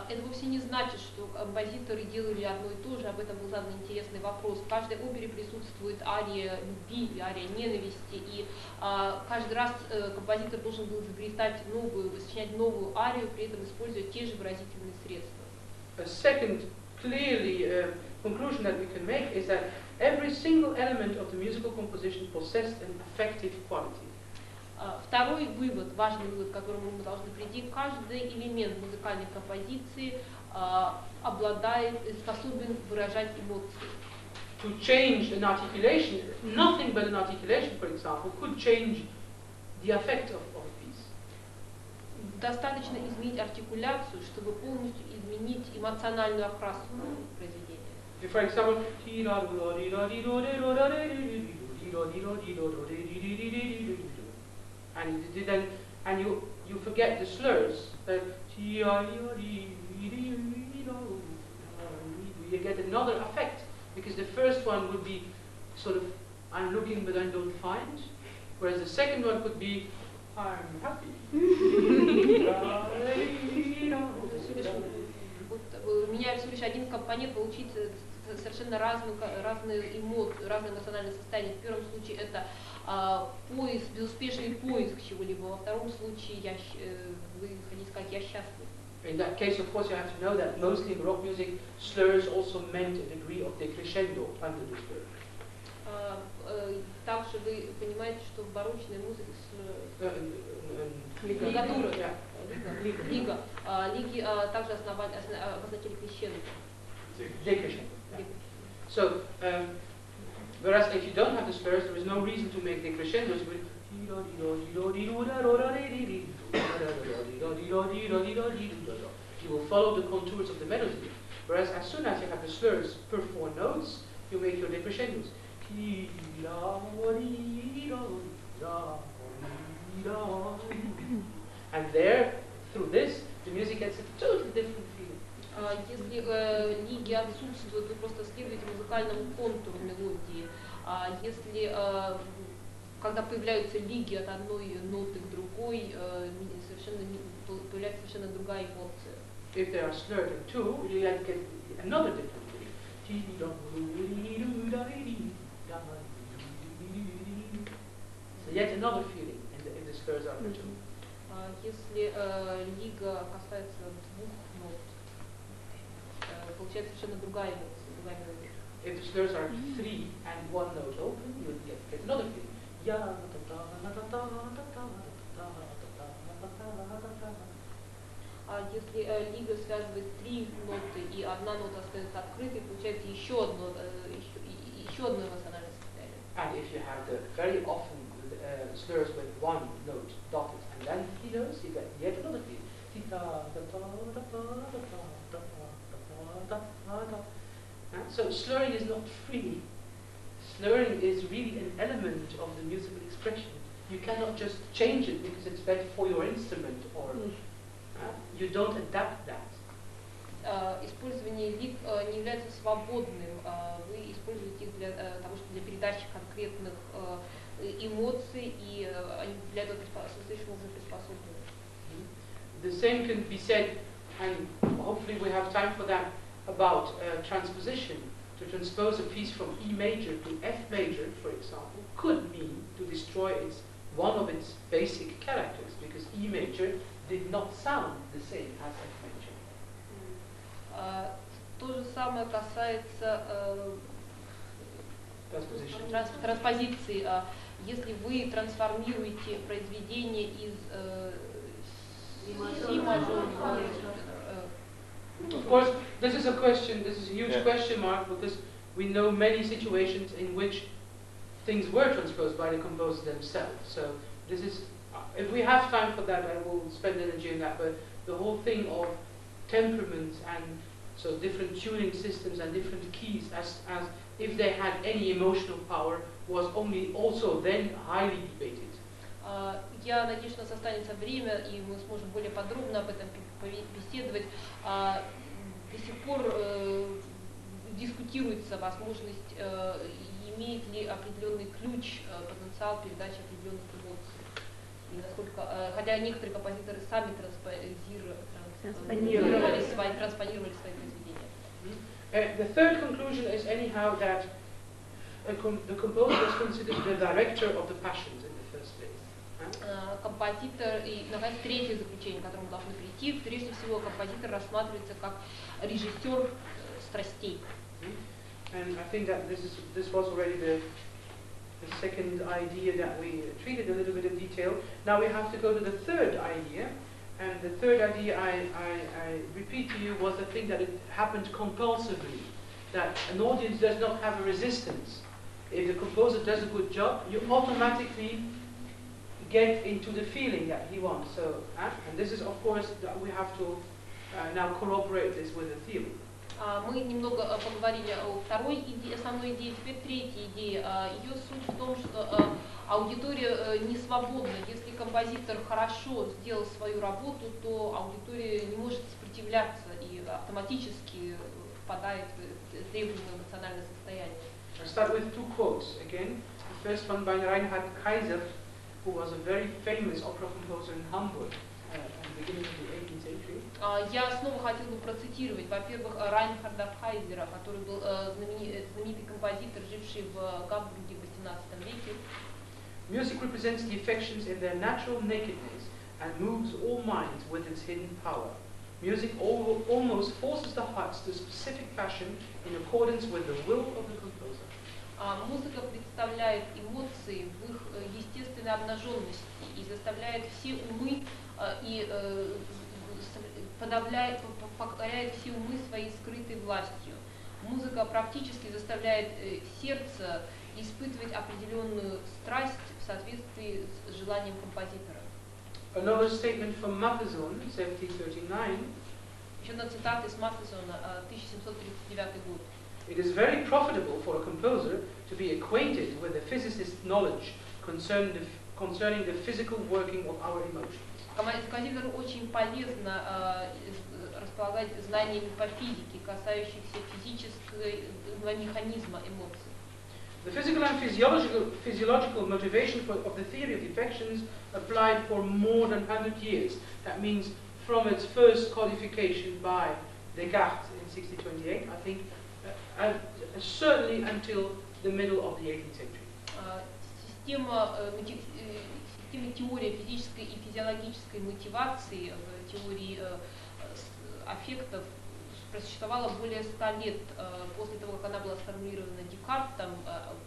Это вовсе не значит, что композиторы делали одно и то же, об этом был задан интересный вопрос. В каждой опере присутствует ария любви или ария ненависти, и каждый раз композитор должен был изобретать новую, сочинять новую арию, при этом используя те же выразительные средства. A second clearly conclusion that we can make is that every single element of the musical composition possessed an affective quality. Второй вывод, важный вывод, к которому мы должны прийти, каждый элемент музыкальной композиции способен выражать эмоции. To change an articulation, nothing but an articulation, for example, could change the effect of a piece. Достаточно изменить артикуляцию, чтобы полностью изменить эмоциональную окраску произведения. For example, and you forget the slurs. You get another effect because the first one would be sort of I'm looking but I don't find, whereas the second one could be I'm happy. Меняя всего лишь один компонент, получить совершенно разные эмоции, разное эмоциональное состояние. В первом случае это поиск, безуспешный поиск чего-либо. Во втором случае вы хотите сказать «я счастлив». In that case, of course, you have to know that mostly in Baroque music, slurs also meant a degree of decrescendo under the slur. Также вы понимаете, что в барочной музыке лиги также обозначили крещендо. Decrescendo. So, whereas if you don't have the slurs, there is no reason to make decrescendos. You will follow the contours of the melody. Whereas as soon as you have the slurs per 4 notes, you make your decrescendos. And there, through this, the music gets a totally different feeling. Если лиги отсутствуют, вы просто следуете музыкальному контуру мелодии. Если когда появляются лиги от одной ноты к другой, появляется совершенно другая эмоция. If they are slurred in two, you get another different feeling. So yet another feeling if the slurs are in two. Если лига касается двух нот, получается совершенно другая эмоция, другая мелодия. If the slurs are 3 and 1 note open, you get another feeling. Если лига связывает 3 ноты и одна нота остается открытой, получается еще одно эмоциональное состояние. And if you have the very often slurs with 1 note dotted and then 3 notes, you get yet another feeling. So slurring is not free. Slurring is really an element of the musical expression. You cannot just change it because it's better for your instrument or you don't adapt that. Использование лиг не является свободным. Вы используете их для того, чтобы для передачи конкретных эмоций, и они для этого совершенно приспособлены. The same can be said, and hopefully we have time for that, about transposition. To transpose a piece from E major to F major, for example, could mean to destroy one of its basic characters, because E major did not sound the same as F major. То же самое касается транспозиции. Если вы трансформируете произведение из си мажор, of course, this is a question, this is a huge question mark, because we know many situations in which things were transposed by the composers themselves. So this is, if we have time for that, I will spend energy on that, but the whole thing of temperaments and so different tuning systems and different keys, as if they had any emotional power, was only also then highly debated. Я надеюсь, что у нас останется время, и мы сможем более подробно об этом беседовать. До сих пор дискутируется возможность, имеет ли определенный ключ, потенциал передачи определенных эмоций. И насколько, хотя некоторые композиторы сами транспонировали свои произведения. The third conclusion is anyhow that the composer is considered the director of the passions in the first place. Композитор, и, наконец, третье заключение, к которому мы должны прийти, прежде всего композитор рассматривается как режиссер страстей. And I think that this was already the second idea that we treated a little bit in detail. Now we have to go to the third idea. And the third idea I repeat to you was the thing that it happened compulsively, that an audience does not have a resistance. If the composer does a good job, you automatically get into the feeling that he wants. So, and this is, of course, that we have to now corroborate this with a theory. Мы немного поговорили о второй идее, основной идее, теперь третья идея. Ее суть в том, что аудитория не свободна. Если композитор хорошо сделал свою работу, то аудитория не может сопротивляться и автоматически впадает в требуемое эмоциональное состояние. I'll start with two quotes again. The first one by Reinhard Kaiser, who was a very famous opera composer in Hamburg at the beginning of the 18th century. Я снова хотел бы процитировать, во-первых, Райнхарда Хайзера, который был знаменитый композитор, живший в Гамбурге в XVIII веке. Music represents the affections in their natural nakedness and moves all minds with its hidden power. Music almost forces the hearts to specific passion in accordance with the will of the composer. Музыка представляет эмоции в их естественной обнаженности и заставляет все умы и покоряет все умы своей скрытой властью. Музыка практически заставляет сердце испытывать определенную страсть в соответствии с желанием композитора. Another statement from Matheson, 1739. Еще одна цитата из Маффесона, 1739 год. It is very profitable for a composer to be acquainted with a physicist's knowledge concerning the physical working of our emotions. Композитору очень полезно располагать знаниями по физике, касающихся физического механизма эмоций. The physical and physiological motivation of the theory of the affections applied for more than 100 years. That means from its first codification by Descartes in 1628, I think, certainly until the middle of the 18th century. Система теории физической и физиологической мотивации в теории аффектов просуществовала более 100 лет после того, как она была сформулирована Декартом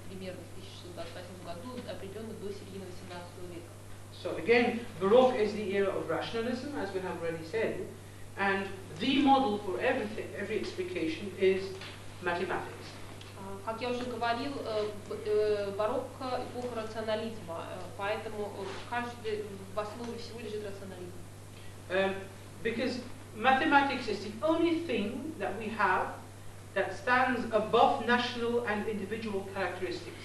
примерно в 1628 году, определенно до середины 18 века. So again, Baroque is the era of rationalism, as we have already said, and the model for every explication is mathematics. Как я уже говорил, барокко — эпоха рационализма, поэтому в основе всего лежит рационализм. Because mathematics is the only thing that we have that stands above national and individual characteristics.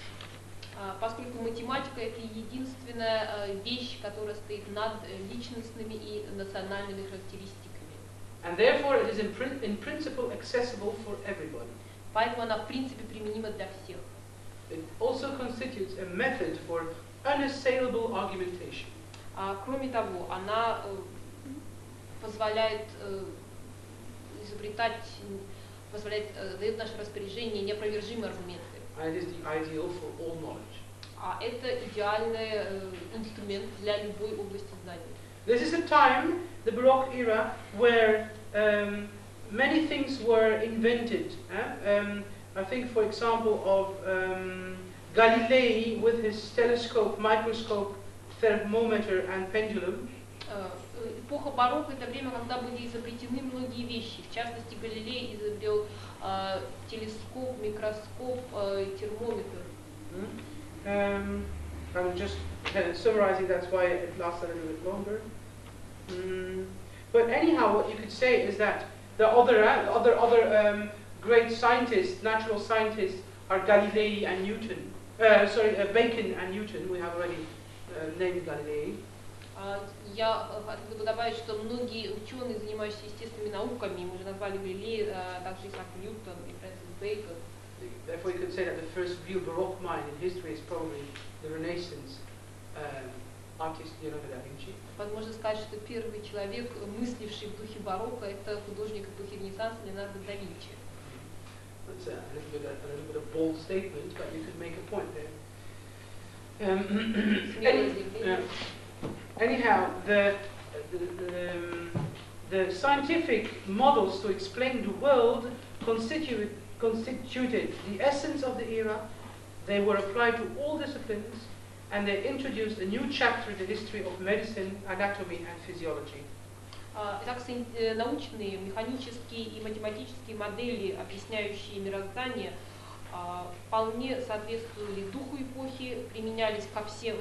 Поскольку математика — это единственная вещь, которая стоит над личностными и национальными характеристиками. And therefore it is in principle accessible for everybody. Поэтому она в принципе применима для всех. It also constitutes a method for unassailable argumentation. Кроме того, она позволяет дает в наше распоряжение неопровержимые аргументы. And it is the ideal for all knowledge. Это идеальный инструмент для любой области знаний. This is a time, the Baroque era, where many things were invented. I think, for example, of Galilei with his telescope, microscope, thermometer, and pendulum. Эпоха барокко — это время, когда были изобретены многие вещи. В частности, Галилей изобрел телескоп, микроскоп, термометр. I'm just summarizing, that's why it lasts a little bit longer. But anyhow, what you could say is that the other great scientists, natural scientists, are Galilei and Newton. Bacon and Newton. We have already named Galilei. Я хотела бы добавить, что многие ученые, занимающиеся естественными науками, мы уже назвали Галилея, также Исаак Ньютон и Фрэнсис Бэйкон. Therefore, you could say that the first real Baroque mind in history is probably the Renaissance artist Leonardo da Vinci. Можно сказать, что первый человек, мысливший в духе барокко, это художник эпохи Ренессанса Леонардо да Винчи. That's a little bit of bold statement, but you could make a point there. Anyhow, the scientific models to explain the world constituted the essence of the era. They were applied to all disciplines, and they introduced a new chapter in the history of medicine, anatomy, and physiology. Итак, научные, механические и математические модели, объясняющие мироздание, вполне соответствовали духу эпохи, применялись во всех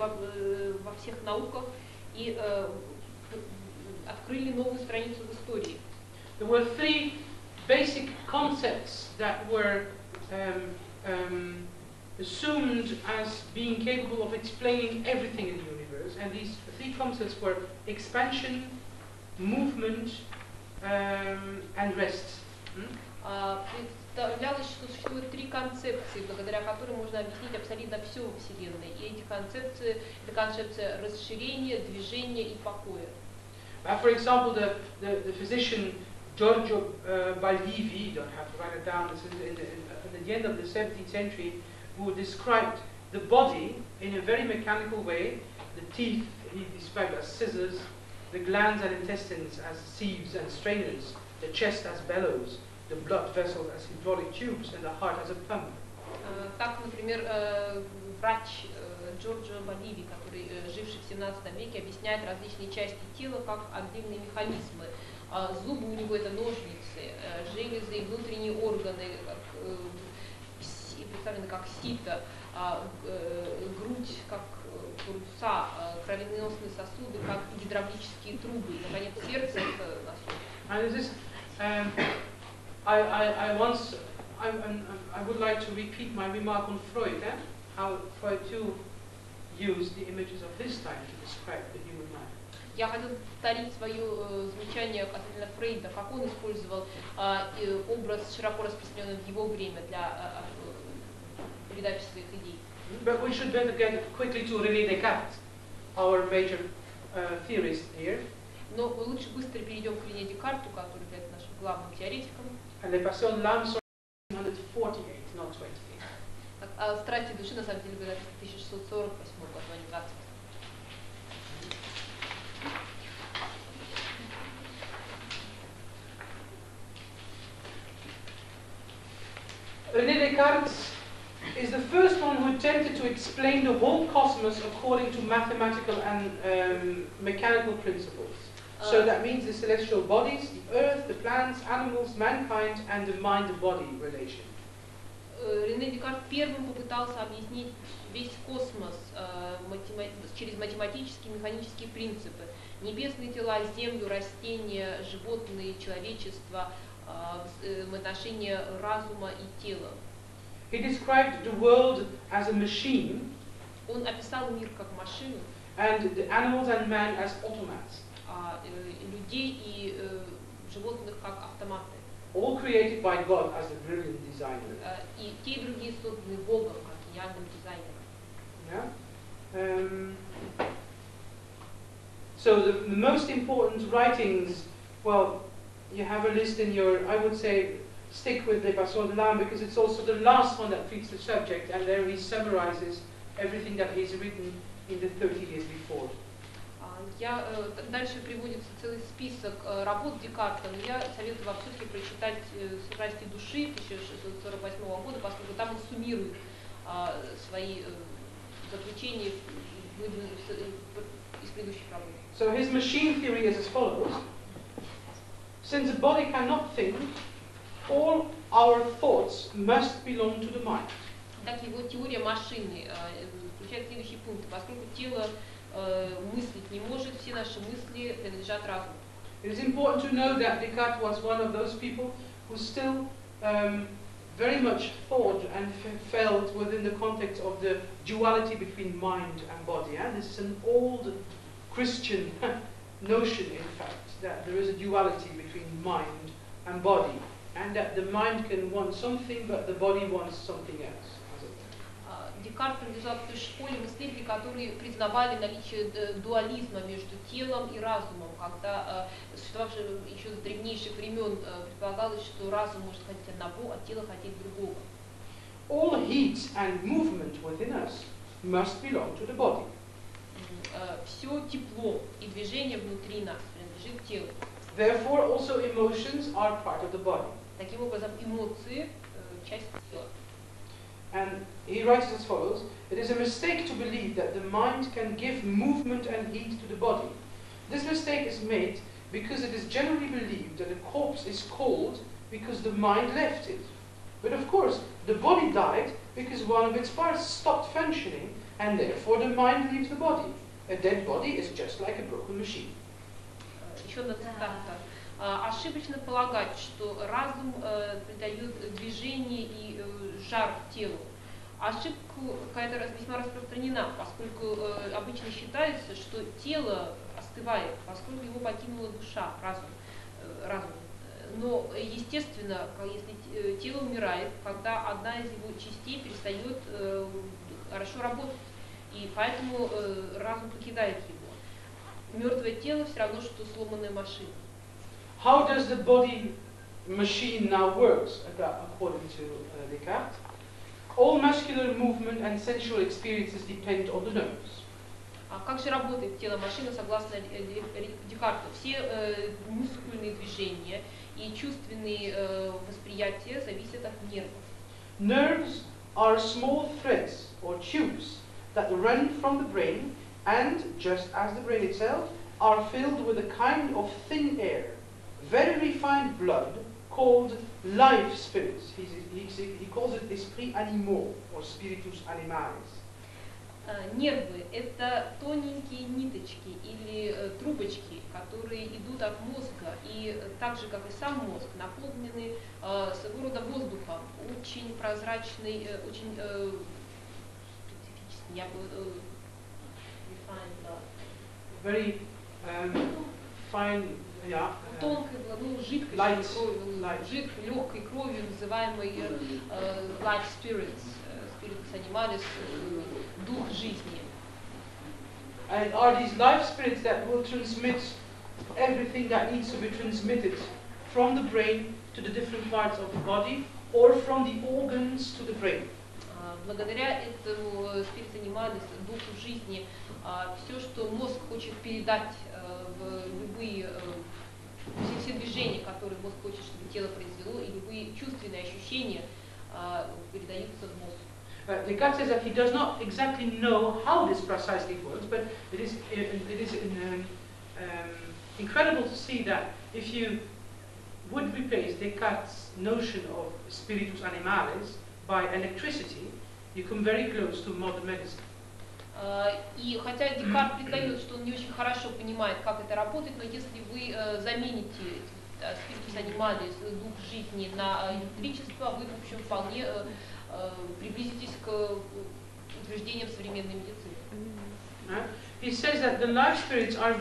науках и открыли новую страницу в истории. There were three basic concepts that were assumed as being capable of explaining everything in the universe, and these three concepts were expansion, movement, and rest. Представлялось, что существует три концепции, благодаря которым можно объяснить абсолютно все во Вселенной. И эти концепции — это концепция расширения, движения и покоя. For example, the physician Giorgio Baldivi, don't have to write it down, this is at the end of the 17th century, who described the body in a very mechanical way. The teeth he described as scissors, the glands and intestines as sieves and strainers, the chest as bellows, the blood vessels as hydraulic tubes, and the heart as a pump. Так, например, врач Джорджо Баливи, который, живший в 17 веке, объясняет различные части тела как отдельные механизмы. Зубы у него — это ножницы, железы и внутренние органы представлены как сито, грудь как паруса, кровеносные сосуды как гидравлические трубы, и, наконец, сердце — это насос. I would like to repeat my remark on Freud, how Freud too used the images of this time to describe the human mind. Я хотел повторить свое замечание касательно Фрейда, как он использовал образ, широко распространенный в его время для передачи своих идей. But we should better get quickly to René Descartes, our major theorist here. Но лучше быстро перейдем к Рене Декарту, который является нашим главным теоретиком. And Les Passions de l'âme sont 148, not 28. Страсти души на самом деле были 1648 год, но не 20. René Descartes is the first one who attempted to explain the whole cosmos according to mathematical and mechanical principles. So that means the celestial bodies, the earth, the plants, animals, mankind, and the mind-body relation. Рене Декарт первым попытался объяснить весь космос через математические и механические принципы. Небесные тела, землю, растения, животные, человечество, отношения разума и тела. He described the world as a machine. Он описал мир как машину. And the animals and man as automats. Людей и животных как автоматы. All created by God as a brilliant designer. И те и другие созданы Богом как гениальным дизайнером. Yeah. So the most important writings, well, you have a list in your, I would say, stick with Les Passions de l'âme because it's also the last one that treats the subject, and there he summarizes everything that he's written in the 30 years before. Дальше приводится целый список работ Декарта, но я советую вам все-таки прочитать «Страсти души» 1648 года, поскольку там он суммирует свои заключения из предыдущих работ. So his machine theory is as follows. Since the body cannot think, all our thoughts must belong to the mind. Так, его теория машины включает следующие пункты. Поскольку тело мыслить не может, все наши мысли принадлежат разуму. It is important to know that Descartes was one of those people who still very much thought and felt within the context of the duality between mind and body. And this is an old Christian notion, in fact, that there is a duality between mind and body, and that the mind can want something, but the body wants something else. Декарт принадлежал к той школе мыслителей, которые признавали наличие дуализма между телом и разумом, когда существовавшее еще с древнейших времен предполагалось, что разум может хотеть одного, а тело хотеть другого. All heat and movement within us must belong to the body. Все тепло и движение внутри нас принадлежит телу. Therefore, also emotions are part of the body. Таким образом, эмоции часть тела. And he writes as follows: it is a mistake to believe that the mind can give movement and heat to the body. This mistake is made because it is generally believed that a corpse is cold because the mind left it. But of course, the body died because one of its parts stopped functioning, and therefore the mind leaves the body. A dead body is just like a broken machine. Еще одна цитата. Ошибочно полагать, что разум придает движение и жар телу. Ошибка какая-то весьма распространена, поскольку обычно считается, что тело остывает, поскольку его покинула душа, разум. Но естественно, если тело умирает, когда одна из его частей перестает хорошо работать, и поэтому разум покидает его. Мертвое тело все равно, что сломанная машина. How does the body machine now works, according to Descartes? All muscular movement and sensual experiences depend on the nerves. А как же работает тело машины, согласно Декарту? Все мускульные движения и чувственные восприятия зависят от нервов. Nerves are small threads or tubes that run from the brain and, just as the brain itself, are filled with a kind of thin air, very refined blood called life spirits. He calls it esprit animaux or spiritus animalis. Нервы – это тоненькие ниточки или трубочки, которые идут от мозга, и так же, как и сам мозг, наполнены своего рода воздухом, очень прозрачный, очень специфический, я бы very fine, yeah. Тонкой, жидкой, легкой кровью, называемой life spirits, spiritus animalis, дух жизни. And are these life spirits that will transmit everything that needs to be transmitted from the brain to the different parts of the body, or from the organs to the brain? Благодаря этому spiritus animalis, духу жизни, все, что мозг хочет передать в любые все движения, которые мозг хочет, чтобы тело произвело, и любые чувственные ощущения передаются в мозг. Descartes says that he does not exactly know how this precisely works, but it is incredible to see that if you would replace Descartes' notion of spiritus animalis by electricity, you come very close to modern medicine. И хотя Декарт признает, что он не очень хорошо понимает, как это работает, но если вы замените спиритус анималис, дух жизни, на электричество, вы, в общем, вполне приблизитесь к утверждениям современной медицины. He says that the life spirits are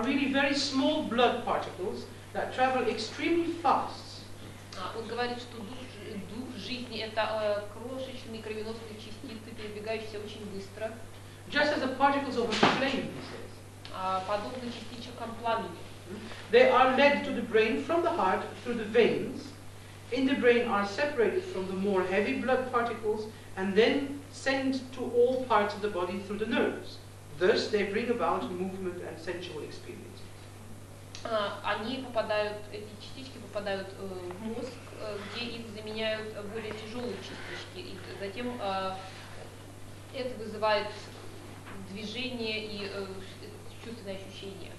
really very small blood particles that travel extremely fast. Он говорит, что дух жизни – это крошечные кровеносные частицы, передвигающиеся очень быстро. Just as the particles of a flame, he says. Подобно частичкам пламени. They are led to the brain from the heart through the veins. In the brain are separated from the more heavy blood particles and then sent to all parts of the body through the nerves. Thus they bring about movement and sensual experiences. Эти частички попадают в мозг, где их заменяют более тяжелые частички, и затем это вызывает движение и чувственные ощущения.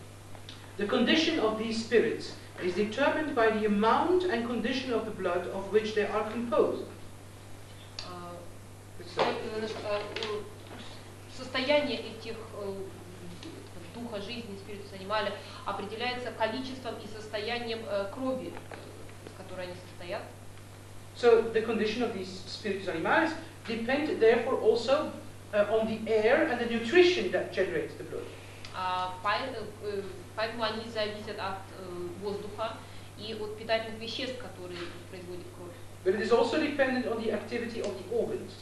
The condition of these spirits is determined by the amount and condition of the blood of which they are composed. Состояние этих духа жизни, спиритус анималя, определяется количеством и состоянием крови, из которой они состоят. So the condition of these spiritus animalis depend therefore also on the air and the nutrition that generates the blood. Поэтому они зависят от воздуха и от питательных веществ, которые производят кровь. but it is also dependent on the activity of the organs.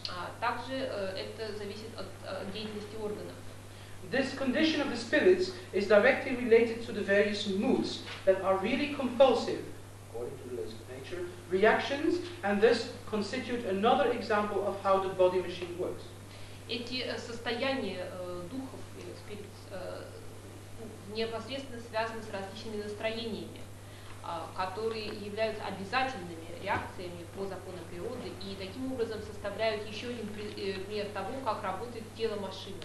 Также это зависит от деятельности органов. This condition of the spirits is directly related to the various moods that are really compulsive, according to the laws of nature, reactions, and thus constitute another example of how the body machine works. Эти состояния духов, непосредственно связаны с различными настроениями, которые являются обязательными реакциями по законам природы и таким образом составляют еще один пример того, как работает тело машины.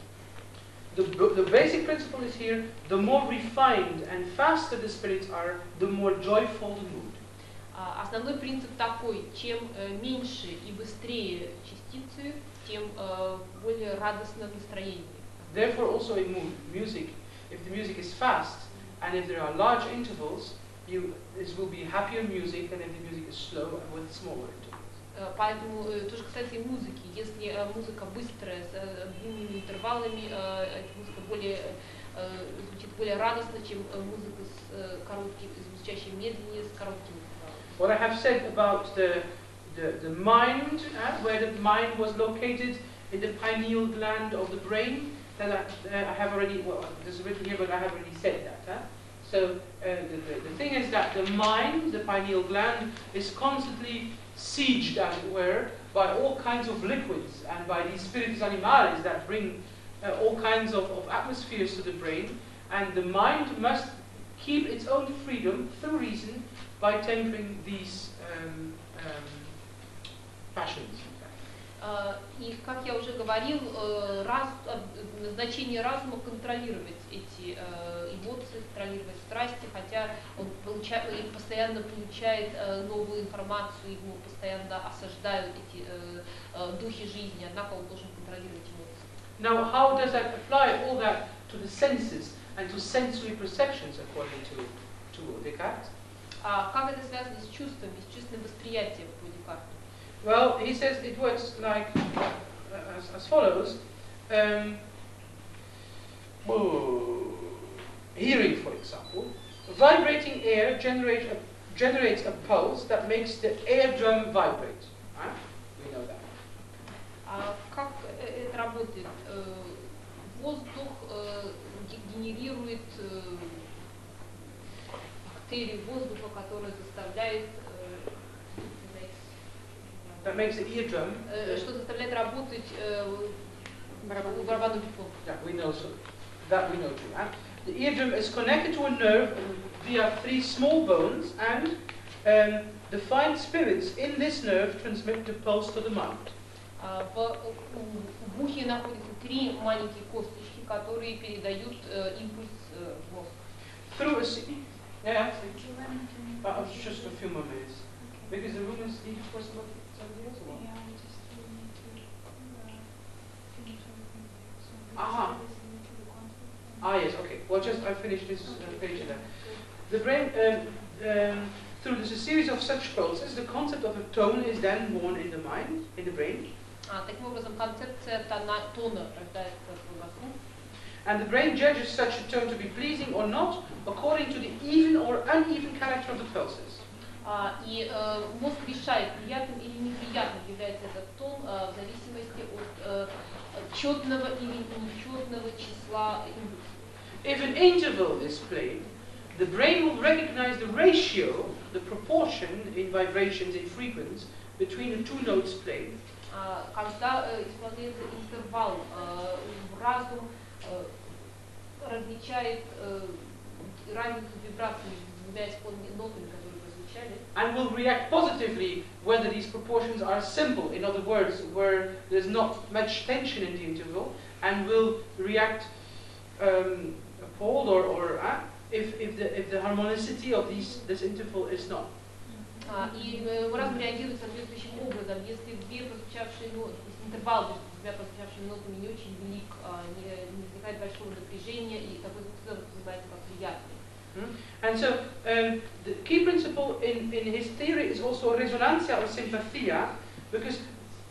The basic principle is here, the more refined and faster the spirits are, the more joyful the mood. Основной принцип такой, чем меньше и быстрее частицы, тем более радостно настроение. Therefore also in music, if the music is fast and if there are large intervals, this will be happier music than if the music is slow and with smaller intervals. Поэтому то же касается и музыки. Если музыка быстрая, с длинными интервалами, эта музыка звучит более радостно, чем музыка звучащая медленнее, с короткими интервалами. What I have said about the mind, where the mind was located in the pineal gland of the brain, that I have already, well, this is written here, but I have already said that. So the thing is that the mind, the pineal gland, is constantly sieged, as it were, by all kinds of liquids and by these spiritus animales that bring all kinds of atmospheres to the brain, and the mind must keep its own freedom through reason by tempering these passions. И, как я уже говорил, назначение разума контролировать эти эмоции, контролировать страсти, хотя он постоянно получает новую информацию, его постоянно осаждают эти духи жизни, однако он должен контролировать эмоции. Now, how does that apply all that to the senses and to sensory perceptions, according to Descartes? Как это связано с чувствами, с чувственным восприятием по Декарту? Well, he says it works like as follows. Hearing, for example, vibrating air generates a pulse that makes the eardrum vibrate. Right? We know that. Как это работает? Воздух генерирует бактерии воздуха, которая заставляет that makes the eardrum. Что заставляет работать барабанную перепонку. Yeah, we know so. That we know too. The eardrum is connected to a nerve via 3 small bones, and the fine spirits in this nerve transmit the pulse to the mind. В ухе находятся 3 маленькие косточки, которые передают импульс в мозг. Through a yeah, just a few more minutes, because the room is needed for somebody else or what? Yeah, we just need to finish everything. So Yes, okay. Well, I finished this page there. The brain, through a series of such pulses, the concept of a tone is then born in the mind, in the brain. Таким образом, концепция тона рождается в мозгу. And the brain judges such a tone to be pleasing or not, according to the even or uneven character of the pulses. И мозг решает, приятным или неприятным является этот тон в зависимости от четного или нечетного числа импульсов. If an interval is played, the brain will recognize the ratio, the proportion in vibrations in frequency between the 2 notes played. Когда исполняется интервал, разум различает разницу вибраций между 2 исполненными нотами, которые прозвучали. And will react positively whether these proportions are simple, in other words, where there's not much tension in the interval, and will react appalled or if the harmonicity of this interval is not. И разум реагирует соответствующим образом, если интервал между 2 прозвучавшими нотами не очень велик, не возникает большого напряжения, и такой звук все равно воспринимается как приятный. And so the key principle in his theory is also resonancia or sympathia, because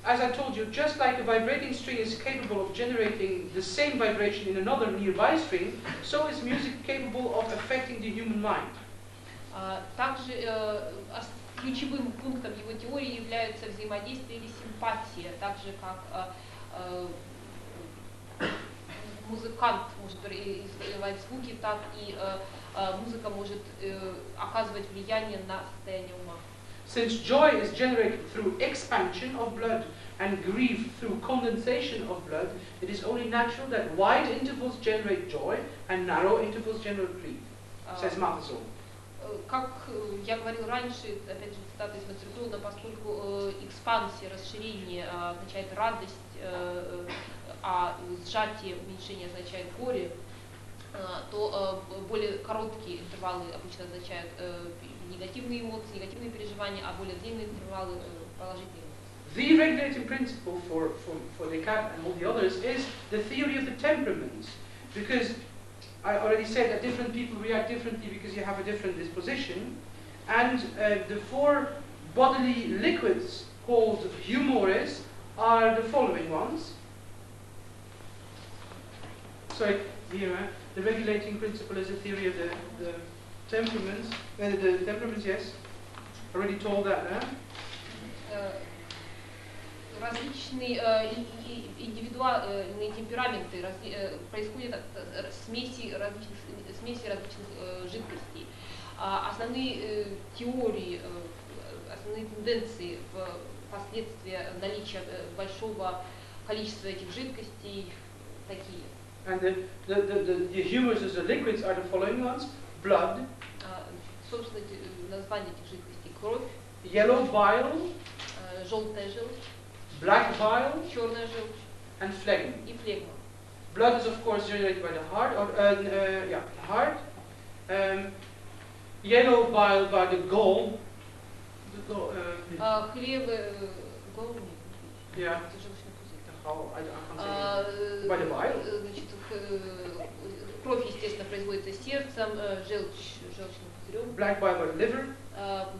as I told you, just like a vibrating string is capable of generating the same vibration in another nearby string, so is music capable of affecting the human mind. Также ключевым пунктом его теории являются взаимодействие или симпатия, так же как музыкант может издавать звуки, так и музыка может оказывать влияние на состояние ума. Since joy is generated through expansion of blood and grief through condensation of blood, it is only natural that wide intervals generate joy and narrow intervals generate grief, says Matheson. Как я говорил раньше, опять же цитата из Материона, поскольку экспансия, расширение означает радость, а сжатие, уменьшение означает горе, то более короткие интервалы обычно означают негативные эмоции, негативные переживания, а более длинные интервалы положительные эмоции. The regulating principle for Descartes and all the others is the theory of the temperaments, because I already said that different people react differently because you have a different disposition, and the four bodily liquids called humores are the following ones. Sorry, here, the regulating principle is a theory of the temperaments. The temperaments, yes. Already told that now. Различные индивидуальные темпераменты происходят от смеси различных жидкостей. Основные теории, основные тенденции последствия наличия большого количества этих жидкостей такие. And the humors as the liquids are the following ones: blood, собственно, название этих жидкостей: кровь, yellow bile, желтая желчь, black bile, черная желчь and phlegm. и флегма. Blood is of course generated by the heart, the heart. Yellow bile by the gall. Хлеб, голову, Yeah. это желчный пузырь. I can't say. By the bile. Значит, кровь, естественно, производится сердцем, желчь желчным пузырем. Black bile by the liver.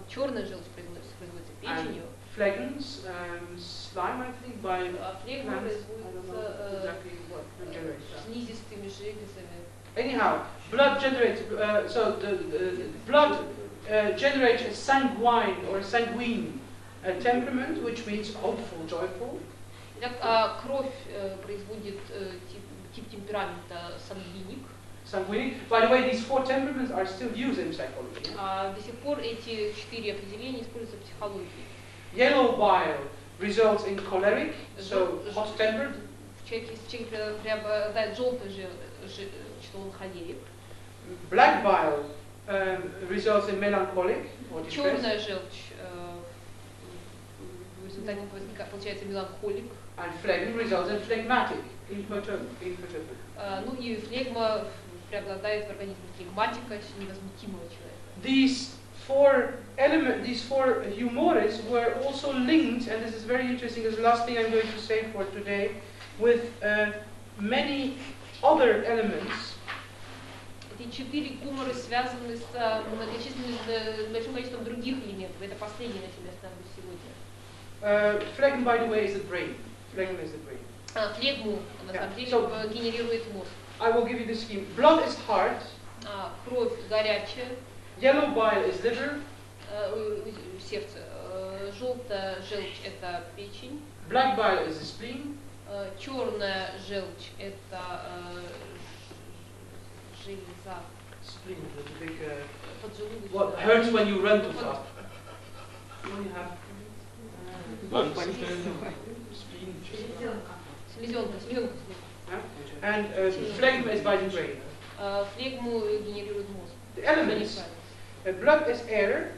Черная желчь производится печенью. Phlegms, slime, I think, by Флегма plants. I don't know производится exactly what generates that. слизистыми железами. Anyhow, blood generates, so the blood generates a sanguine or a sanguine temperament, which means hopeful, joyful. Итак, кровь производит тип темперамента сангвиник. Sanguinic. By the way, these four temperaments are still used in psychology. До сих пор эти 4 определения используются в психологии. Yellow bile results in choleric, so hot-tempered. В человеке преобладает желтая желчь, что он холерик. Black bile results in melancholic or depressed. Черная желчь в результате получается меланхолик. And phlegm results in phlegmatic, imperturbable. Ну и флегма преобладает в организме флегматика, невозмутимого человека. These four humores were also linked, and this is very interesting, is the last thing I'm going to say for today, with many other elements. Эти 4 гумора связаны с большим количеством других элементов. Это последнее, на чем я остановлюсь сегодня. Phlegm, by the way, is the brain. Phlegm is the brain. Флегму, на самом деле, генерирует мозг. I will give you the scheme. Blood is heart. Кровь горячая. Yellow bile is liver. Сердце. Желтая желчь – это печень. Black bile is the spleen. Черная желчь – это железа. Spleen, the big. Поджелудочная. What hurts when you run too fast? When you have. Spleen. Селезенка. And phlegm is by the brain. Флегму генерирует мозг. The elements. Blood is air.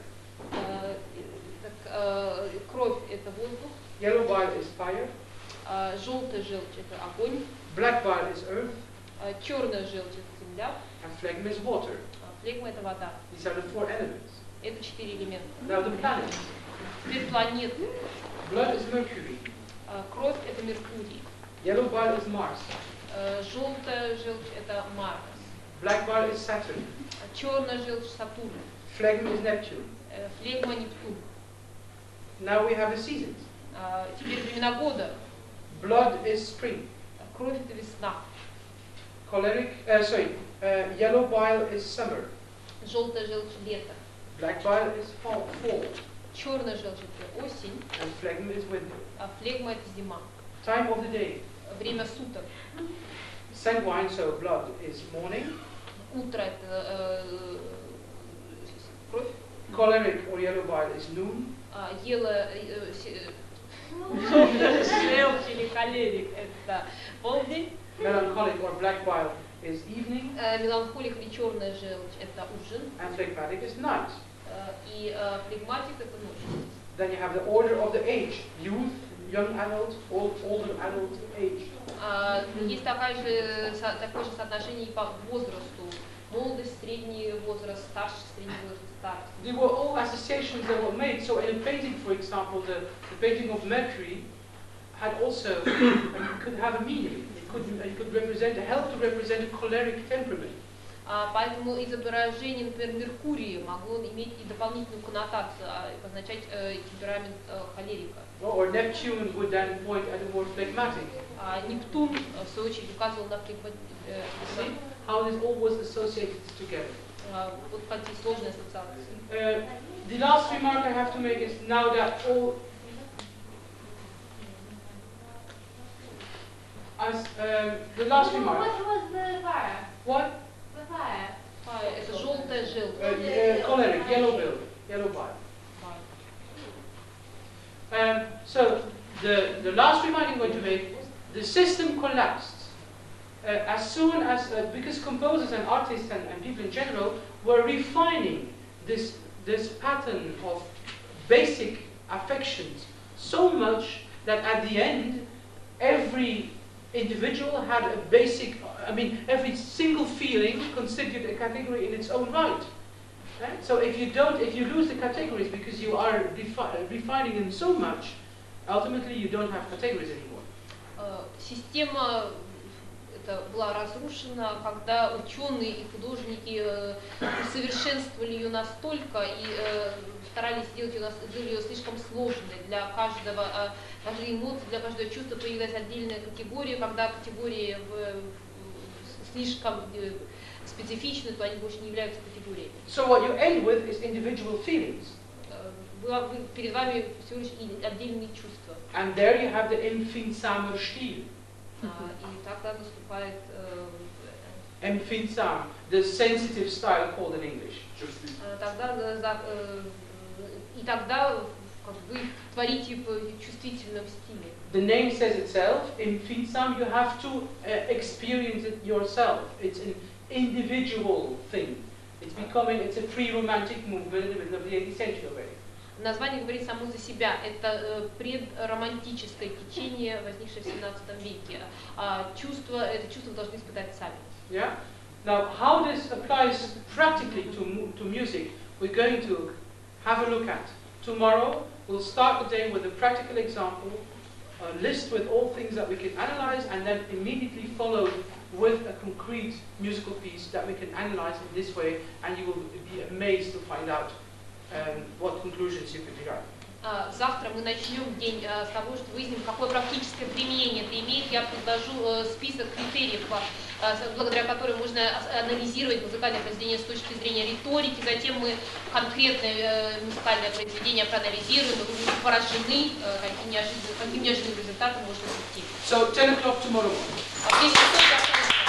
Кровь – это воздух. Yellow bile is fire. Желтая желчь – это огонь. Black bile is earth. Черная желчь – это земля. And phlegm is water. Флегма – это вода. These are the four elements. Это 4 элемента. Now the planets. Теперь планеты. Blood is Mercury. Кровь – это Меркурий. Yellow bile is Mars. Желтая желчь – это Марс. Black bile is Saturn. Черная желчь – Сатурн. Phlegm is Neptune. Флегма – Нептун. Now we have the seasons. Теперь времена года. Blood is spring. Кровь – это весна. Yellow bile is summer. Желтая желчь – лето. Black bile is fall. Черная желчь это осень, and phlegm is winter. а флегма это зима. Time of the day. Время суток. Sanguine, so blood, is morning. Утро это кровь. Choleric or yellow bile is noon. Желчь или холерик это полдень. Melancholic or black bile is evening. Меланхолик или черная желчь это ужин. And phlegmatic is night. И флегматик это ночь. Then you have the order of the age. Youth, young adult, older adult, age. Есть такое же соотношение и по возрасту. Молодость, средний возраст, старший, средний возраст, старость. They were all associations that were made. So in a painting, for example, the painting of Mercury had also could have a meaning. It could represent, help to represent a choleric temperament. Поэтому изображение, например, Меркурия могло иметь и дополнительную коннотацию, обозначать темперамент холерика. Or Neptune would then point at a more phlegmatic. Нептун, в свою очередь, указывал на See how this all was associated together. Вот такие сложные ассоциации. The last remark I have to make is now that all the last remark. What was the fire? What? The fire. Это желтая желчь. Choleric, yellow bile. So the last remark I'm going to make, the system collapsed as soon as, because composers and artists and people in general were refining this pattern of basic affections so much that at the end, every individual had a basic, every single feeling constituted a category in its own right. Right? So if you lose the categories because you are refining them so much, ultimately you don't have categories anymore. Система это была разрушена, когда ученые и художники усовершенствовали ее настолько и старались сделать ее слишком сложной для каждого, каждой эмоции, для каждого чувства появилась отдельная категория, когда категории слишком специфичны, то они больше не являются категориями. So what you end with is individual feelings. Перед вами всего лишь отдельные чувства. And there you have the empfindsamer Stil. И тогда наступает Empfindsam, the sensitive style called in English. И тогда как вы творите в чувствительном стиле. The name says itself, empfindsam, you have to experience it yourself. It's an individual thing. It's a pre-romantic movement in the middle of the 18th century already. Название говорит само за себя. Это предромантическое течение, возникшее в 17 веке. Это чувство должны испытать сами. Yeah. Now, how this applies practically to music, we're going to have a look at. Tomorrow, we'll start the day with a practical example, a list with all things that we can analyze, and then immediately follow with a concrete musical piece that we can analyze in this way, and you will be amazed to find out what conclusions you can derive. Завтра мы начнем день с того, что выясним, какое практическое применение это имеет. Я предложу список критериев, благодаря которым можно анализировать музыкальное произведение с точки зрения риторики. Затем мы конкретное музыкальное произведение проанализируем, и вы будете поражены, каким неожиданным результатом можно прийти. So 10 o'clock tomorrow morning.